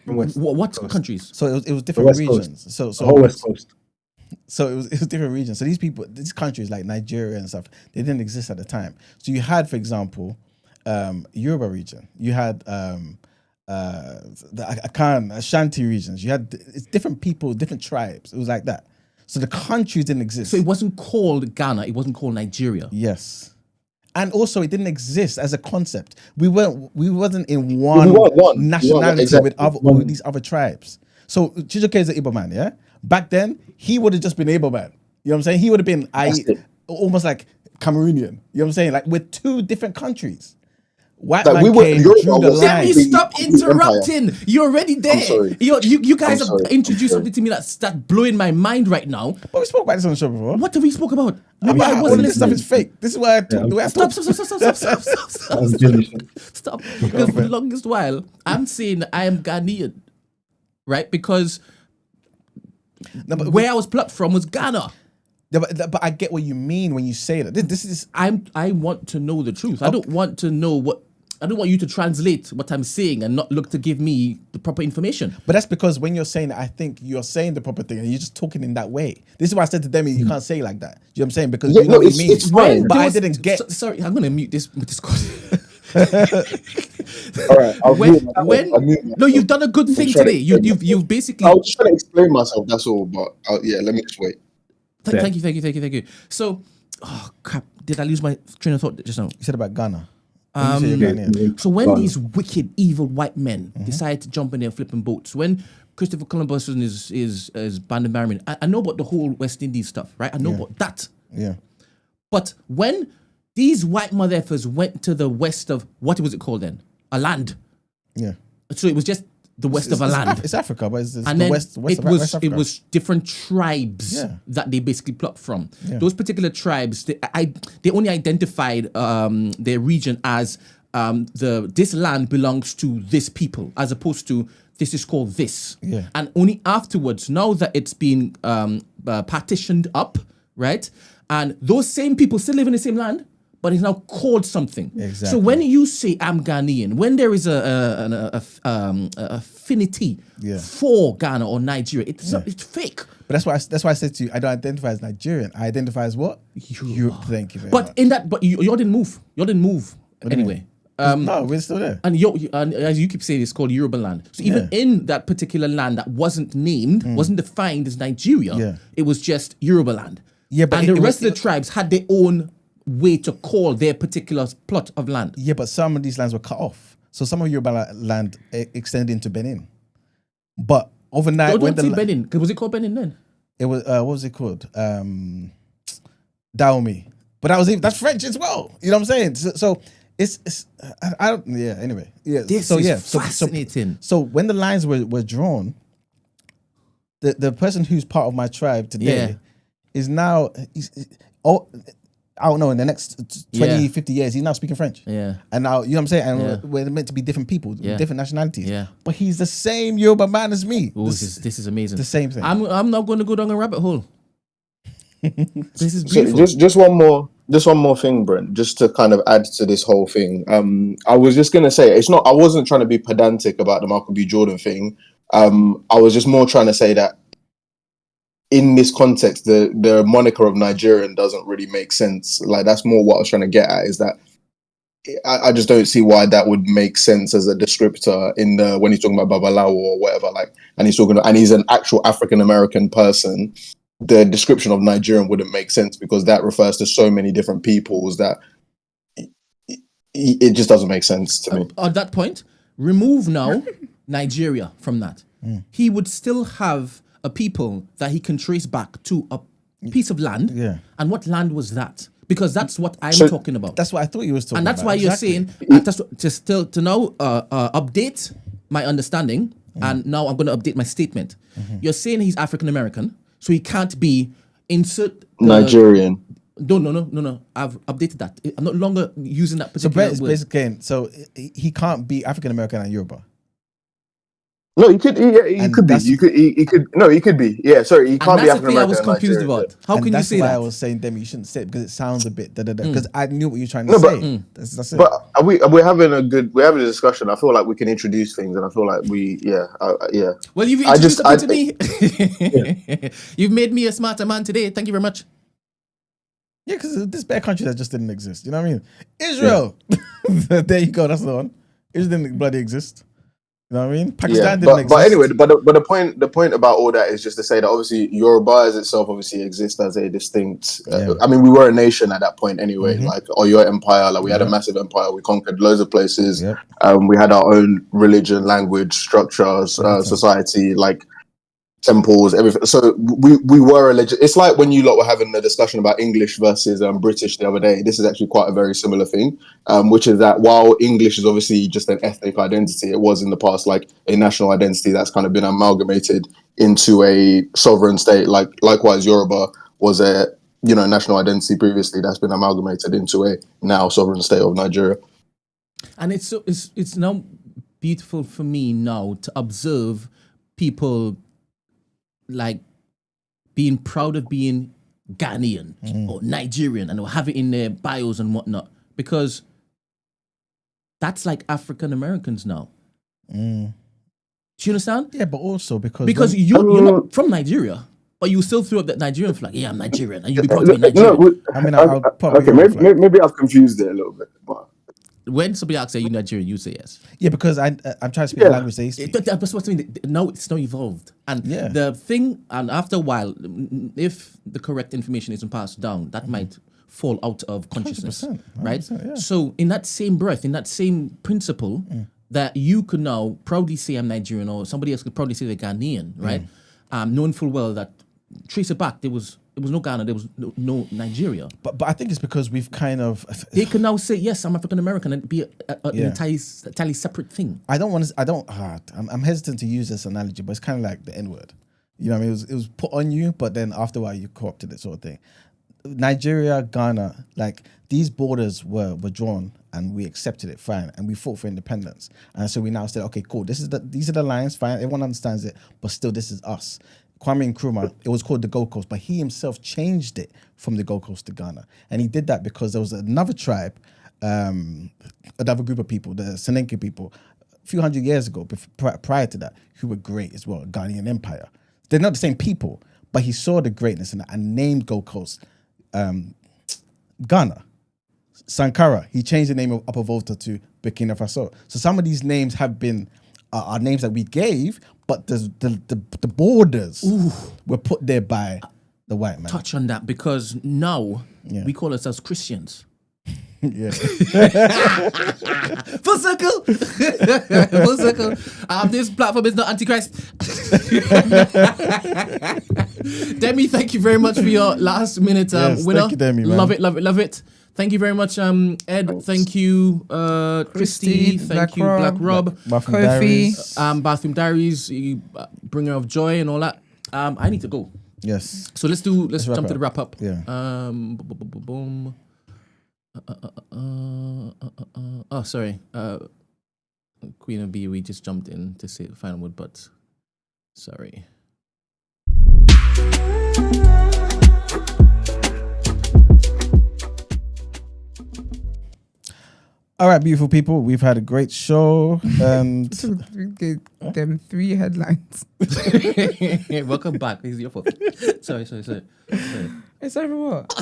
From what countries? So it was different regions. Coast. So the whole West Coast. So it was different regions. So these countries like Nigeria and stuff, they didn't exist at the time. So you had, for example, Yoruba region. You had the Akan, Ashanti regions. You had it's different people, different tribes. It was like that. So the countries didn't exist. So it wasn't called Ghana. It wasn't called Nigeria. Yes. And also, it didn't exist as a concept. We wasn't in one nationality with these other tribes. So Chijioke is an Igbo man, yeah? Back then, he would have just been Igbo man. You know what I'm saying? He would have been almost like Cameroonian. You know what I'm saying? Like we're two different countries. White Like, man we were- came, Yoruba drew the was- line. Demi, stop the empire. interrupting. You're already there. sorry. You guys I'm have sorry. introduced I'm sorry. something to me that's blowing my mind right now. But we spoke about this on the show before. What have we spoke about? About I all wasn't this stuff is listening. fake. This is why I talk the way I Stop, talk. That was Billy shit. Stop. Because for the longest while, I'm saying I am Ghanaian, right? Because No, but where I was plucked from was Ghana. Yeah, but I get what you mean when you say that. This is I want to know the truth. I don't want to know what. I don't want you to translate what I'm saying and not look to give me the proper information. But that's because when you're saying it, I think you're saying the proper thing and you're just talking in that way. This is why I said to Demi, you can't say like that. Do you know what I'm saying? Because Yeah, you know no, what you mean. it's fine. But I didn't get. Sorry, I'm gonna mute this Discord. All right. No, you've done a good thing trying to today. You've basically. I was just trying to explain myself. That's all. But yeah, let me just wait. Thank you. So, oh crap! Did I lose my train of thought just now? You said about Ghana. When you say you're Ghanaian. So when these wicked, evil white men decide to jump in there flipping boats, when Christopher Columbus and his band of merrymen, I know about the whole West Indies stuff, right? I know about that. Yeah. But when these white mother effers went to the west of, what was it called then? A land. Yeah. So it was just the west of a land. It's Africa, but it's And the then west it of was West Africa. it was different tribes Yeah. that they basically plucked from. Yeah. Those particular tribes, they only identified their region as this land belongs to this people, as opposed to this is called this. Yeah. And only afterwards, now that it's been partitioned up, right? And those same people still live in the same land, but it's now called something. Exactly. So when you say I'm Ghanaian, when there is a affinity for Ghana or Nigeria, it's fake. But that's why I said to you, I don't identify as Nigerian. I identify as what? Europe. Thank you very much. But you didn't move. You didn't move anyway. No, we're still there. And as you keep saying, it's called Yoruba land. So even in that particular land that wasn't named, wasn't defined as Nigeria, it was just Yoruba land. Yeah, but and the rest of the tribes had their own way to call their particular plot of land. Yeah, but some of these lands were cut off. So some of Yoruba land extended into Benin. But overnight, Don't say Benin. Was it called Benin then? It was what was it called? Dahomey. But that's French as well. You know what I'm saying? So it's I don't anyway. Yeah. This so is fascinating. So when the lines were drawn, the person who's part of my tribe today is now I don't know, in the next 20, 50 years, he's now speaking French. Yeah. And now, you know what I'm saying? And we're meant to be different people, different nationalities. Yeah. But he's the same Yoruba man as me. Ooh, this is amazing. The same thing. I'm not going to go down a rabbit hole. This is So beautiful. just one more thing, Brent, just to kind of add to this whole thing. I was just gonna say I wasn't trying to be pedantic about the Michael B. Jordan thing. I was just more trying to say that in this context, the moniker of Nigerian doesn't really make sense. Like, that's more what I was trying to get at, is that I just don't see why that would make sense as a descriptor when he's talking about Babalawo or whatever, and he's an actual African American person. The description of Nigerian wouldn't make sense because that refers to so many different peoples that it just doesn't make sense to me. At that point, remove now Nigeria from that. He would still have a people that he can trace back to a piece of land. Yeah. And what land was that? Because that's what I'm talking about. That's what I thought you was talking And that's about. why you're Exactly. saying, to now update my understanding, and now I'm going to update my statement. You're saying he's African American, so he can't be Nigerian. No. I've updated that. I'm no longer using that So particular Brent is word. basically so he can't be African American and Yoruba. No, he could. He And could be. that's- He could. No, he could be. Yeah, sorry, he can't And be that's the African thing I American. was confused about. How And can you that's say why that? I was saying, Demi, you shouldn't say it because it sounds a bit because I knew what you were trying to No, but- say. That's it. But we're having a discussion. I feel like we can introduce things, and I feel like yeah. Well, you've I introduced just- something to me. You've made me a smarter man today. Thank you very much. Yeah, because this bad country that just didn't exist. You know what I mean? Israel. There you go. That's the one. Israel didn't bloody exist. You know what I mean? Pakistan didn't exist. But anyway, the point about all that is just to say that obviously Yoruba as itself obviously exists as a distinct. I mean, we were a nation at that point anyway. Like, or your empire, like we had a massive empire. We conquered loads of places. We had our own religion, language, structures, society. Like, temples, everything. So we were it's like when you lot were having a discussion about English versus British the other day. This is actually quite a very similar thing, which is that while English is obviously just an ethnic identity, it was in the past like a national identity that's kind of been amalgamated into a sovereign state. Likewise, Yoruba was a national identity previously that's been amalgamated into a now sovereign state of Nigeria. And it's now beautiful for me now to observe people like being proud of being Ghanaian or Nigerian and they'll have it in their bios and whatnot, because that's like African Americans now. Do you understand? Yeah, but also because you're not from Nigeria, but you still throw up that Nigerian flag. Yeah, I'm Nigerian, and you'll be proud to be Nigerian. No, I mean, I'll probably maybe I've confused it a little bit, but when somebody asks, "Are you Nigerian?" you say yes. Yeah, because I'm trying to speak the language they speak. That's what I mean. Now it's now evolved, and the thing, and after a while, if the correct information isn't passed down, that might fall out of consciousness, 100%, right? yeah. So, in that same breath, in that same principle, that you could now proudly say I'm Nigerian, or somebody else could proudly say they're Ghanaian, right? Knowing full well that trace it back, there was no Ghana, there was no Nigeria. But I think it's because we've kind of they can now say yes, I'm African American, and be an entirely separate thing. I'm hesitant to use this analogy, but it's kind of like the N-word. You know what I mean? It was put on you, but then after a while you co-opted it, sort of thing. Nigeria, Ghana, like these borders were drawn and we accepted it, fine, and we fought for independence. And so we now said, okay, cool, these are the lines, fine, everyone understands it, but still this is us. Kwame Nkrumah, it was called the Gold Coast, but he himself changed it from the Gold Coast to Ghana. And he did that because there was another tribe, another group of people, the Senenke people, a few hundred years ago, prior to that, who were great as well, Ghanaian Empire. They're not the same people, but he saw the greatness in that and named Gold Coast Ghana. Sankara, he changed the name of Upper Volta to Burkina Faso. So some of these names have been are names that we gave, but the borders were put there by the white man. Touch on that, because now we call ourselves Christians. Yeah. Full circle. Full circle. This platform is not Antichrist. Demi, thank you very much for your last minute winner. Thank you, Demi, man. Love it. Thank you very much, Ed. Thank you, Christy. Thank you, Black Rob. Kofi. Bathroom Diaries, bringer of joy and all that. I need to go. Yes. So let's jump to the wrap up. Yeah. Boom. Oh, sorry. Queen of B, we just jumped in to say the final word, but sorry. All right, beautiful people. We've had a great show. And them 3 headlines. Welcome back. This is your fault. Sorry. It's over what?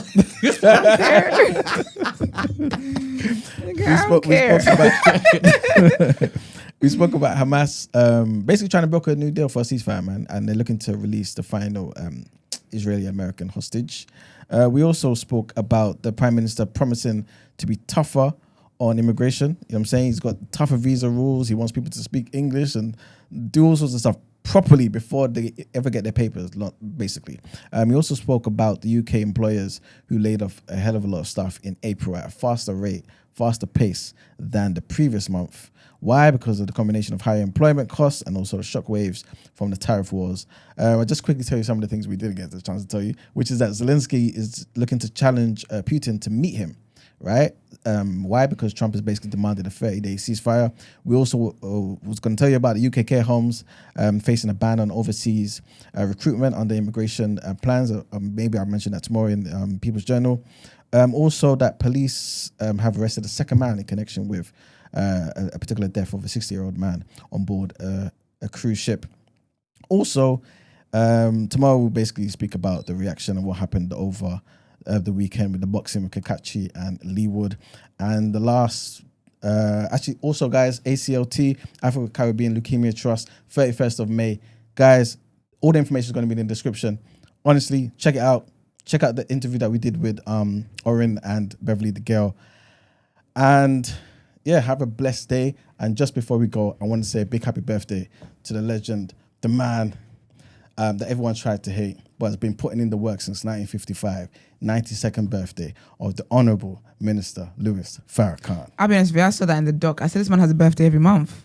We spoke about Hamas basically trying to broker a new deal for a ceasefire, man, and they're looking to release the final Israeli-American hostage. We also spoke about the Prime Minister promising to be tougher on immigration. You know what I'm saying? He's got tougher visa rules. He wants people to speak English and do all sorts of stuff properly before they ever get their papers, basically. We also spoke about the UK employers who laid off a hell of a lot of staff in April at a faster pace than the previous month. Why? Because of the combination of higher employment costs and also the shockwaves from the tariff wars. I'll just quickly tell you some of the things we didn't get the chance to tell you, which is that Zelensky is looking to challenge Putin to meet him, right? Why? Because Trump has basically demanded a 30-day ceasefire. We also was going to tell you about the UK care homes facing a ban on overseas recruitment under immigration plans. Maybe I'll mention that tomorrow in People's Journal. Also, that police have arrested a second man in connection with a particular death of a 60-year-old man on board a cruise ship. Also, tomorrow we'll basically speak about the reaction and what happened over the weekend with the boxing with Kakachi and Leewood. And the last, actually also guys, ACLT, Africa Caribbean Leukemia Trust, 31st of May. Guys, all the information is going to be in the description. Honestly, check it out. Check out the interview that we did with Orin and Beverly the girl. And yeah, have a blessed day. And just before we go, I want to say a big happy birthday to the legend, the man, that everyone tried to hate, but has been putting in the work since 1955, 92nd birthday of the Honourable Minister Louis Farrakhan. I'll be honest with you, I saw that in the doc. I said this man has a birthday every month.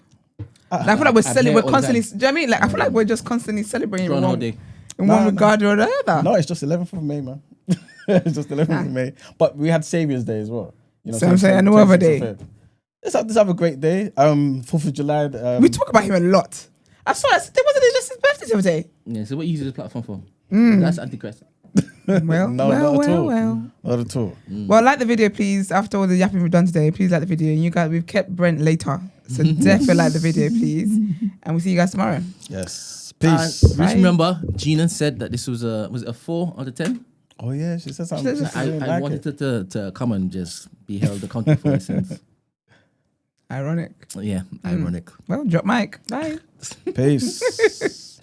Like, I feel like we're constantly. Do you know what I mean? Like, I feel like we're just constantly celebrating in one regard or the other. No, it's just 11th of May, man. It's just 11th of May. But we had Saviour's Day as well. You know, so I'm saying, no other day. Let's have a great day. 4th of July. We talk about him a lot. I saw it. Wasn't it just his birthday the other day? Yeah, so what you use this platform for? That's Antichrist. Well, not at all. Not at all. Well, like the video, please. After all the yapping we've done today, please like the video. And you guys, we've kept Brent later. So definitely like the video, please. And we'll see you guys tomorrow. Yes. Peace. Just remember, Gina said that this was it a 4 out of 10? Oh yeah, she said something. I wanted to come and just be held accountable for my sins. Ironic. Yeah, ironic. Well, drop mic. Bye. Peace.